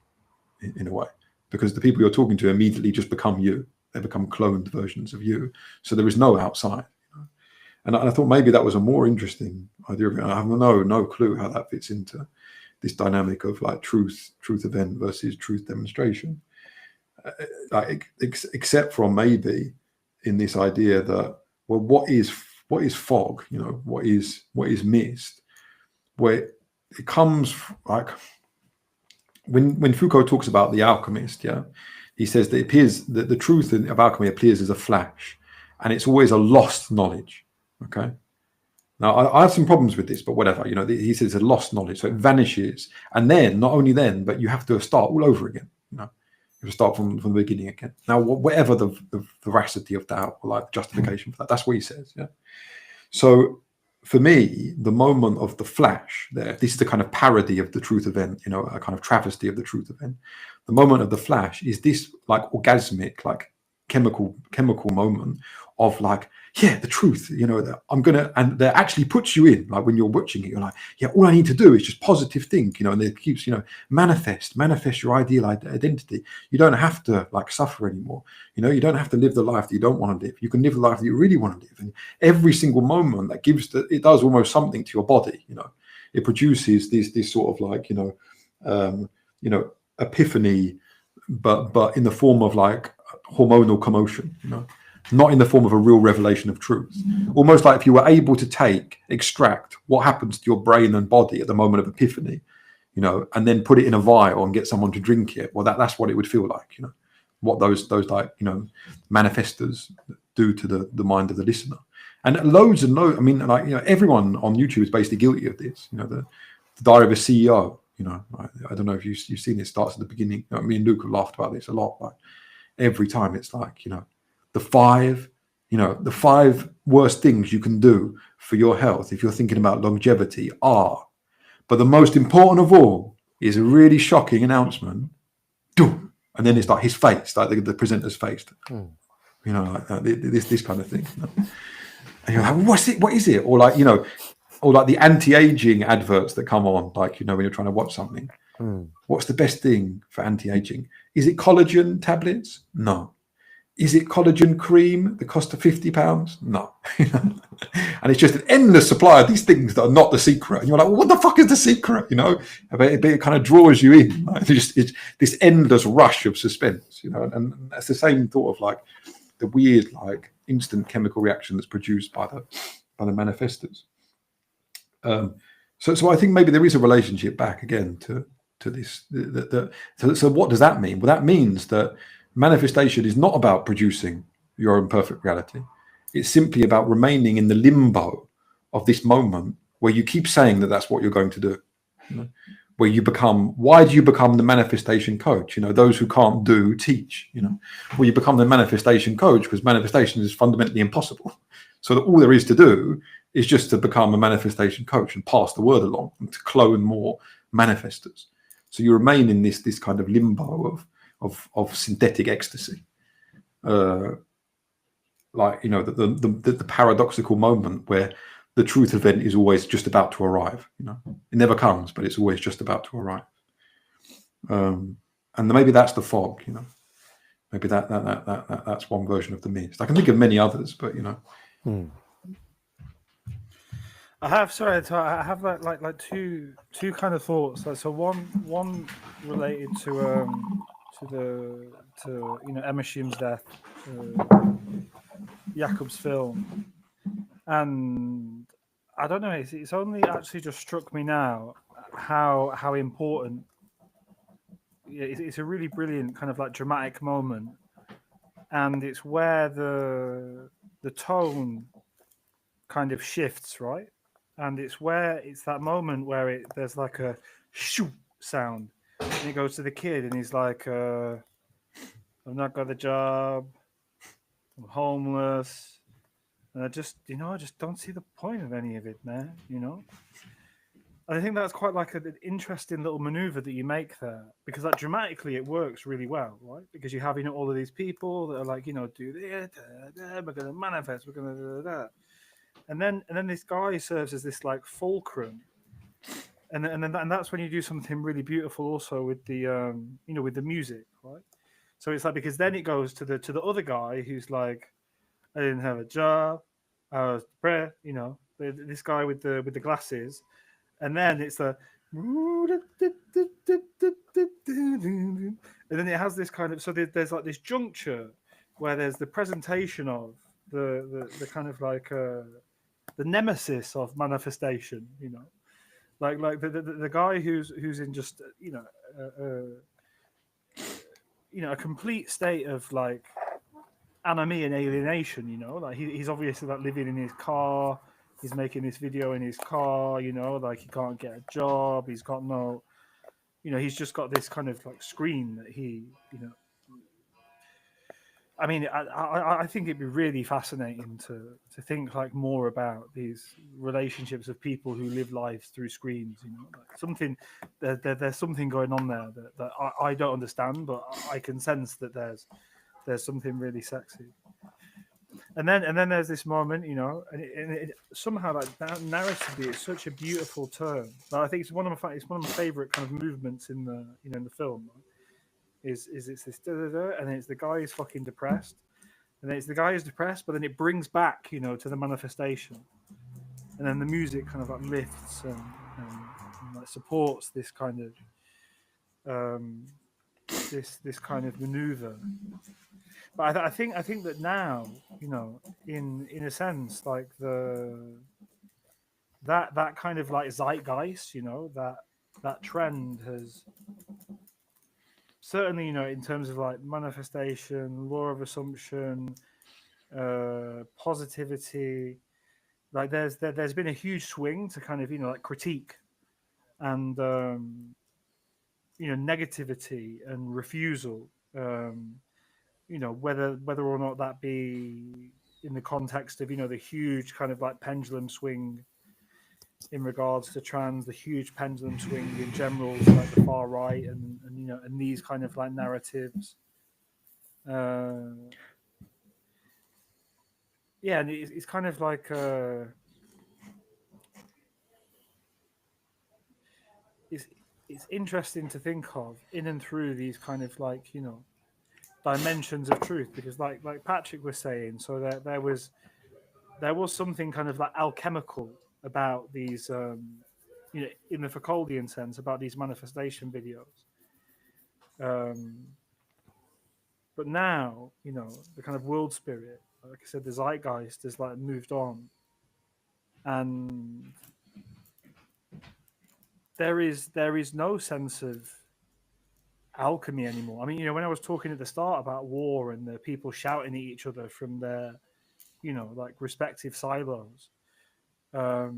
in a way, because the people you're talking to immediately just become you. They become cloned versions of you. So there is no outside. And I thought maybe that was a more interesting idea of it. I have no clue how that fits into this dynamic of like truth event versus truth demonstration. Like except from maybe in this idea that, well, what is fog? You know, what is mist? Where it comes like when Foucault talks about the alchemist, yeah, he says that it appears that the truth of alchemy appears as a flash, and it's always a lost knowledge. Okay. Now I have some problems with this, but whatever. You know, he says it's a lost knowledge, so it vanishes, and then not only then, but you have to start all over again. You know, you have to start from the beginning again. Now, whatever the veracity of that or like justification for that, that's what he says. Yeah. So for me, the moment of the flash there, this is the kind of parody of the truth event, you know, a kind of travesty of the truth event. The moment of the flash is this like orgasmic, like chemical moment of like, yeah, the truth, you know, that I'm gonna, and that actually puts you in, like when you're watching it, you're like, yeah, all I need to do is just positive think, you know, and it keeps, you know, manifest your ideal identity. You don't have to like suffer anymore. You know, you don't have to live the life that you don't want to live. You can live the life that you really want to live. And every single moment that gives it does almost something to your body, you know. It produces this sort of like, you know, epiphany, but in the form of like hormonal commotion, you know, not in the form of a real revelation of truth. Almost like if you were able to extract what happens to your brain and body at the moment of epiphany, you know, and then put it in a vial and get someone to drink it. Well, that's what it would feel like, you know, what those like, you know, manifestors do to the mind of the listener. And loads and loads, I mean, like, you know, everyone on YouTube is basically guilty of this. You know, the Diary of a CEO, you know, I don't know if you've seen it, starts at the beginning. You know, me and Luke have laughed about this a lot. Like every time it's like, you know, the five worst things you can do for your health if you're thinking about longevity are, but the most important of all is a really shocking announcement. And then it's like his face, like the presenter's face, you know, like this kind of thing. You know? And you're like, what's it? What is it? Or like, you know, or like the anti-aging adverts that come on, like, you know, when you're trying to watch something. What's the best thing for anti-aging? Is it collagen tablets? No. Is it collagen cream that cost £50? No. And it's just an endless supply of these things that are not the secret. And you're like, well, what the fuck is the secret? You know, it kind of draws you in. Like, it's this endless rush of suspense, you know, and that's the same thought of like the weird, like instant chemical reaction that's produced by the manifestors. So I think maybe there is a relationship back again to this. So what does that mean? Well, that means that manifestation is not about producing your own perfect reality. It's simply about remaining in the limbo of this moment where you keep saying that that's what you're going to do. You know? Where you become, why do you become the manifestation coach? You know, those who can't do, teach, you know. Well, you become the manifestation coach because manifestation is fundamentally impossible. So that all there is to do is just to become a manifestation coach and pass the word along and to clone more manifestors. So you remain in this kind of limbo of synthetic ecstasy. Like, you know, the paradoxical moment where the truth event is always just about to arrive. You know, it never comes, but it's always just about to arrive. And maybe that's the fog. You know, maybe that's one version of the mist. I can think of many others, but you know. I have like two kind of thoughts. Like, so one related to you know, Emma Shim's death, Jakob's film, and I don't know. It's only actually just struck me now how important. It's a really brilliant kind of like dramatic moment, and it's where the tone kind of shifts, right? And it's that moment where there's like a shoo sound, and he goes to the kid and he's like, I've not got a job, I'm homeless, and I just don't see the point of any of it, man, you know. And I think that's quite like an interesting little maneuver that you make there, because like dramatically it works really well, right? Because you have, you know, all of these people that are like, you know, do this, we're going to manifest, we're going to do that. And then this guy serves as this like fulcrum, and that's when you do something really beautiful also with the you know, with the music, right? So it's like, because then it goes to the other guy who's like, I didn't have a job, I was depressed, you know, this guy with the glasses, and then it's the and then it has this kind of, so there's like this juncture where there's the presentation of the kind of like the nemesis of manifestation, you know, like the guy who's in just, you know, a complete state of like anomie and alienation, you know, like he's obviously like living in his car, he's making this video in his car, you know, like he can't get a job, he's got no, you know, he's just got this kind of like screen that he, you know, I mean, I think it'd be really fascinating to think like more about these relationships of people who live lives through screens. You know, like something there's something going on there that I don't understand, but I can sense that there's something really sexy. And then there's this moment, you know, and it somehow like narratively, it's such a beautiful turn. Like, I think it's one of my favorite kind of movements in the in the film. Right? Is it's this and it's the guy who's fucking depressed, and then it's the guy who's depressed, but then it brings back, you know, to the manifestation, and then the music kind of like lifts and like supports this kind of this kind of maneuver. But I think that now, you know, in a sense, like that kind of like zeitgeist, you know, that trend has certainly, you know, in terms of like manifestation, law of assumption, positivity, like there's been a huge swing to kind of, you know, like critique and you know, negativity and refusal, you know, whether or not that be in the context of, you know, the huge kind of like pendulum swing in regards to trans, the huge pendulum swing in general, like the far right, and you know, and these kind of like narratives. Yeah, and it's kind of like it's it's interesting to think of in and through these kind of like, you know, dimensions of truth, because like Patrick was saying, so there was something kind of like alchemical about these you know, in the Foucauldian sense, about these manifestation videos. But now, you know, the kind of world spirit, like I said, the zeitgeist has like moved on, and there is no sense of alchemy anymore. I mean, you know, when I was talking at the start about war and the people shouting at each other from their, you know, like respective silos, I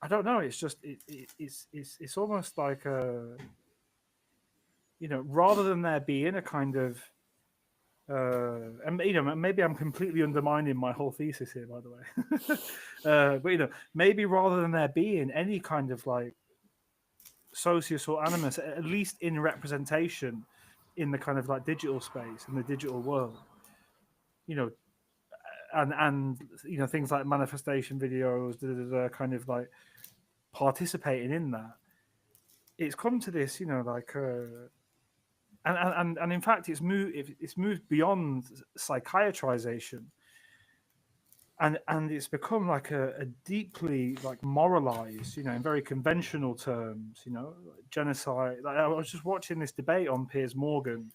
don't know. It's just it's almost like a, you know, rather than there being a kind of and you know, maybe I'm completely undermining my whole thesis here, by the way. But you know, maybe rather than there being any kind of like socius or animus, at least in representation in the kind of like digital space, in the digital world, you know, and you know, things like manifestation videos, kind of like participating in that. It's come to this, you know, like and in fact it's moved beyond psychiatrization, and it's become like a deeply like moralized, you know, in very conventional terms, you know, like genocide. Like, I was just watching this debate on Piers Morgan,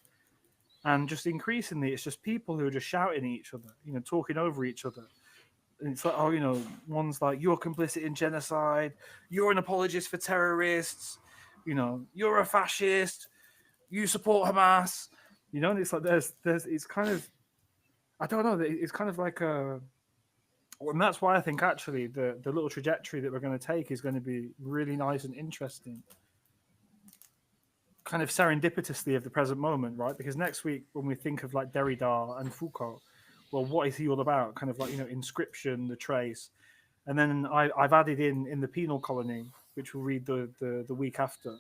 and just increasingly it's just people who are just shouting at each other, you know, talking over each other. And it's like, oh, you know, one's like, you're complicit in genocide, you're an apologist for terrorists, you know, you're a fascist, you support Hamas, you know. And it's like there's it's kind of, I don't know, it's kind of like a, and that's why I think actually the little trajectory that we're going to take is going to be really nice and interesting, kind of serendipitously of the present moment, right? Because next week when we think of like Derrida and Foucault, well, what is he all about? Kind of like, you know, inscription, the trace, and then I've added in the penal colony, which we'll read the week after.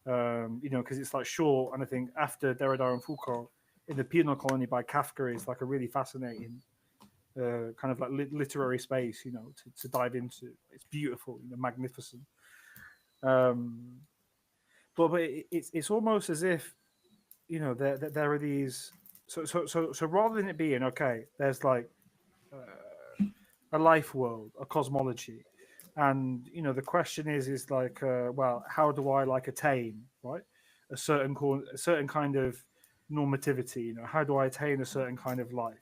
You know, because it's like short, and I think after Derrida and Foucault, in the penal colony by Kafka is like a really fascinating kind of like literary space, you know, to dive into. It's beautiful, you know, magnificent. Um, but it's almost as if, you know, there are these. So rather than it being okay, there's like a life world, a cosmology, and you know, the question is like, well, how do I like attain, right, a certain kind of normativity? You know, how do I attain a certain kind of life?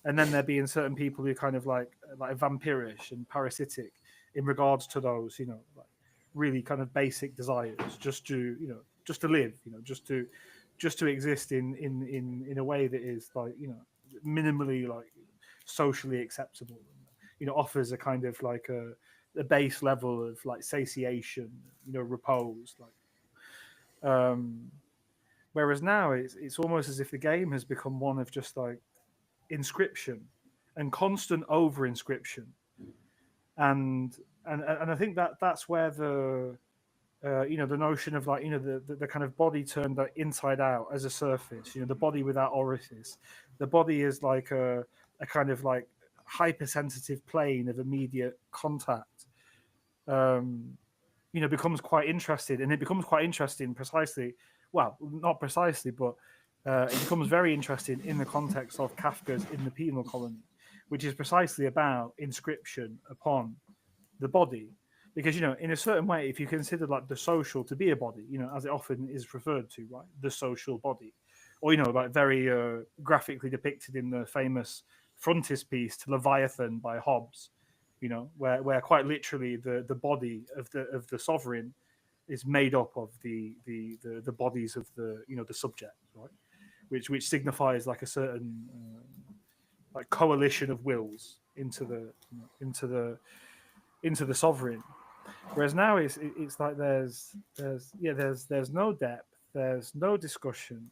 And then there being certain people who kind of like vampirish and parasitic in regards to those, you know, like really kind of basic desires, just to, you know, just to live, you know, just to exist in a way that is like, you know, minimally like socially acceptable, you know, offers a kind of like a base level of like satiation, you know, repose, like Whereas now it's almost as if the game has become one of just like inscription and constant over inscription, and I think that's where the the notion of like the kind of body turned like inside out as a surface, the body without orifice, the body is like a kind of like hypersensitive plane of immediate contact, becomes quite interested, and it becomes quite interesting precisely, well, not precisely, but it becomes very interesting in the context of Kafka's In the Penal Colony, which is precisely about inscription upon the body. Because, in a certain way, if you consider like the social to be a body, as it often is referred to, right, the social body, or, like very graphically depicted in the famous frontispiece to Leviathan by Hobbes, where quite literally the body of the sovereign is made up of the bodies of the subject, right, which signifies like a certain like coalition of wills into the sovereign. Whereas now it's like there's no depth, there's no discussion,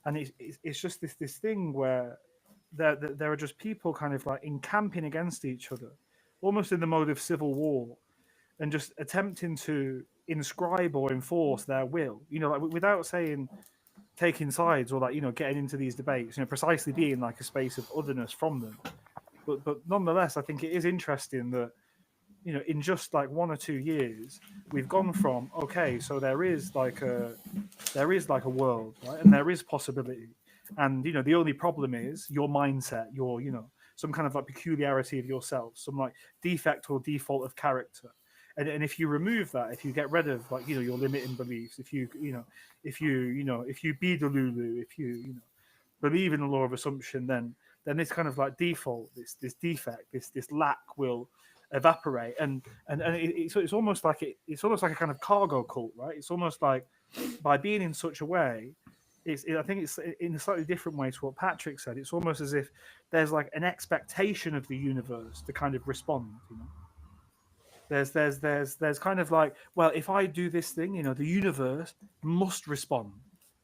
and it's just this thing where there are just people kind of like encamping against each other, almost in the mode of civil war, and just attempting to inscribe or enforce their will, like without saying taking sides or like getting into these debates, precisely being like a space of otherness from them. But nonetheless, I think it is interesting that in just like 1 or 2 years, we've gone from okay, so there is like a world, right, and there is possibility, and the only problem is your mindset, your some kind of like peculiarity of yourself, some like defect or default of character, and if you remove that, if you get rid of like your limiting beliefs, if you if you be the Lulu, if you believe in the law of assumption, then this kind of like default, this defect, this lack will evaporate, and it's almost like it's almost like a kind of cargo cult, right? It's almost like by being in such a way, I think it's in a slightly different way to what Patrick said. It's almost as if there's like an expectation of the universe to kind of respond. There's kind of like, well, if I do this thing, the universe must respond.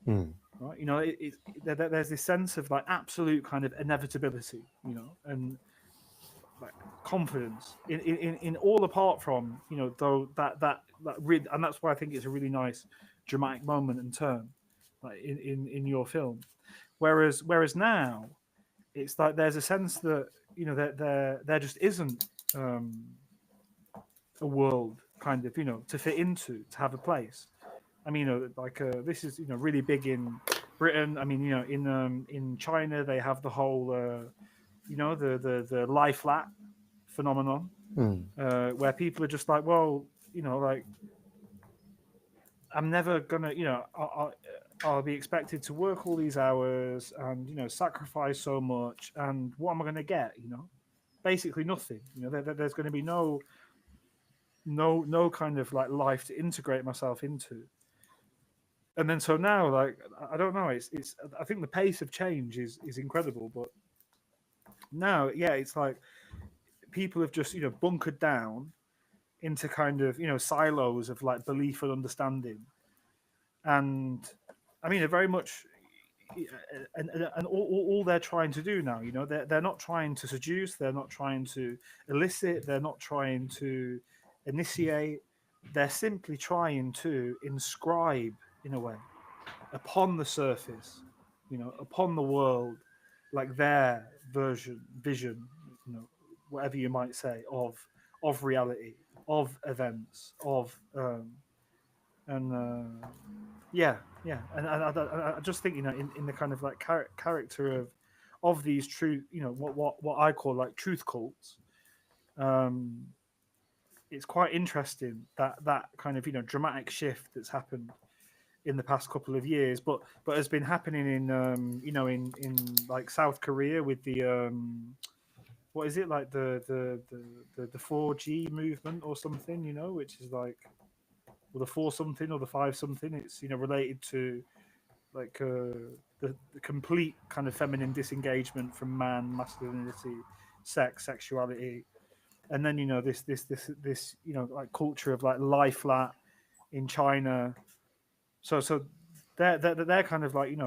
Right? There's this sense of like absolute kind of inevitability, and like confidence in all apart from though that and that's why I think it's a really nice dramatic moment and turn, like in your film. Whereas now it's like there's a sense that that there just isn't a world kind of to fit into, to have a place. I mean, this is really big in Britain. I mean, in China they have the whole the lie flat phenomenon, where people are just like, well, like I'm never gonna, I'll be expected to work all these hours and sacrifice so much, and what am I gonna get? Basically nothing. There's going to be no kind of like life to integrate myself into. And then so now, like, I don't know, it's I think the pace of change is incredible, but now, yeah, it's like people have just bunkered down into kind of silos of like belief and understanding, and I mean, they're very much and all they're trying to do now, they're not trying to seduce, they're not trying to elicit, they're not trying to initiate, they're simply trying to inscribe in a way upon the surface, upon the world, like their vision, whatever you might say, of reality, of events, of and yeah, and I just think in the kind of like character of these true, what I call like truth cults, it's quite interesting that kind of dramatic shift that's happened in the past couple of years, but has been happening in in like South Korea with the what is it, like the 4G movement or something, which is like, or the 4 something or the 5 something. It's related to like the complete kind of feminine disengagement from man, masculinity, sex, sexuality, and then this like culture of like lie flat in China. So They're kind of like,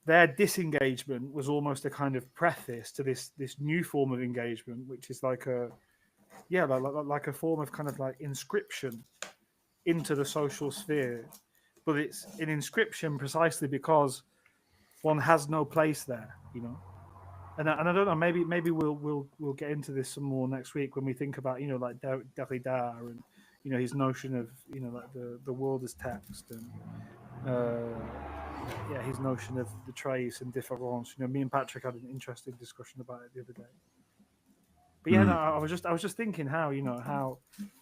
their disengagement was almost a kind of preface to this new form of engagement, which is like a a form of kind of like inscription into the social sphere, but it's an inscription precisely because one has no place there, And I don't know, maybe we'll get into this some more next week when we think about like Derrida and his notion of like the world as text, and his notion of the trace and difference. Me and Patrick had an interesting discussion about it the other day. But yeah, no, I was just thinking how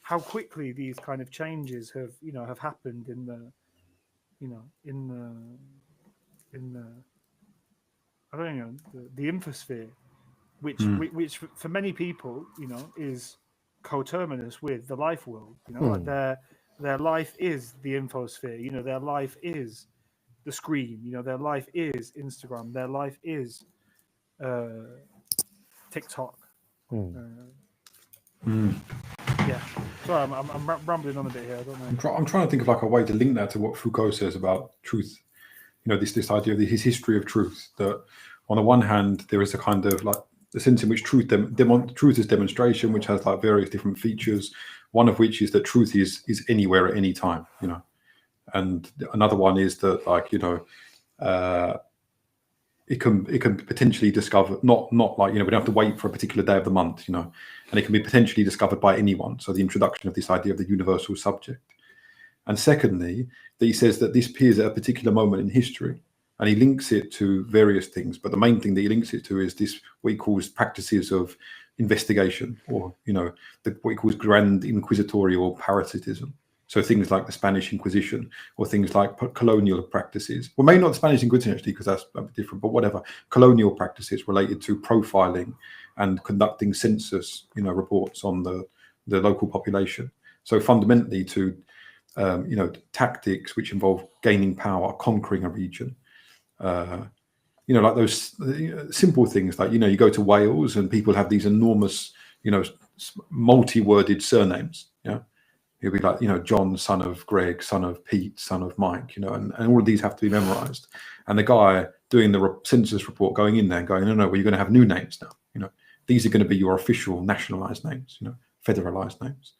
how quickly these kind of changes have happened in the I don't know the infosphere, which for many people is coterminous with the life world. Like their life is the infosphere. Their life is the screen. Their life is Instagram. Their life is TikTok. Yeah. Sorry, I'm rambling on a bit here. I don't know. I'm trying to think of like a way to link that to what Foucault says about truth. This idea of his history of truth. That on the one hand, there is a kind of like the sense in which truth is demonstration, which has like various different features. One of which is that truth is anywhere at any time. And another one is that like it can potentially discover not like we don't have to wait for a particular day of the month, and it can be potentially discovered by anyone. So the introduction of this idea of the universal subject. And secondly, that he says that this appears at a particular moment in history, and he links it to various things. But the main thing that he links it to is this what he calls practices of investigation, or what he calls grand inquisitorial parasitism. So things like the Spanish Inquisition, or things like colonial practices. Well, maybe not the Spanish Inquisition actually, because that's a bit different. But whatever, colonial practices related to profiling and conducting census, reports on the local population. So fundamentally, to tactics which involve gaining power, conquering a region. Like those simple things, like you go to Wales and people have these enormous, multi-worded surnames. He'll be like, John, son of Greg, son of Pete, son of Mike, and all of these have to be memorized. And the guy doing the census report going in there and going, no, well, you're going to have new names now. These are going to be your official nationalized names, federalized names.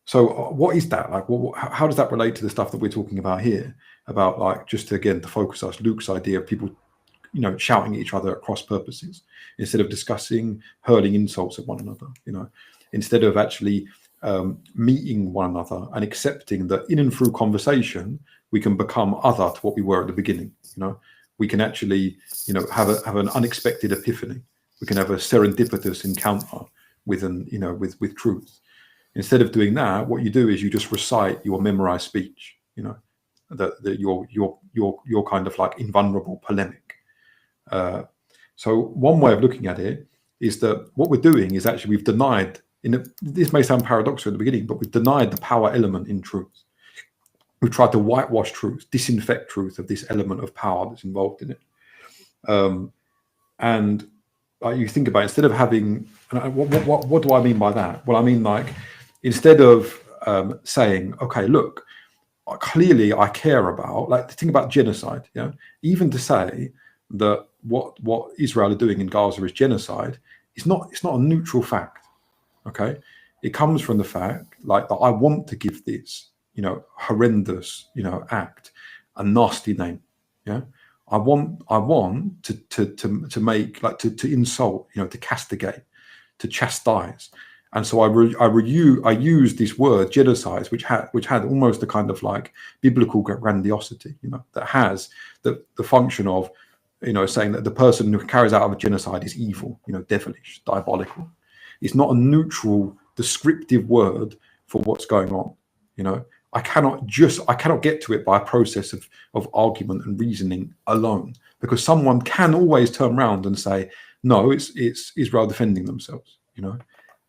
So what is that like? How does that relate to the stuff that we're talking about here? About like, just to focus us, Luke's idea of people, shouting at each other at cross purposes instead of discussing, hurling insults at one another. Instead of actually meeting one another and accepting that in and through conversation we can become other to what we were at the beginning. We can actually have an unexpected epiphany. We can have a serendipitous encounter with with truth. Instead of doing that, what you do is you just recite your memorized speech. That your kind of like invulnerable polemic. So one way of looking at it is that what we're doing is actually we've denied. This may sound paradoxical at the beginning, but we've denied the power element in truth. We've tried to whitewash truth, disinfect truth of this element of power that's involved in it. And you think about it, instead of having, what do I mean by that? Well, I mean like instead of saying, okay, look, clearly I care about, like the thing about genocide. Even to say that what Israel are doing in Gaza is genocide, it's not a neutral fact. Okay, it comes from the fact like that I want to give this, horrendous, act a nasty name. I want to make like to insult, to castigate, to chastise, and so I use this word genocide, which had almost a kind of like biblical grandiosity, that has the function of, saying that the person who carries out a genocide is evil, devilish, diabolical. It's not a neutral, descriptive word for what's going on. I cannot get to it by a process of argument and reasoning alone, because someone can always turn around and say, no, it's Israel defending themselves.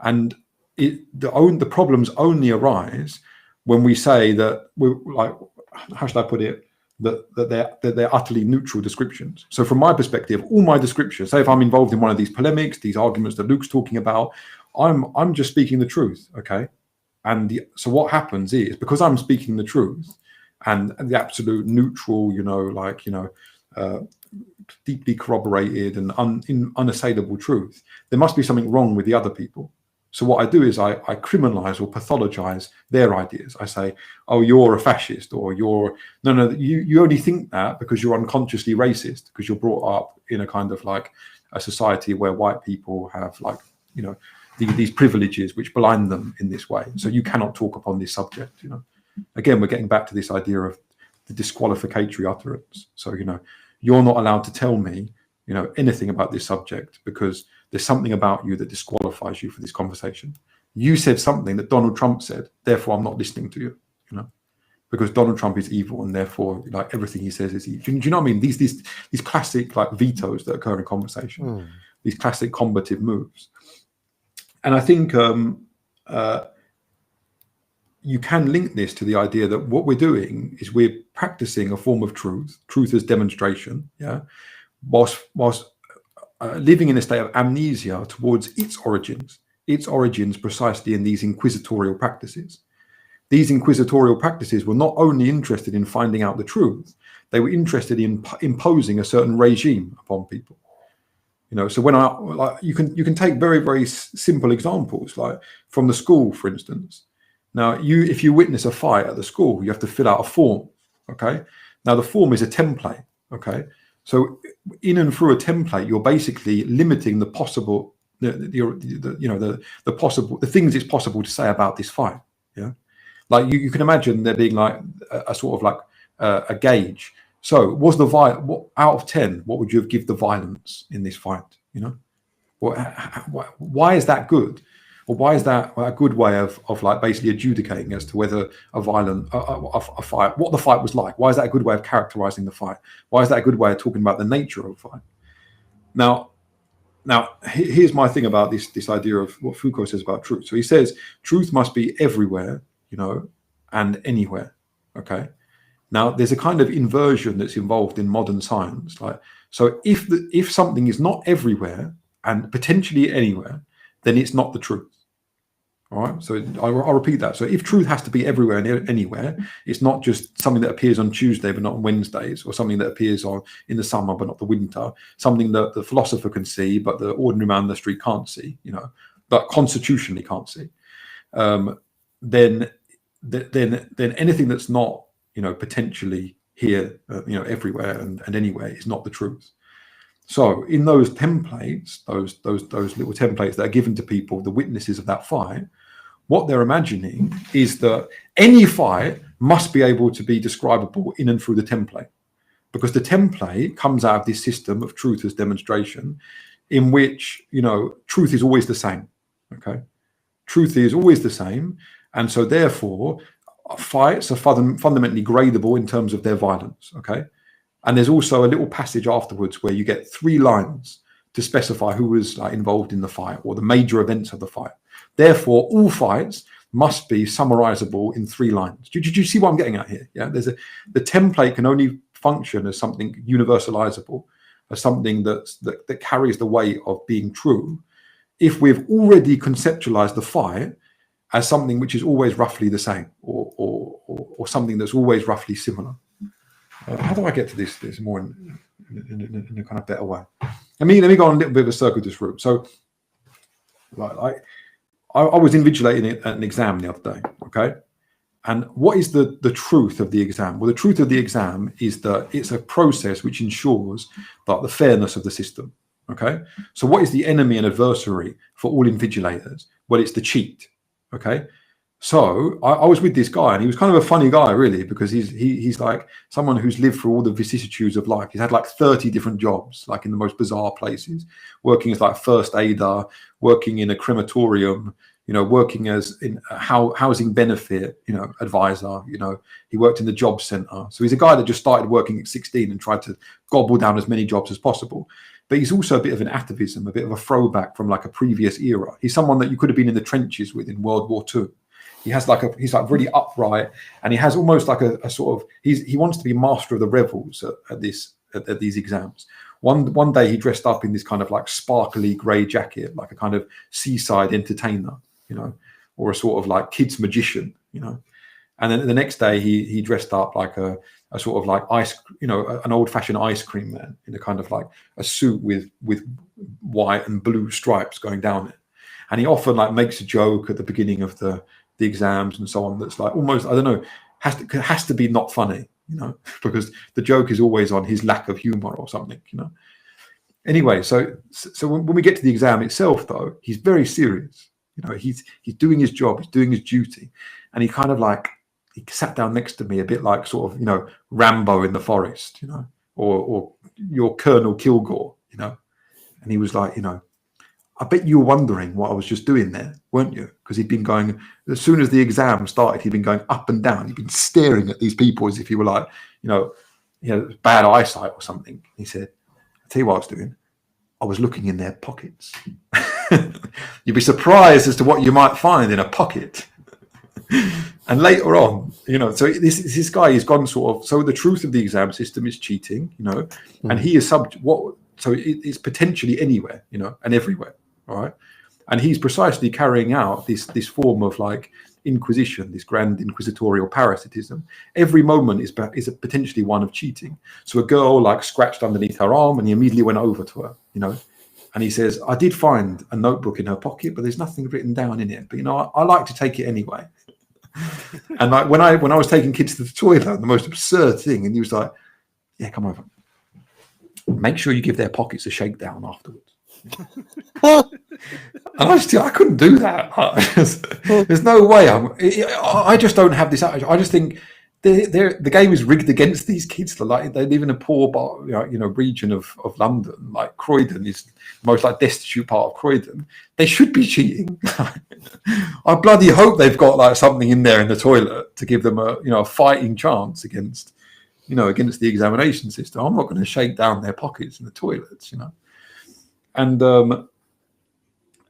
And the problems only arise when we say that we're like, how should I put it? That they're utterly neutral descriptions. So from my perspective, all my descriptions, say if I'm involved in one of these polemics, these arguments that Luke's talking about, I'm just speaking the truth, okay? And so what happens is, because I'm speaking the truth, and the absolute neutral, deeply corroborated and unassailable truth, there must be something wrong with the other people. So what I do is I criminalize or pathologize their ideas. I say, oh, you're a fascist, or no, you only think that because you're unconsciously racist, because you're brought up in a kind of like a society where white people have like, these privileges which blind them in this way. So you cannot talk upon this subject, Again, we're getting back to this idea of the disqualificatory utterance. So, you're not allowed to tell me, anything about this subject because there's something about you that disqualifies you for this conversation. You said something that Donald Trump said, therefore I'm not listening to you, because Donald Trump is evil and therefore like everything he says is evil. Do you know what I mean? These classic like vetoes that occur in conversation, these classic combative moves. And I think you can link this to the idea that what we're doing is we're practicing a form of truth as demonstration, whilst living in a state of amnesia towards its origins precisely in these inquisitorial practices. These inquisitorial practices were not only interested in finding out the truth, they were interested in imposing a certain regime upon people. So when you can take very, very simple examples, like from the school, for instance. Now, if you witness a fight at the school, you have to fill out a form. Okay. Now the form is a template. Okay. So in and through a template, you're basically limiting the possible, the things it's possible to say about this fight. Yeah. Like you can imagine there being like a sort of like a gauge. So was the out of 10, what would you have give the violence in this fight? Why is that good? Or why is that a good way of like basically adjudicating as to whether a fight, what the fight was like? Why is that a good way of characterizing the fight? Why is that a good way of talking about the nature of a fight? Now, here's my thing about this idea of what Foucault says about truth. So he says truth must be everywhere, and anywhere. Okay. Now, there's a kind of inversion that's involved in modern science. Like, so if something is not everywhere and potentially anywhere, then it's not the truth. All right. So I'll repeat that. So if truth has to be everywhere and anywhere, it's not just something that appears on Tuesday but not on Wednesdays, or something that appears in the summer but not the winter, something that the philosopher can see but the ordinary man on the street can't see, but constitutionally can't see. Then anything that's not, potentially here, everywhere and anywhere is not the truth. So in those templates, those little templates that are given to people, the witnesses of that fight, what they're imagining is that any fight must be able to be describable in and through the template, because the template comes out of this system of truth as demonstration, in which truth is always the same. Okay, truth is always the same, and so therefore fights are fundamentally gradable in terms of their violence. Okay. And there's also a little passage afterwards where you get 3 lines to specify who was involved in the fight or the major events of the fight. Therefore, all fights must be summarizable in 3 lines. Do you see what I'm getting at here? Yeah, the template can only function as something universalizable, as something that carries the weight of being true, if we've already conceptualized the fight as something which is always roughly the same, or something that's always roughly similar. How do I get to this more in a kind of better way? Let me go on a little bit of a circuitous route. So, I was invigilating an exam the other day, okay? And what is the truth of the exam? Well, the truth of the exam is that it's a process which ensures that the fairness of the system, okay? So what is the enemy and adversary for all invigilators? Well, it's the cheat, okay? So I was with this guy, and he was kind of a funny guy, really, because he's like someone who's lived through all the vicissitudes of life. He's had like 30 different jobs, like in the most bizarre places, working as like first aider, working in a crematorium, working as in a housing benefit, advisor. He worked in the job center. So he's a guy that just started working at 16 and tried to gobble down as many jobs as possible. But he's also a bit of an atavism, a bit of a throwback from like a previous era. He's someone that you could have been in the trenches with in World War II. He's like really upright, and he has almost like a sort of, he wants to be master of the revels at these exams. One day he dressed up in this kind of like sparkly grey jacket, like a kind of seaside entertainer, or a sort of like kids magician, And then the next day he dressed up like a sort of like an old-fashioned ice cream man in a kind of like a suit with white and blue stripes going down it. And he often like makes a joke at the beginning of the exams and so on that's like almost, I don't know, has to be not funny, because the joke is always on his lack of humor or something, Anyway, so when we get to the exam itself, though, he's very serious. He's doing his job, he's doing his duty, and he kind of like he sat down next to me a bit like sort of Rambo in the forest, or your Colonel Kilgore, and he was like, I bet you were wondering what I was just doing there, weren't you? Because he'd been going, as soon as the exam started, he'd been going up and down. He'd been staring at these people as if he were like, bad eyesight or something. He said, I'll tell you what I was doing. I was looking in their pockets. You'd be surprised as to what you might find in a pocket. And later on, so this guy has gone sort of, so the truth of the exam system is cheating, and he is so it's potentially anywhere, and everywhere. All right. And he's precisely carrying out this form of like inquisition, this grand inquisitorial parasitism. Every moment is potentially one of cheating. So a girl like scratched underneath her arm and he immediately went over to her, and he says, I did find a notebook in her pocket, but there's nothing written down in it. But, I like to take it anyway. And like when I was taking kids to the toilet, the most absurd thing, and he was like, yeah, come over. Make sure you give their pockets a shakedown afterwards. And I couldn't do that. There's no way. I just don't have this attitude. I just think the game is rigged against these kids. Like they live in a poor, region of London. Like Croydon is the most like destitute part of Croydon. They should be cheating. I bloody hope they've got like something in there in the toilet to give them a fighting chance against the examination system. I'm not going to shake down their pockets in the toilets, And so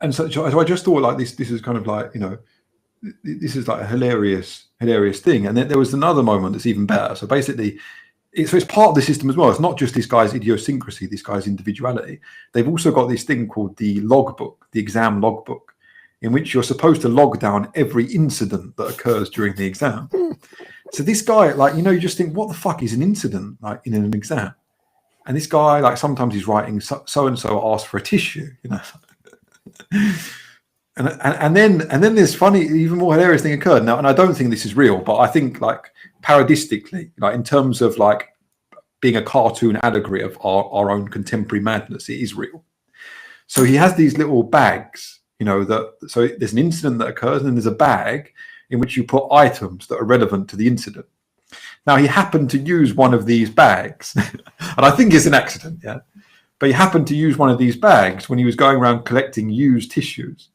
I just thought like this is kind of like, this is like a hilarious thing. And then there was another moment that's even better. So basically, it's part of the system as well. It's not just this guy's idiosyncrasy, this guy's individuality. They've also got this thing called the logbook, the exam logbook, in which you're supposed to log down every incident that occurs during the exam. So this guy, like, you just think, what the fuck is an incident like in an exam? And this guy, like, sometimes he's writing so-and-so asked for a tissue, And then this funny, even more hilarious thing occurred. Now, and I don't think this is real, but I think like parodistically, like in terms of like being a cartoon allegory of our own contemporary madness, it is real. So he has these little bags, so there's an incident that occurs and then there's a bag in which you put items that are relevant to the incident. Now, he happened to use one of these bags, and I think it's an accident, yeah. But he happened to use one of these bags when he was going around collecting used tissues,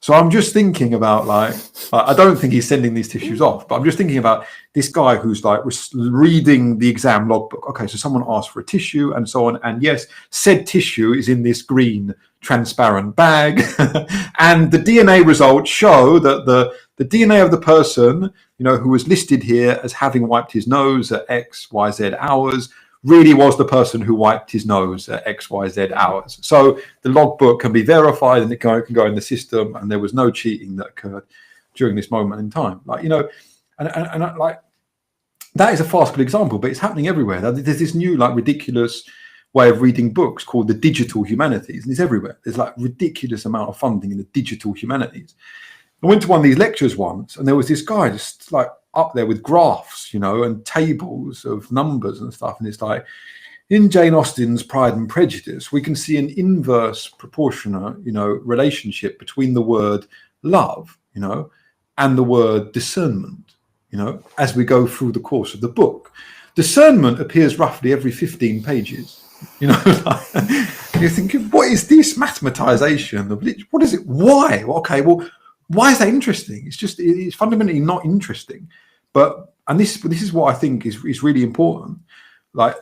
So I'm just thinking about like I don't think he's sending these tissues off, but I'm just thinking about this guy who's like reading the exam logbook. Okay, so someone asked for a tissue and so on, and yes, said tissue is in this green transparent bag, and the DNA results show that the DNA of the person, who was listed here as having wiped his nose at XYZ hours really was the person who wiped his nose at XYZ hours. So the logbook can be verified and it can go in the system, and there was no cheating that occurred during this moment in time. Like, and like that is a farcical example, but it's happening everywhere. There's this new like ridiculous way of reading books called the digital humanities, and it's everywhere. There's like ridiculous amount of funding in the digital humanities. I went to one of these lectures once, and there was this guy just like up there with graphs, and tables of numbers and stuff. And it's like, in Jane Austen's Pride and Prejudice, we can see an inverse proportionate, relationship between the word love, and the word discernment, as we go through the course of the book. Discernment appears roughly every 15 pages. You're thinking, what is this mathematization of what is it? Why? Okay, well, why is that interesting? It's fundamentally not interesting. And this is what I think is really important. Like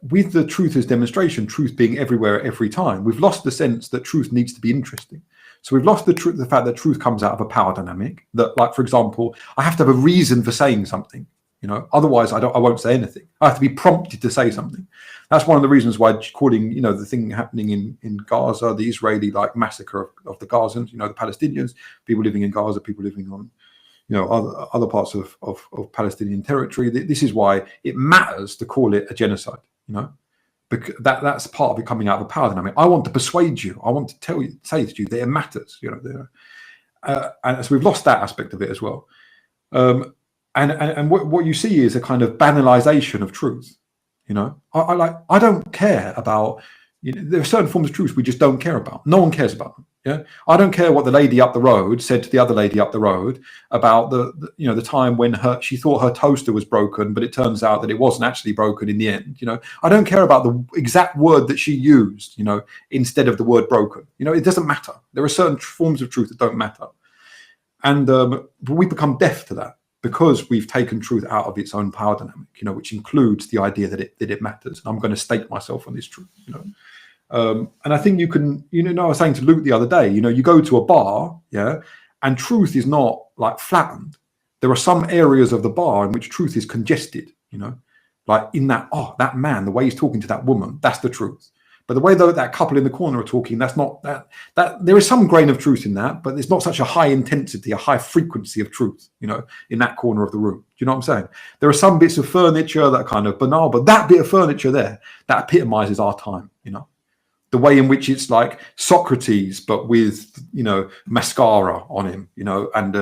with the truth as demonstration, truth being everywhere at every time, we've lost the sense that truth needs to be interesting. So we've lost the fact that truth comes out of a power dynamic. That, like, for example, I have to have a reason for saying something. Otherwise I won't say anything. I have to be prompted to say something. That's one of the reasons why calling, the thing happening in Gaza, the Israeli like massacre of the Gazans, the Palestinians, people living in Gaza, people living on, other parts of Palestinian territory. This is why it matters to call it a genocide. Because that's part of it coming out of a power dynamic. I want to persuade you. I want to say to you that it matters. And so we've lost that aspect of it as well. And what you see is a kind of banalization of truth. I don't care about. There are certain forms of truth we just don't care about. No one cares about them. Yeah, I don't care what the lady up the road said to the other lady up the road about the time when she thought her toaster was broken, but it turns out that it wasn't actually broken in the end. I don't care about the exact word that she used. Instead of the word broken. It doesn't matter. There are certain forms of truth that don't matter, and we become deaf to that because we've taken truth out of its own power dynamic. Which includes the idea that it matters. And I'm going to stake myself on this truth. And I think you can, I was saying to Luke the other day, you go to a bar, yeah, and truth is not like flattened. There are some areas of the bar in which truth is congested, like in that man, the way he's talking to that woman, that's the truth. But the way that couple in the corner are talking, that's not that there is some grain of truth in that, but there's not such a high intensity, a high frequency of truth, in that corner of the room. Do you know what I'm saying? There are some bits of furniture that are kind of banal, but that bit of furniture there, that epitomizes our time, the way in which it's like Socrates, but with, mascara on him, and,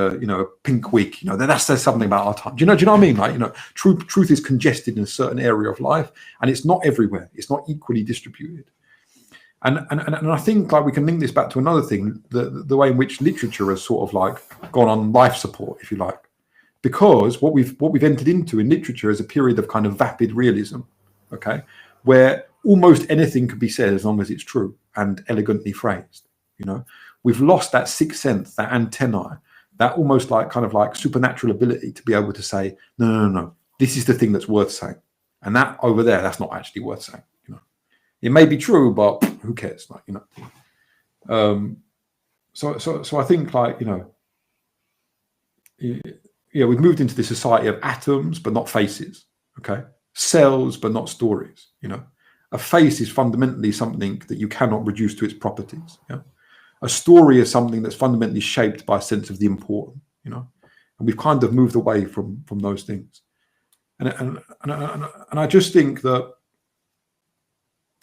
pink wig, that says something about our time. Do you know what I mean? Like, truth is congested in a certain area of life, and it's not everywhere. It's not equally distributed. And I think like we can link this back to another thing, the way in which literature has sort of like gone on life support, if you like, because what we've entered into in literature is a period of kind of vapid realism, okay, where almost anything can be said as long as it's true and elegantly phrased. We've lost that sixth sense, that antennae, that almost like kind of like supernatural ability to be able to say, no, this is the thing that's worth saying, and that over there, that's not actually worth saying. It may be true, but who cares? Like, so I think like, we've moved into this society of atoms but not faces, okay, cells but not stories. A face is fundamentally something that you cannot reduce to its properties. Yeah? A story is something that's fundamentally shaped by a sense of the important. And we've kind of moved away from those things. And I just think that,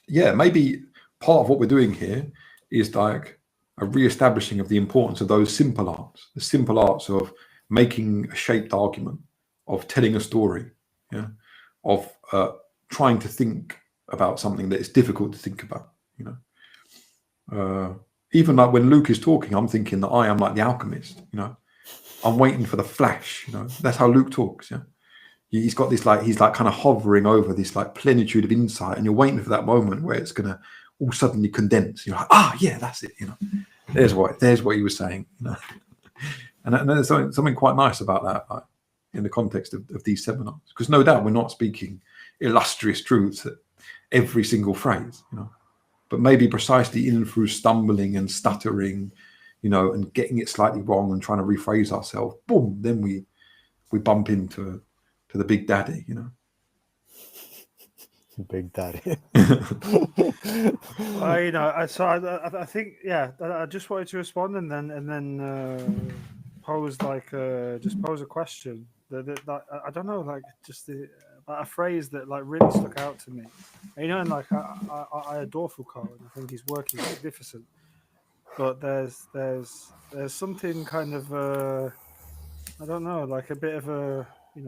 maybe part of what we're doing here is like a re-establishing of the importance of those simple arts, the simple arts of making a shaped argument, of telling a story, of trying to think about something that is difficult to think about. Even like when Luke is talking, I'm thinking that I am like the alchemist. I'm waiting for the flash. That's how Luke talks. Yeah, he's got this like he's like kind of hovering over this like plenitude of insight, and you're waiting for that moment where it's gonna all suddenly condense. You're like, yeah, that's it. There's what he was saying. And there's something quite nice about that, like, in the context of these seminars, because no doubt we're not speaking illustrious truths at every single phrase, but maybe precisely in and through stumbling and stuttering, and getting it slightly wrong and trying to rephrase ourselves, boom, then we bump into the big daddy, Big daddy. I think, I just wanted to respond and then pose pose a question that I don't know, like just a phrase that like really stuck out to me. And like I adore Foucault, and I think his work is magnificent. But there's something kind of I don't know, like a bit of a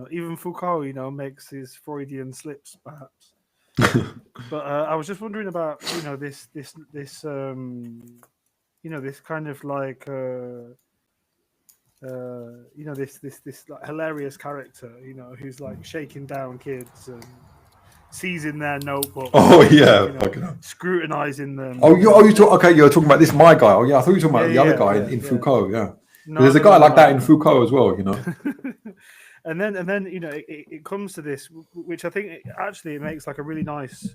even Foucault makes his Freudian slips perhaps. But I was just wondering about this this kind of like this like hilarious character who's like shaking down kids and seizing their notebooks. Oh yeah, scrutinizing them. You're talking about this my guy. Oh yeah, I thought you were talking about the other guy in Foucault. Yeah, there's a guy like that in Foucault as well. And then it comes to this, which I think actually it makes like a really nice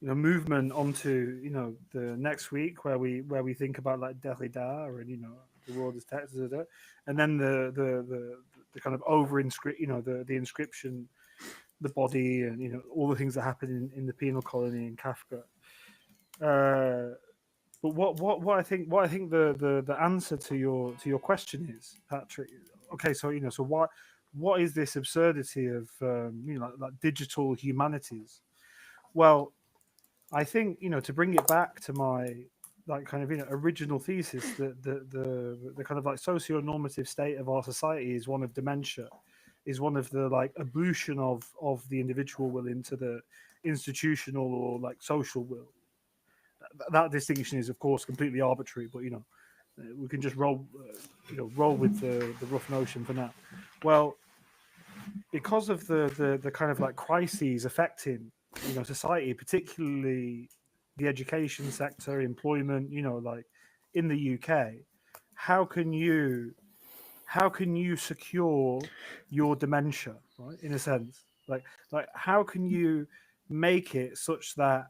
movement onto the next week where we think about like Derrida and the world is text, and then the kind of over inscript the inscription, the body, and all the things that happen in the penal colony in Kafka. But what I think the answer to your question is, Patrick. Okay, so so what is this absurdity of like digital humanities? Well, I think to bring it back to my like kind of original thesis that the kind of like socio-normative state of our society is one of dementia, is one of the like ablution of the individual will into the institutional or like social will. That distinction is of course completely arbitrary, but we can just roll roll with the rough notion for now. Well, because of the kind of like crises affecting society, particularly the education sector, employment, like in the UK, how can you secure your dementia, right? In a sense, like how can you make it such that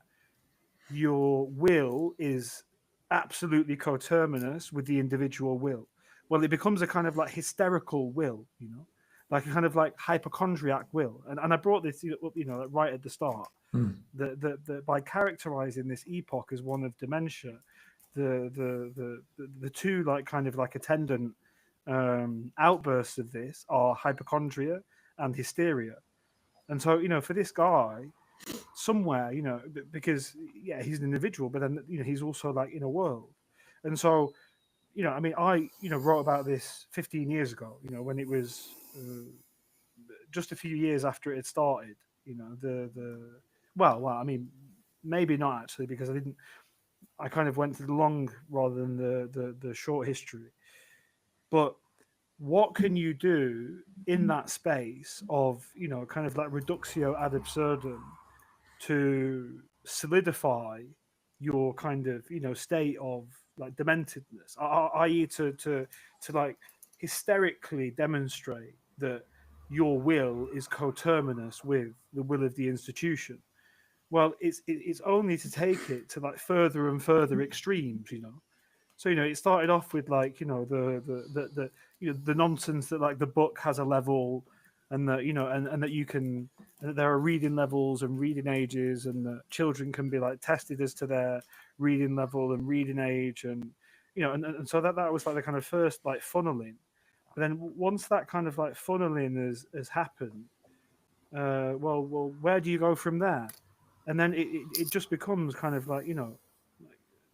your will is absolutely coterminous with the individual will? Well, it becomes a kind of like hysterical will, like a kind of like hypochondriac will. And I brought this up, like right at the start, that by characterizing this epoch as one of dementia, the two like kind of like attendant outbursts of this are hypochondria and hysteria. And so for this guy, somewhere because he's an individual, but then he's also like in a world. And so I mean, I wrote about this 15 years ago, when it was just a few years after it had started. Well, I mean, maybe not actually, because I kind of went to the long rather than the short history. But what can you do in that space of kind of like reductio ad absurdum to solidify your kind of state of like dementedness, i.e. to like hysterically demonstrate that your will is coterminous with the will of the institution? Well, it's only to take it to like further and further extremes. So it started off with like the nonsense that like the book has a level, and that and that you can, and that there are reading levels and reading ages, and that children can be like tested as to their reading level and reading age, and and so that was like the kind of first like funneling. But then once that kind of like funneling has happened, well, where do you go from there? And then it just becomes kind of like like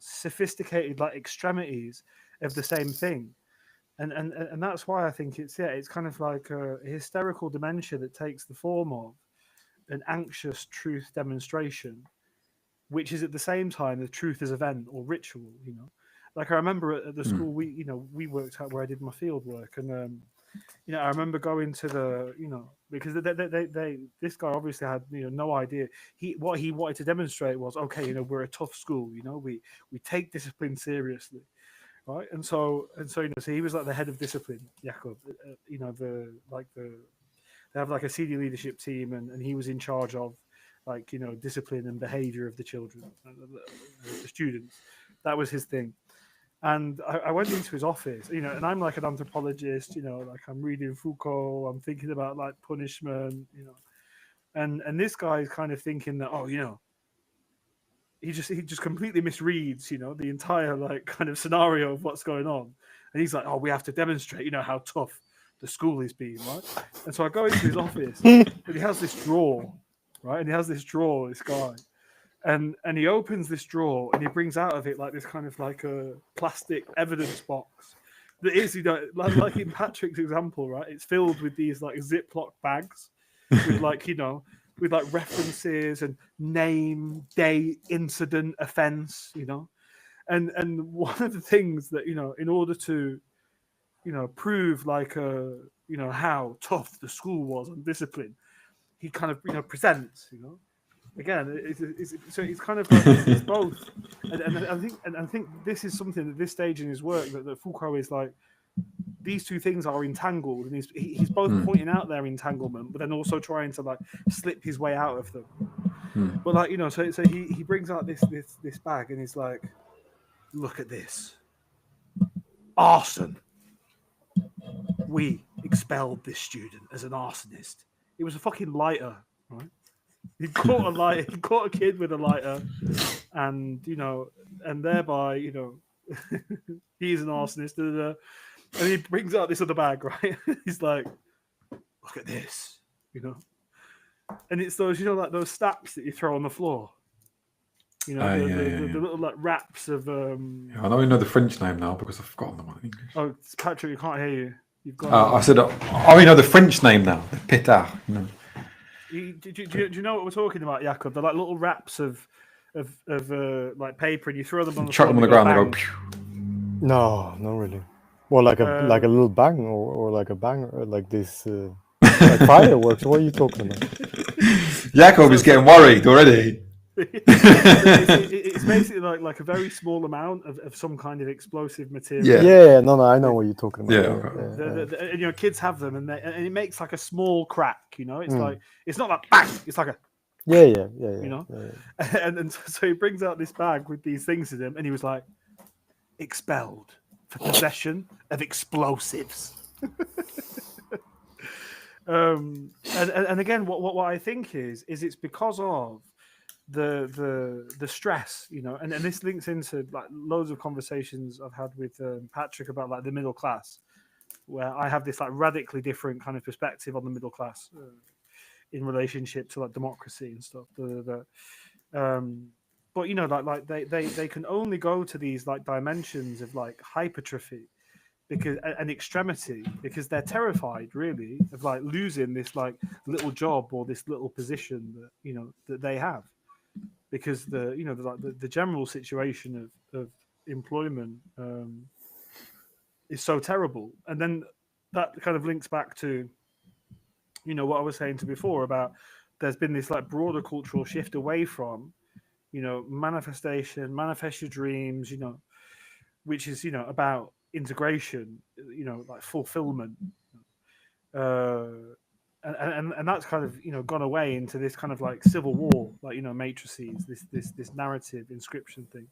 sophisticated like extremities of the same thing. And that's why I think it's kind of like a hysterical dementia that takes the form of an anxious truth demonstration, which is at the same time the truth as event or ritual. Like I remember at the school we worked at where I did my field work, and I remember going to the because they this guy obviously had no idea. What he wanted to demonstrate was, okay, we're a tough school, we take discipline seriously, right? And so so he was like the head of discipline, Jakob. They have like a senior leadership team, and he was in charge of like discipline and behavior of the children, the students. That was his thing. And I went into his office, and I'm like an anthropologist, like I'm reading Foucault, I'm thinking about like punishment, and this guy is kind of thinking that, oh, he just completely misreads, the entire like kind of scenario of what's going on, and he's like, oh, we have to demonstrate, how tough the school is being, right? And so I go into his office, and he has this drawer, right, and he has this drawer, this guy. And he opens this drawer and he brings out of it like this kind of like a plastic evidence box that is, like in Patrick's example, right? It's filled with these like Ziploc bags with like, with like references and name, date, incident, offense, And one of the things that, in order to, prove like, how tough the school was on discipline, he kind of, presents, again, so it's kind of like it's both, and I think this is something at this stage in his work that Foucault is like, these two things are entangled, and he's both pointing out their entanglement, but then also trying to like slip his way out of them. But like so he brings out this bag, and he's like, look at this, arson. We expelled this student as an arsonist. It was a fucking lighter, right? He caught a kid with a lighter, and and thereby he's an arsonist, and he brings out this other bag, right? He's like, look at this, and it's those like those stacks that you throw on the floor, the little like wraps of I know the French name now because I've forgotten the one in English. Oh, Patrick, you can't hear you. You've got. I said, I know the French name now, the pétard. Do you know what we're talking about, Jakob? They're like little wraps of like paper, and you throw them on the Chuck floor. them on the ground, they go. Bang. No, not really. Well, like a little bang, or like a bang, or like this, like fireworks. What are you talking about? Jakob is getting worried already. It's basically like a very small amount of some kind of explosive material. Yeah, no, I know what you're talking about. And kids have them, and it makes like a small crack. It's like it's not like bang. It's like a yeah. And so he brings out this bag with these things in him, and he was like, expelled for possession of explosives. And again, what I think is it's because of the stress, and this links into like loads of conversations I've had with Patrick about like the middle class, where I have this like radically different kind of perspective on the middle class in relationship to like democracy and stuff. But like they can only go to these like dimensions of like hypertrophy because an extremity because they're terrified really of like losing this like little job or this little position that that they have, because the general situation of employment is so terrible. And then that kind of links back to what I was saying to before about there's been this like broader cultural shift away from manifestation, manifest your dreams, which is about integration, like fulfillment, and that's kind of gone away into this kind of like civil war, like matrices, this narrative inscription thing.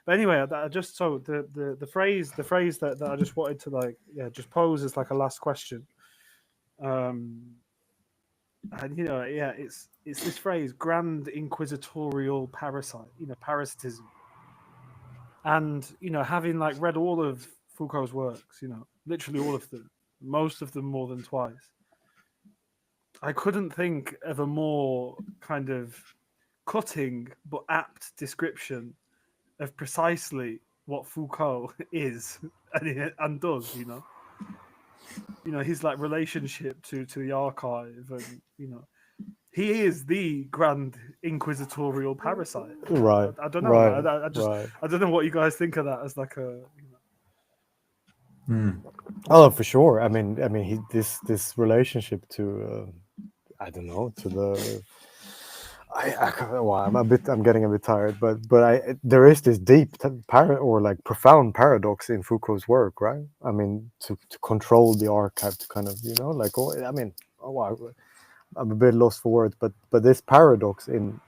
But anyway, I just so the phrase that I just wanted to like just pose as like a last question, and it's this phrase, grand inquisitorial parasite, parasitism. And having like read all of Foucault's works, literally all of them, most of them more than twice, I couldn't think of a more kind of cutting but apt description of precisely what Foucault is and does. His like relationship to the archive, and he is the grand inquisitorial parasite. Right. I don't know. Right. I don't know what you guys think of that as like a. Oh, for sure. I mean, this relationship to, I don't know, to the. I'm getting a bit tired, but there is this deep profound paradox in Foucault's work, right? I mean, to control the archive, to kind of I'm a bit lost for words, but this paradox in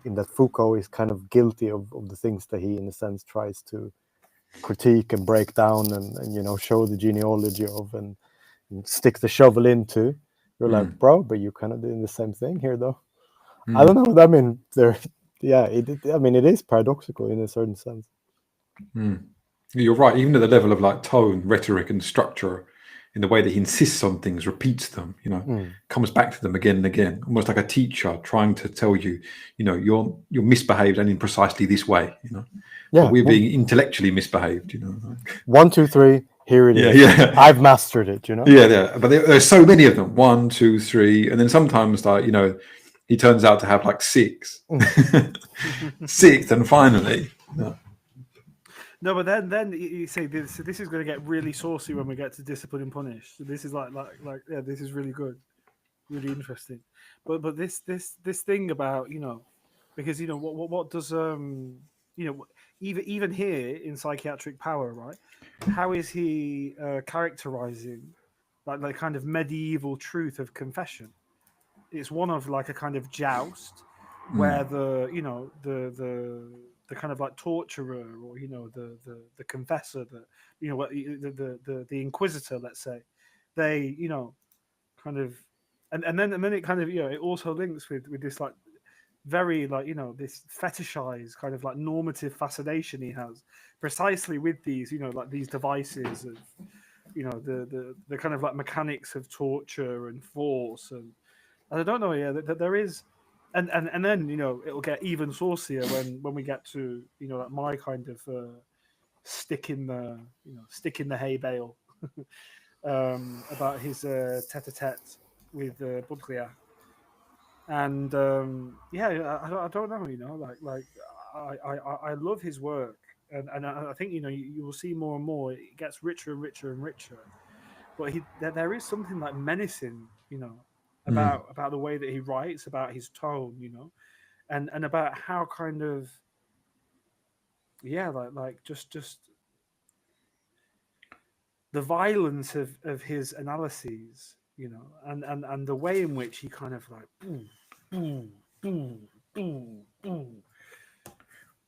that Foucault is kind of guilty of the things that he, in a sense, tries to critique and break down and show the genealogy of and stick the shovel into. You're like, bro, but you're kind of doing the same thing here, though. I don't know. I mean, it is paradoxical in a certain sense. You're right. Even at the level of like tone, rhetoric, and structure, in the way that he insists on things, repeats them, comes back to them again and again, almost like a teacher trying to tell you, you're misbehaved and in precisely this way, but we're being intellectually misbehaved, 1, 2, 3, here it is. Yeah. I've mastered it, Yeah. But there's so many of them. 1, 2, 3, and then sometimes like he turns out to have like 6, 6th, and finally. No, but then you see this is going to get really saucy when we get to discipline and punish. So this is like this is really good, really interesting. But this thing about because what does even here in Psychiatric Power, right? How is he characterizing like the kind of medieval truth of confession? It's one of like a kind of joust where the kind of like torturer or the confessor, the inquisitor, let's say, they kind of and then it kind of it also links with this like very like, you know, this fetishized kind of like normative fascination he has precisely with these, you know, like these devices of, you know, the kind of like mechanics of torture and force, and I don't know, yeah, that there is, and then, you know, it'll get even saucier when we get to, you know, like my kind of stick in the hay bale about his tete-a-tete with Baudrillard. And yeah, I don't know, you know, like I love his work, and I think, you know, you will see more and more it gets richer and richer and richer, but there is something like menacing, you know, about the way that he writes, about his tone, you know, and about how kind of, yeah, like just the violence of his analyses, you know, and the way in which he kind of like boom, boom, boom, boom, boom.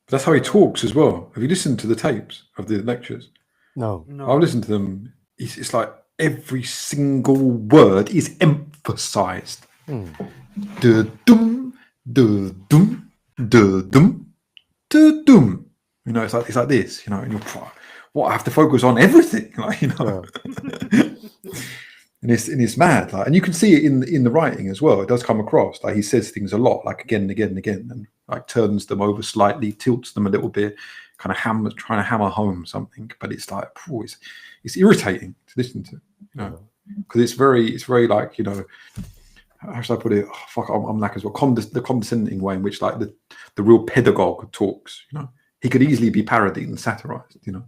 That's how he talks as well. Have you listened to the tapes of the lectures? No. No. I've listened to them. It's like every single word is emphasized. Da-dum, da-dum, da-dum, da-dum. You know, it's like this, you know, and you're, what, I have to focus on everything, like, you know. And it's mad, like, and you can see it in the writing as well. It does come across like he says things a lot, like again and again and again, and like turns them over slightly, tilts them a little bit, kind of trying to hammer home something. But it's like, it's irritating to listen to, you know, because it's very like, you know, how should I put it? Oh, fuck, I'm like as well. The condescending way in which like the real pedagogue talks, you know, he could easily be parodied and satirized, you know.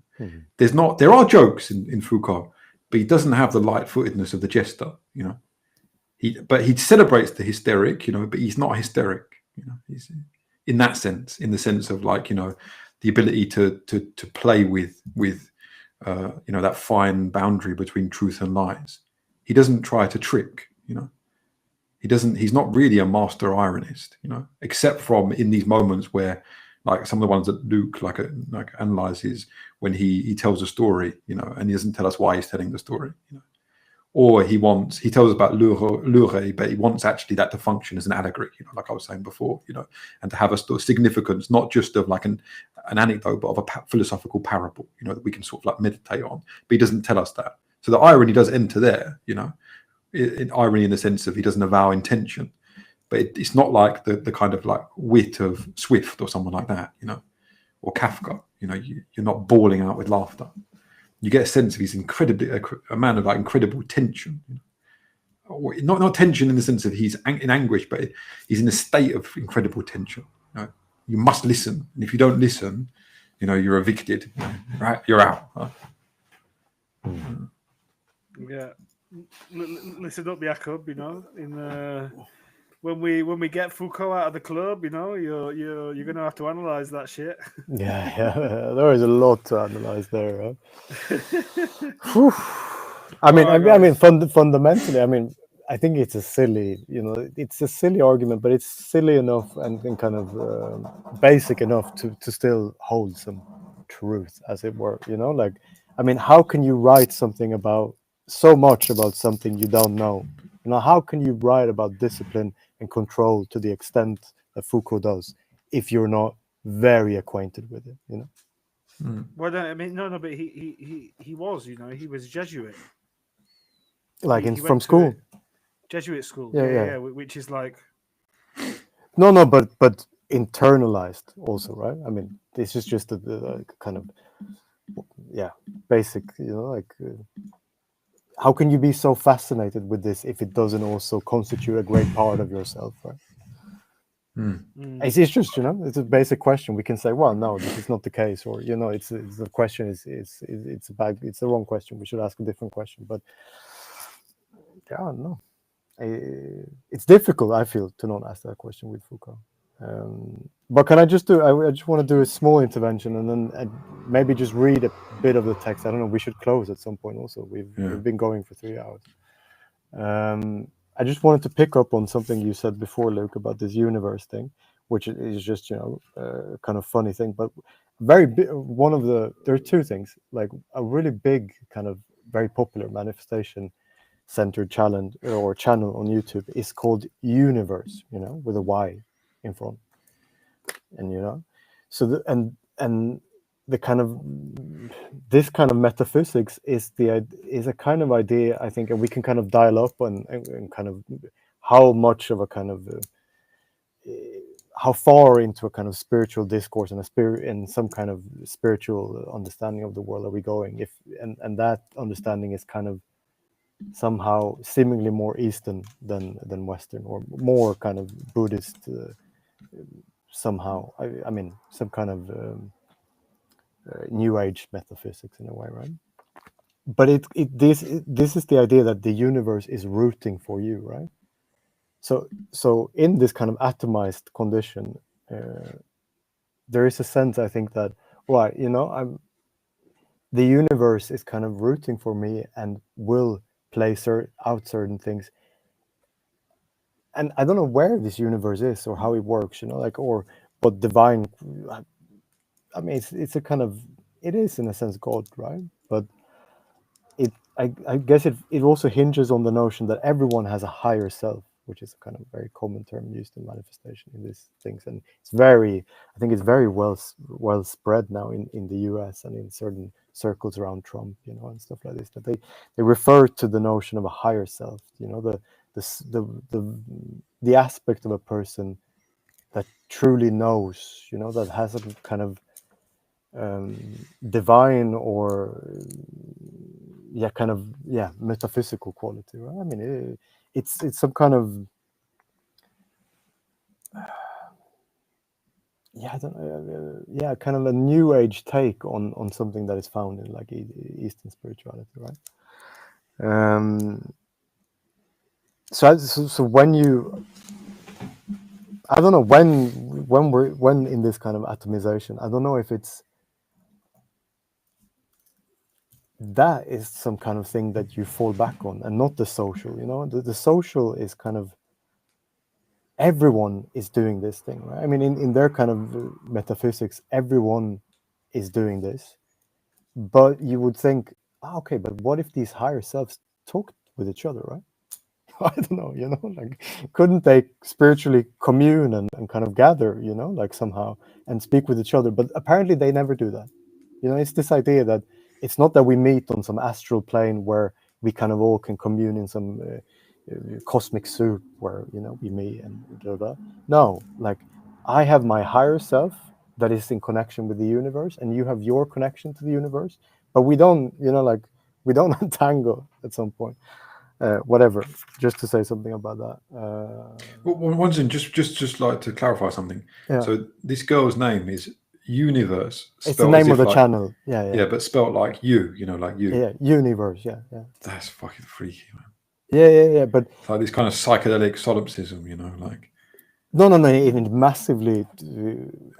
There are jokes in Foucault, but he doesn't have the light-footedness of the jester, you know. But he celebrates the hysteric, you know, but he's not hysteric, you know. He's in that sense, in the sense of like, you know, the ability to play with you know, that fine boundary between truth and lies. He doesn't try to trick, you know. He's not really a master ironist, you know, except from in these moments where, like some of the ones that Luke like analyzes when he tells a story, you know, and he doesn't tell us why he's telling the story, you know. Or he tells us about Lure, but he wants actually that to function as an allegory, you know, like I was saying before, you know, and to have a significance, not just of like an anecdote, but of a philosophical parable, you know, that we can sort of like meditate on. But he doesn't tell us that. So the irony does enter there, you know, in irony in the sense of he doesn't avow intention, but it's not like the kind of like wit of Swift or someone like that, you know, or Kafka. You know, you're not bawling out with laughter. You get a sense of he's incredibly a man of like incredible tension. You know? Not tension in the sense of he's in anguish, but he's in a state of incredible tension. You know? You must listen, and if you don't listen, you know, you're evicted. Right? You're out. Huh? Yeah. Listen up, Jakob, you know, when we get Foucault out of the club, you know, you're gonna have to analyze that shit. Yeah, there is a lot to analyze there. Huh? I mean, fundamentally, I mean, I think it's a silly, you know, it's a silly argument, but it's silly enough and kind of basic enough to still hold some truth, as it were. You know, like, I mean, how can you write something about so much about something you don't know? You know, how can you write about discipline and control to the extent that Foucault does if you're not very acquainted with it? You know. Well, no, I mean, no, but he was, you know, he was Jesuit, Like he from went to school. Jesuit school, Yeah. which is like No, but internalized also, right? I mean, this is just a kind of basic, you know, like how can you be so fascinated with this if it doesn't also constitute a great part of yourself, right? It's just, you know, it's a basic question. We can say, well, no, this is not the case, or, you know, it's the question is it's the wrong question. We should ask a different question. But yeah, I don't know. It's difficult, I feel, to not ask that question with Foucault. But can I just I just want to do a small intervention and then maybe just read a bit of the text. I don't know. We should close at some point. Also, we've been going for 3 hours. I just wanted to pick up on something you said before, Luke, about this universe thing, which is just, you know, kind of funny thing. But there are two things, like a really big kind of very popular manifestation centered challenge or channel on YouTube is called Universe, you know, with a Y. in front, and so the kind of this kind of metaphysics is a kind of idea, I think, and we can kind of dial up and kind of how much of a kind of how far into a kind of spiritual discourse and in some kind of spiritual understanding of the world are we going, and that understanding is kind of somehow seemingly more Eastern than Western, or more kind of Buddhist somehow. I mean, some kind of New Age metaphysics in a way, right? But this is the idea that the universe is rooting for you, right? So in this kind of atomized condition, there is a sense, I think, that the universe is kind of rooting for me and will play out certain things. And I don't know where this universe is or how it works, or what divine. I mean, it's a kind of, it is in a sense God, right? But I guess it also hinges on the notion that everyone has a higher self, which is a kind of very common term used in manifestation in these things, and I think it's very well spread now in the US and in certain circles around Trump, and stuff like this, that they refer to the notion of a higher self, the aspect of a person that truly knows, that has a kind of divine or metaphysical quality, right? I mean, it's some kind of kind of a New Age take on something that is found in like Eastern spirituality, right? So when you, I don't know, when in this kind of atomization, I don't know if that is some kind of thing that you fall back on, and not the social. The social is kind of, everyone is doing this thing, right? I mean, in their kind of metaphysics, everyone is doing this, but you would think, okay, but what if these higher selves talk with each other, right? I don't know, like, couldn't they spiritually commune and kind of gather, like somehow, and speak with each other? But apparently they never do that. It's this idea that it's not that we meet on some astral plane where we kind of all can commune in some cosmic soup where, we meet and blah, blah. No, like, I have my higher self that is in connection with the universe, and you have your connection to the universe, but we don't, we don't untangle at some point. Whatever, just to say something about that. Well, one thing, just like to clarify something. Yeah. So this girl's name is Universe. It's the name of the channel. Yeah, but spelled like you, like you. Yeah, Universe. Yeah. That's fucking freaky, man. Yeah. But it's like this kind of psychedelic solipsism, like. No. Even massively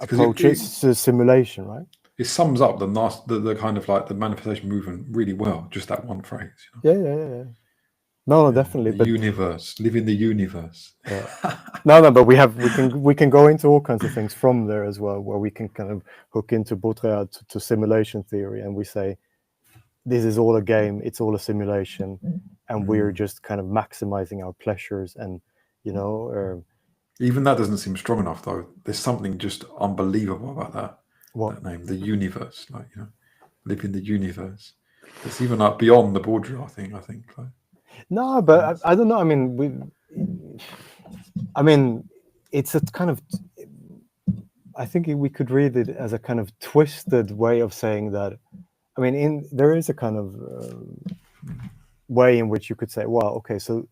approaches to simulation, right? It sums up the kind of like the manifestation movement really well. Just that one phrase. Yeah. No, definitely. The universe, live in the universe. Yeah. No, but we can go into all kinds of things from there as well, where we can kind of hook into Baudrillard to simulation theory, and we say this is all a game, it's all a simulation, and we're just kind of maximizing our pleasures, and even that doesn't seem strong enough, though. There's something just unbelievable about that. What? That name, the universe, like, live in the universe. It's even like beyond the Baudrillard thing, I think. Like. No, but I don't know. I mean, it's a kind of, I think we could read it as a kind of twisted way of saying that. I mean, there is a kind of way in which you could say, well, okay, so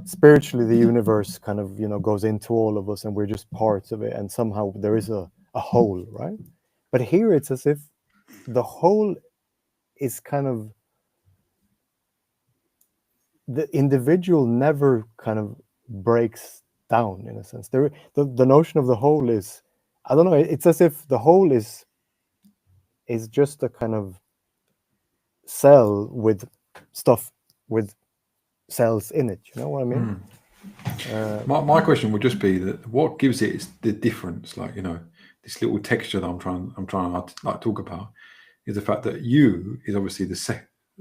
spiritually the universe kind of, goes into all of us, and we're just parts of it, and somehow there is a whole, right? But here it's as if the whole is kind of, the individual never kind of breaks down, in a sense. The notion of the whole is, I don't know, it's as if the whole is just a kind of cell with stuff with cells in it. You know what I mean? My question would just be that what gives it the difference, like, this little texture that I'm trying to like talk about, is the fact that you is obviously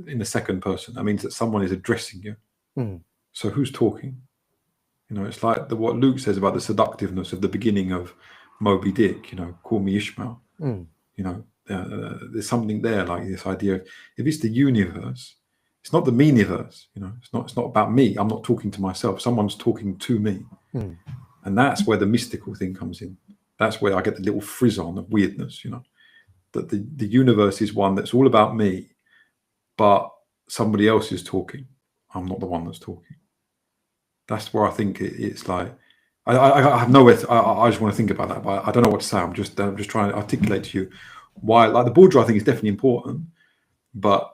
in the second person. That means that someone is addressing you. So who's talking? You know, it's like what Luke says about the seductiveness of the beginning of Moby Dick. You know, call me Ishmael. You know, there's something there, like this idea of if it's the universe, it's not the me-niverse. You know, it's not about me. I'm not talking to myself. Someone's talking to me, and that's where the mystical thing comes in. That's where I get the little frisson of weirdness. You know, that the universe is one that's all about me, but somebody else is talking. I'm not the one that's talking. That's where I think it's like I have nowhere. I just want to think about that, but I don't know what to say. I'm just trying to articulate to you why. Like the Bourdieu, I think is definitely important, but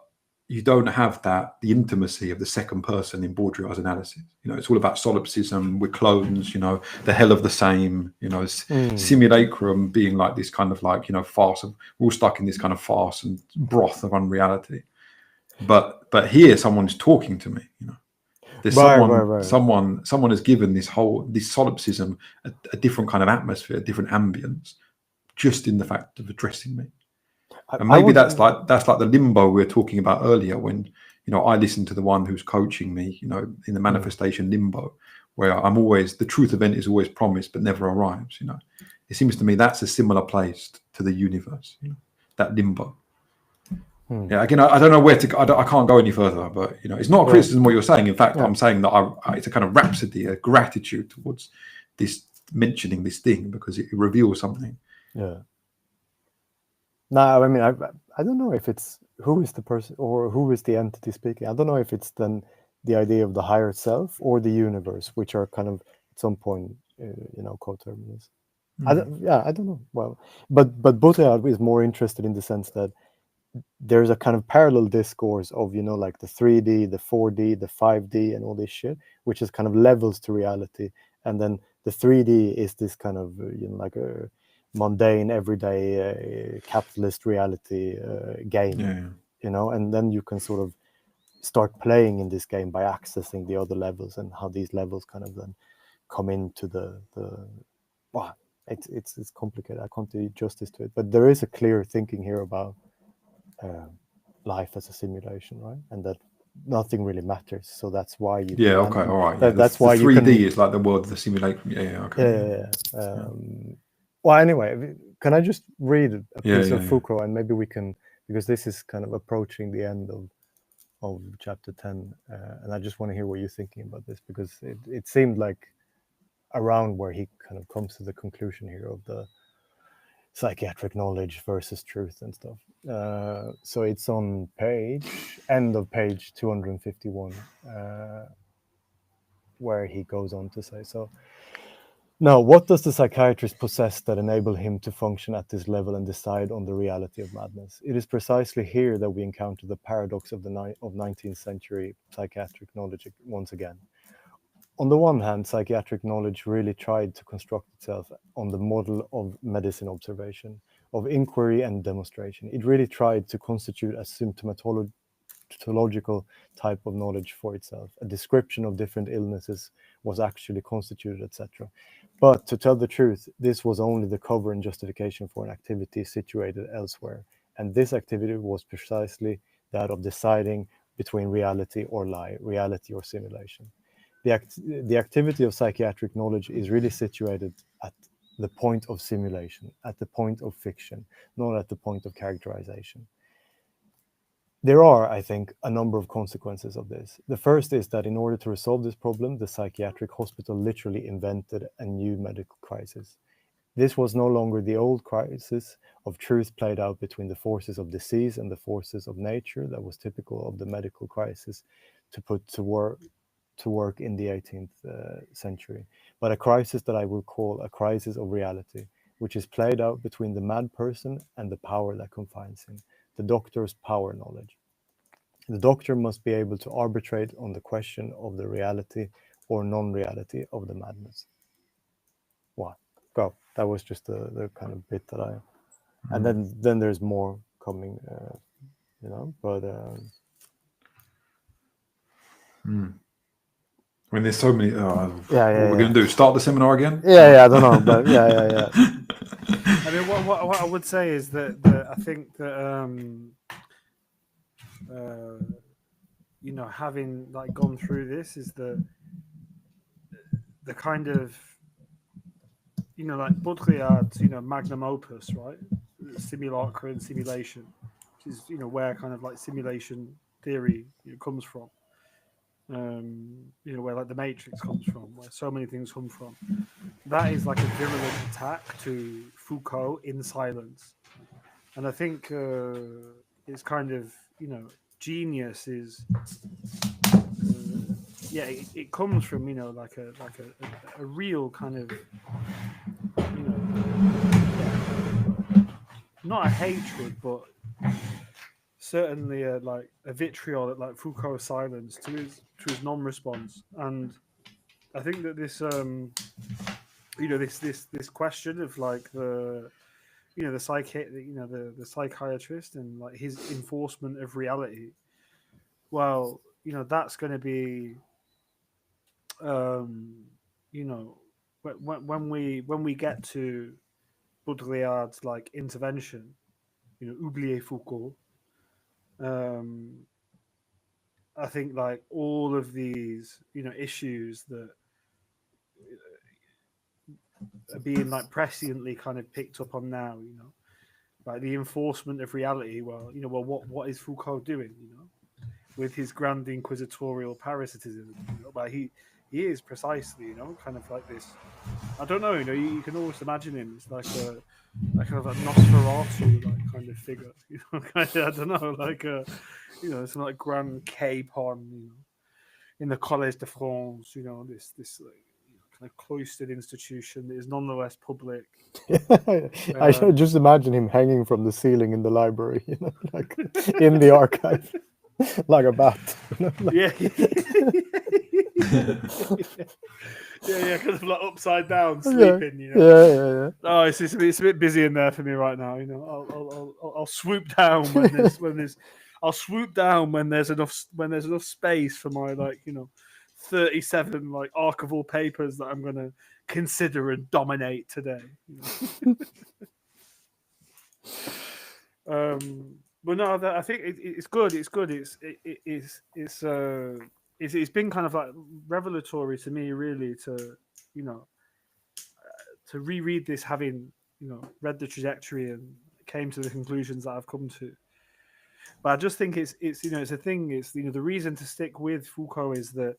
you don't have the intimacy of the second person in Bourdieu's analysis. You know, it's all about solipsism. We're clones. You know, the hell of the same. You know, simulacrum being like this kind of like, you know, farce. We're all stuck in this kind of farce and broth of unreality. But here, someone's talking to me. You know. There's someone has given this solipsism a different kind of atmosphere, a different ambience, just in the fact of addressing me. And maybe that's like the limbo we were talking about earlier, when, you know, I listen to the one who's coaching me, you know, in the manifestation limbo, where I'm always, the truth event is always promised but never arrives. You know, it seems to me that's a similar place to the universe, you know, that limbo. Yeah, again, I don't know where to. I can't go any further, but, you know, it's not a criticism what you're saying. In fact, I'm saying that it's a kind of rhapsody, a gratitude towards this mentioning this thing, because it reveals something. Yeah. No, I mean, I don't know if it's who is the person or who is the entity speaking. I don't know if it's then the idea of the higher self or the universe, which are kind of at some point, you know, coterminous. I don't know. Well, but Baudrillard is more interested in the sense that there's a kind of parallel discourse of, you know, like the 3D, the 4D, the 5D, and all this shit, which is kind of levels to reality. And then the 3D is this kind of, you know, like a mundane, everyday capitalist reality game, you know, and then you can sort of start playing in this game by accessing the other levels, and how these levels kind of then come into the well, it's complicated. I can't do justice to it, but there is a clear thinking here about life as a simulation, right? And that nothing really matters. So that's why you can, all right. That's why the 3D is like the world of the simulation. Well, anyway, can I just read a piece of Foucault, and maybe we can, because this is kind of approaching the end of chapter 10, and I just want to hear what you're thinking about this, because it seemed like around where he kind of comes to the conclusion here of the psychiatric knowledge versus truth and stuff. So it's on end of page 251, where he goes on to say, so now, what does the psychiatrist possess that enable him to function at this level and decide on the reality of madness? It is precisely here that we encounter the paradox of 19th century psychiatric knowledge once again. On the one hand, psychiatric knowledge really tried to construct itself on the model of medicine observation, of inquiry and demonstration. It really tried to constitute a symptomatological type of knowledge for itself. A description of different illnesses was actually constituted, etc. But to tell the truth, this was only the cover and justification for an activity situated elsewhere. And this activity was precisely that of deciding between reality or lie, reality or simulation. The activity of psychiatric knowledge is really situated at the point of simulation, at the point of fiction, not at the point of characterization. There are, I think, a number of consequences of this. The first is that in order to resolve this problem, the psychiatric hospital literally invented a new medical crisis. This was no longer the old crisis of truth played out between the forces of disease and the forces of nature that was typical of the medical crisis to put to work in the 18th century, but a crisis that I will call a crisis of reality, which is played out between the mad person and the power that confines him, the doctor's power knowledge. The doctor must be able to arbitrate on the question of the reality or non-reality of the madness. Wow, go. That was just the kind of bit that I... And then there's more coming, you know, but... I mean, there's so many. What we're going to do? Start the seminar again? I don't know, but yeah. I mean, what I would say is that I think that you know, having like gone through this, is that the kind of, like Baudrillard's, magnum opus, right? Simulacra and simulation, which is, where kind of like simulation theory comes from. Where like the Matrix comes from, where so many things come from. That is like a virulent attack to Foucault in silence. And I think it's kind of, genius is, it comes from, like a real kind of, not a hatred, but certainly like a vitriol at like Foucault's silence to his non-response. And I think that this this question of like the the psychiatrist and like his enforcement of reality, well, that's going to be when we get to Baudrillard's like intervention, oubliez Foucault, I think like all of these issues that are being like presciently kind of picked up on now, like the enforcement of reality. Well, what is Foucault doing, with his grand inquisitorial parasitism? But he is precisely, kind of like this. I don't know, you can always imagine him as like a kind of a Nosferatu like kind of figure, I don't know, like some like grand cape on, in the Collège de France, this like, kind of cloistered institution that is nonetheless public. I should just imagine him hanging from the ceiling in the library, like in the archive, like a bat. Yeah. Yeah, kind of like upside down, sleeping. Yeah. Oh, it's a bit busy in there for me right now. I'll swoop down I'll swoop down when there's enough space for my 37 like archival papers that I'm going to consider and dominate today. But no, I think it's good. It's good. It's been kind of like revelatory to me, really, to to reread this, having read the trajectory and came to the conclusions that I've come to. But I just think it's a thing. It's the reason to stick with Foucault is that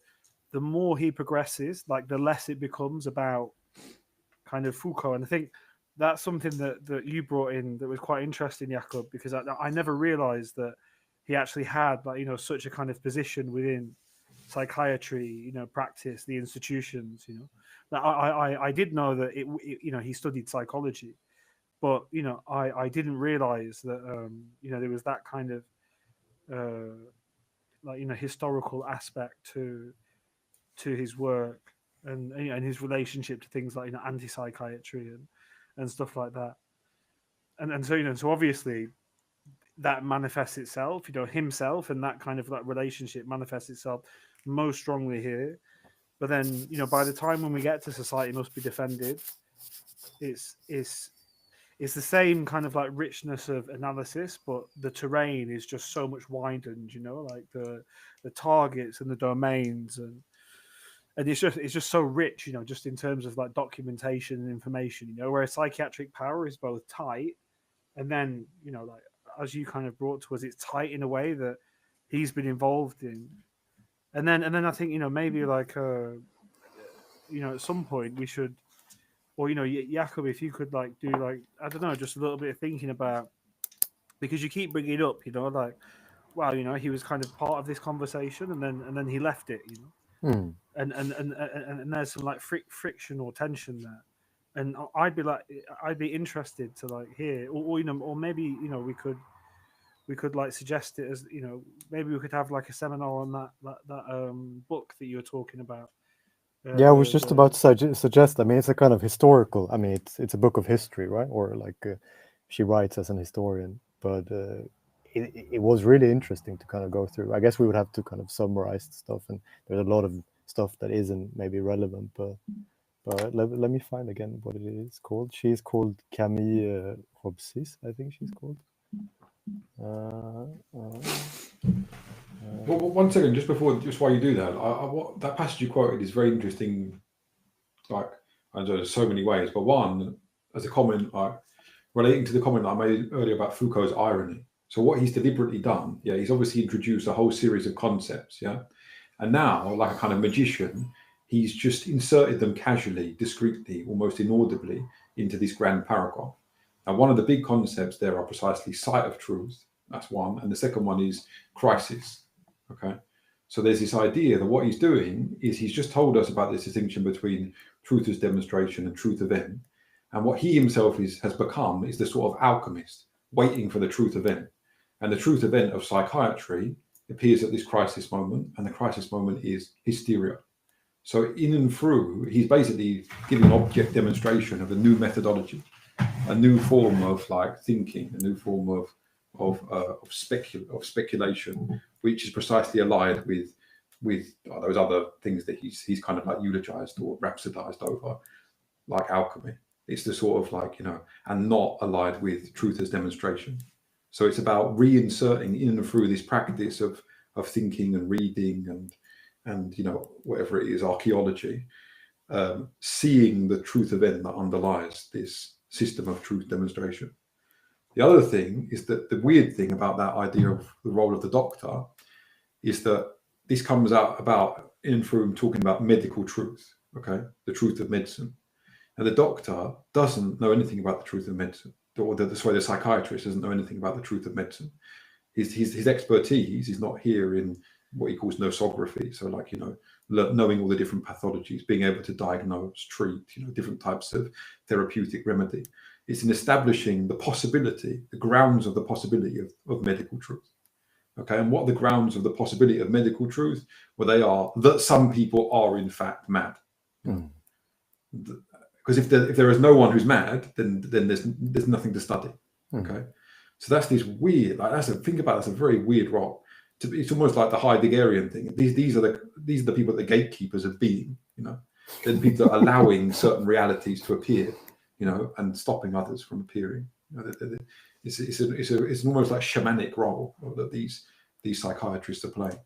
the more he progresses, like the less it becomes about kind of Foucault. And I think that's something that you brought in that was quite interesting, Jakob, because I never realized that he actually had such a kind of position within psychiatry, practice, the institutions. I did know that he studied psychology, but I didn't realize that there was that kind of historical aspect to his work and his relationship to things like anti-psychiatry and stuff like that. And so so obviously that manifests itself, himself, and that kind of like relationship manifests itself most strongly here. But then by the time when we get to Society Must Be Defended, it's the same kind of like richness of analysis, but the terrain is just so much widened, like the targets and the domains, and it's just so rich, just in terms of like documentation and information, where psychiatric power is both tight, and then like as you kind of brought to us, it's tight in a way that he's been involved in, and then I think maybe like at some point we should, or Jakob, if you could like do like, I don't know, just a little bit of thinking about, because you keep bringing it up, like, wow, he was kind of part of this conversation, and then he left it, and there's some like friction or tension there, and I'd be interested to like hear, or maybe we could like suggest it as maybe we could have like a seminar on that book that you were talking about. Yeah, I was just about to suggest. I mean, it's a kind of historical. I mean, it's a book of history, right? Or like she writes as an historian, but it was really interesting to kind of go through. I guess we would have to kind of summarize stuff, and there's a lot of stuff that isn't maybe relevant. But let me find again what it is called. She's called Camille Hobsis, I think she's called. Well, 1 second, just while you do that, that passage you quoted is very interesting like, I know there's so many ways, but one, as a comment, like relating to the comment I made earlier about Foucault's irony. So what he's deliberately done, he's obviously introduced a whole series of concepts, and now, like a kind of magician, he's just inserted them casually, discreetly, almost inaudibly into this grand paragraph. Now, one of the big concepts there are precisely sight of truth. That's one. And the second one is crisis. Okay. So there's this idea that what he's doing is he's just told us about this distinction between truth as demonstration and truth event. And what he himself has become is the sort of alchemist waiting for the truth event. And the truth event of psychiatry appears at this crisis moment, and the crisis moment is hysteria. So in and through, he's basically giving an object demonstration of a new methodology, a new form of like thinking, a new form of speculation, which is precisely allied with those other things that he's kind of like eulogized or rhapsodized over, like alchemy. It's the sort of like, and not allied with truth as demonstration. So it's about reinserting in and through this practice of thinking and reading and whatever it is, archaeology, seeing the truth event that underlies this system of truth demonstration. The other thing is that the weird thing about that idea of the role of the doctor is that this comes out about in and through talking about medical truth, okay, the truth of medicine. And the doctor doesn't know anything about the truth of medicine, or the psychiatrist doesn't know anything about the truth of medicine. His expertise is not here in what he calls nosography. So like, knowing all the different pathologies, being able to diagnose, treat, different types of therapeutic remedy. It's in establishing the possibility, the grounds of the possibility of medical truth. Okay, and what are the grounds of the possibility of medical truth? Well, they are that some people are in fact mad. Because if there is no one who's mad, then there's nothing to study. Okay, so that's this weird. Like think about it, that's a very weird role. It's almost like the Heideggerian thing. These are the people, the gatekeepers of being. They're the people that are allowing certain realities to appear, and stopping others from appearing. It's almost like shamanic role that these psychiatrists are playing,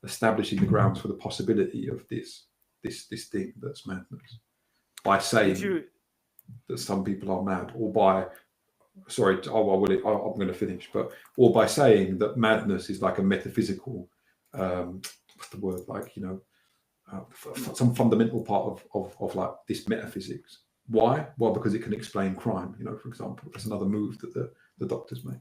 establishing the grounds for the possibility of this thing that's madness by saying that some people are mad, or by I'm going to finish, or by saying that madness is like a metaphysical, what's the word, like some fundamental part of like this metaphysics. Why? Well, because it can explain crime. For example, that's another move that the doctors make.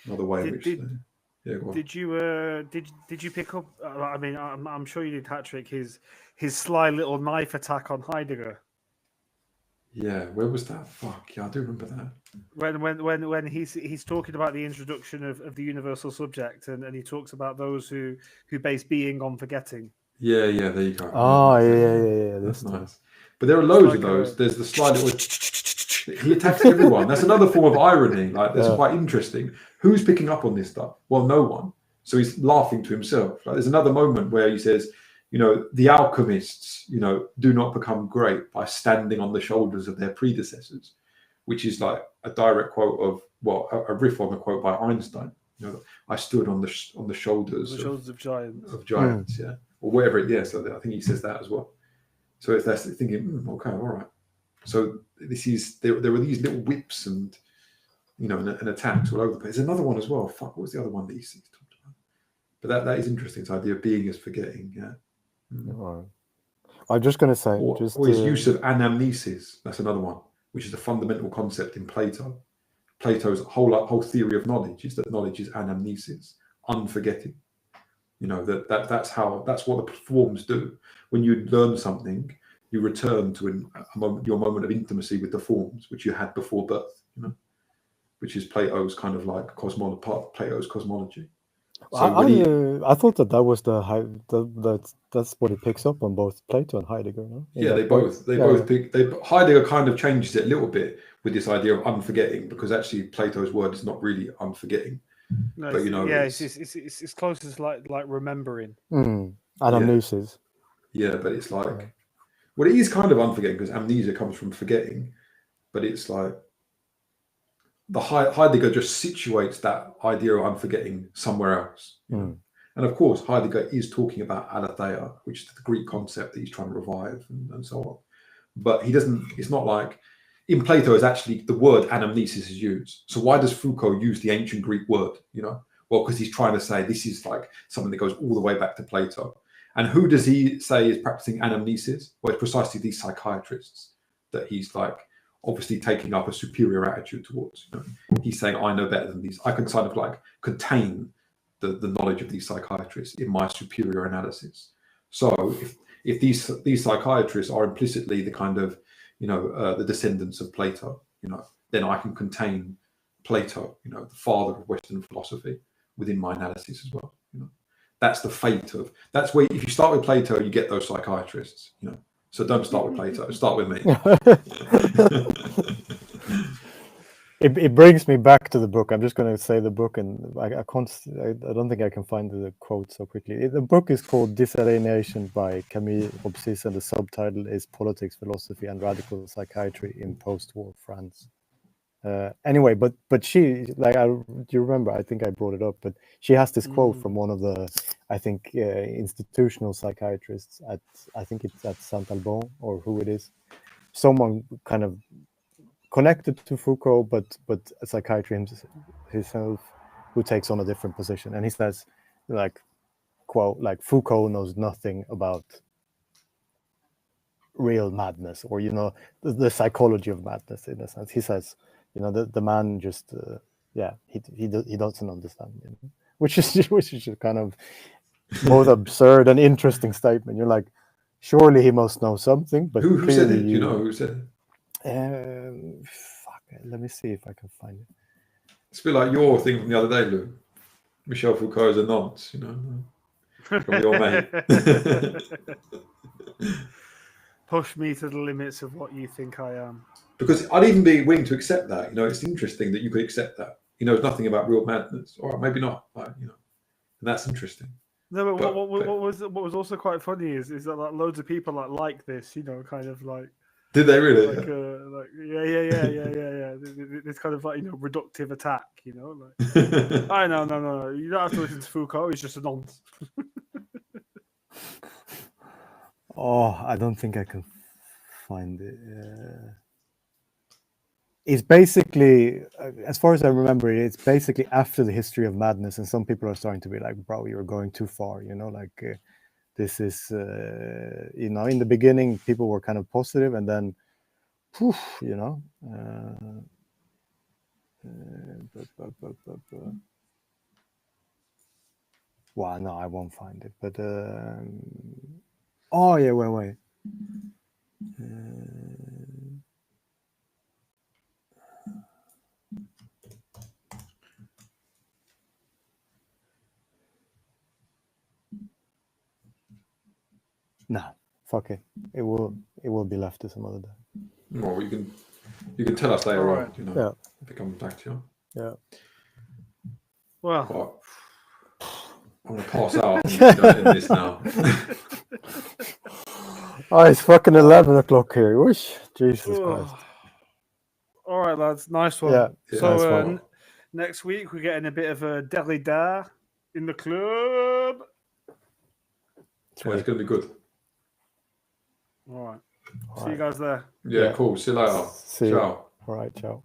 Another way in which. Did you pick up? I mean, I'm sure you did, Patrick. His sly little knife attack on Heidegger. Yeah, where was that? Fuck yeah, I do remember that. When he's talking about the introduction of the universal subject, and he talks about those who base being on forgetting. Yeah, there you go. Oh, yeah. That's nice. But there are loads of those. There's the sly little. He attacks everyone. That's another form of irony. Like that's quite interesting. Who's picking up on this stuff? Well, no one. So he's laughing to himself. Like, there's another moment where he says, the alchemists, do not become great by standing on the shoulders of their predecessors, which is like a direct quote of, a riff on a quote by Einstein. I stood on the shoulders of giants. Of giants, yeah, or whatever it is. So I think he says that as well. So if that's thinking, okay, all right. So this is there were these little whips and and attacks all over the place. There's another one as well. Fuck, what was the other one that he talked about? But that is interesting. This idea of being as forgetting, yeah. Right. I'm just going to say, or his use of anamnesis. That's another one, which is a fundamental concept in Plato. Plato's whole theory of knowledge is that knowledge is anamnesis, unforgetting. That's what the forms do. When you learn something, you return to your moment of intimacy with the forms which you had before birth. Which is Plato's kind of like part of Plato's cosmology. So I thought that was that's what he picks up on, both Plato and Heidegger. No? Yeah, they both pick. Heidegger kind of changes it a little bit with this idea of unforgetting, because actually Plato's word is not really unforgetting. No, but it's closest like remembering. Anamnesis. Yeah, but it's like, well, it is kind of unforgetting because amnesia comes from forgetting, but it's like the Heidegger just situates that idea of unforgetting somewhere else. And of course, Heidegger is talking about aletheia, which is the Greek concept that he's trying to revive and so on. but he doesn't. It's not like in Plato is actually the word anamnesis is used. So why does Foucault use the ancient Greek word? Well, because he's trying to say this is like something that goes all the way back to Plato. And who does he say is practicing anamnesis? Well, it's precisely these psychiatrists that he's like obviously taking up a superior attitude towards. He's saying, I know better than these. I can kind of like contain the knowledge of these psychiatrists in my superior analysis. So if these psychiatrists are implicitly the kind of, the descendants of Plato, then I can contain Plato, the father of Western philosophy, within my analysis as well. That's the fate of. That's where if you start with Plato, you get those psychiatrists. So don't start with Plato. Start with me. It brings me back to the book. I'm just going to say the book, and I don't think I can find the quote so quickly. The book is called Disalienation by Camille Robsis, and the subtitle is Politics, Philosophy, and Radical Psychiatry in Post-War France. Anyway, but she, like, do you remember? I think I brought it up, but she has this quote from one of the, I think, institutional psychiatrists at, I think it's at Saint-Alban, or who it is, someone kind of connected to Foucault, but a psychiatrist himself who takes on a different position. And he says, like, quote, like, Foucault knows nothing about real madness, or, the psychology of madness, in a sense. He says, the man just, he doesn't understand, which is just kind of both absurd and interesting statement. You're like, surely he must know something, but who said it? Do you know who said it? Fuck it. Let me see if I can find it. It's a bit like your thing from the other day, Lou. Michel Foucault is a nonce, from your mate. Push me to the limits of what you think I am. Because I'd even be willing to accept that. It's interesting that you could accept that. He knows nothing about real madness, or maybe not. And that's interesting. No, but what was also quite funny is that like loads of people like this, kind of like. Did they really? Yeah. This kind of like reductive attack, like. I no. You don't have to listen to Foucault. He's just a nonce. Oh, I don't think I can find it. It's basically, as far as I remember, it's basically after the history of madness, and some people are starting to be like, "Bro, you're going too far." This is, in the beginning, people were kind of positive, and then, poof, Well, no, I won't find it. But oh yeah, wait. No, fuck it. It will be left to some other day. Well, you can tell us later on. Yeah. If it comes back to you. Yeah. Well, I'm gonna pass out in this now. Oh, it's fucking 11 o'clock here. Whoosh. Jesus Christ. All right, lads. Nice one. Yeah. So nice one. Next week we're getting a bit of a Derrida in the club. Well, it's gonna be good. All right. See you guys there. Yeah, cool. See you later. See you. Ciao. All right, ciao.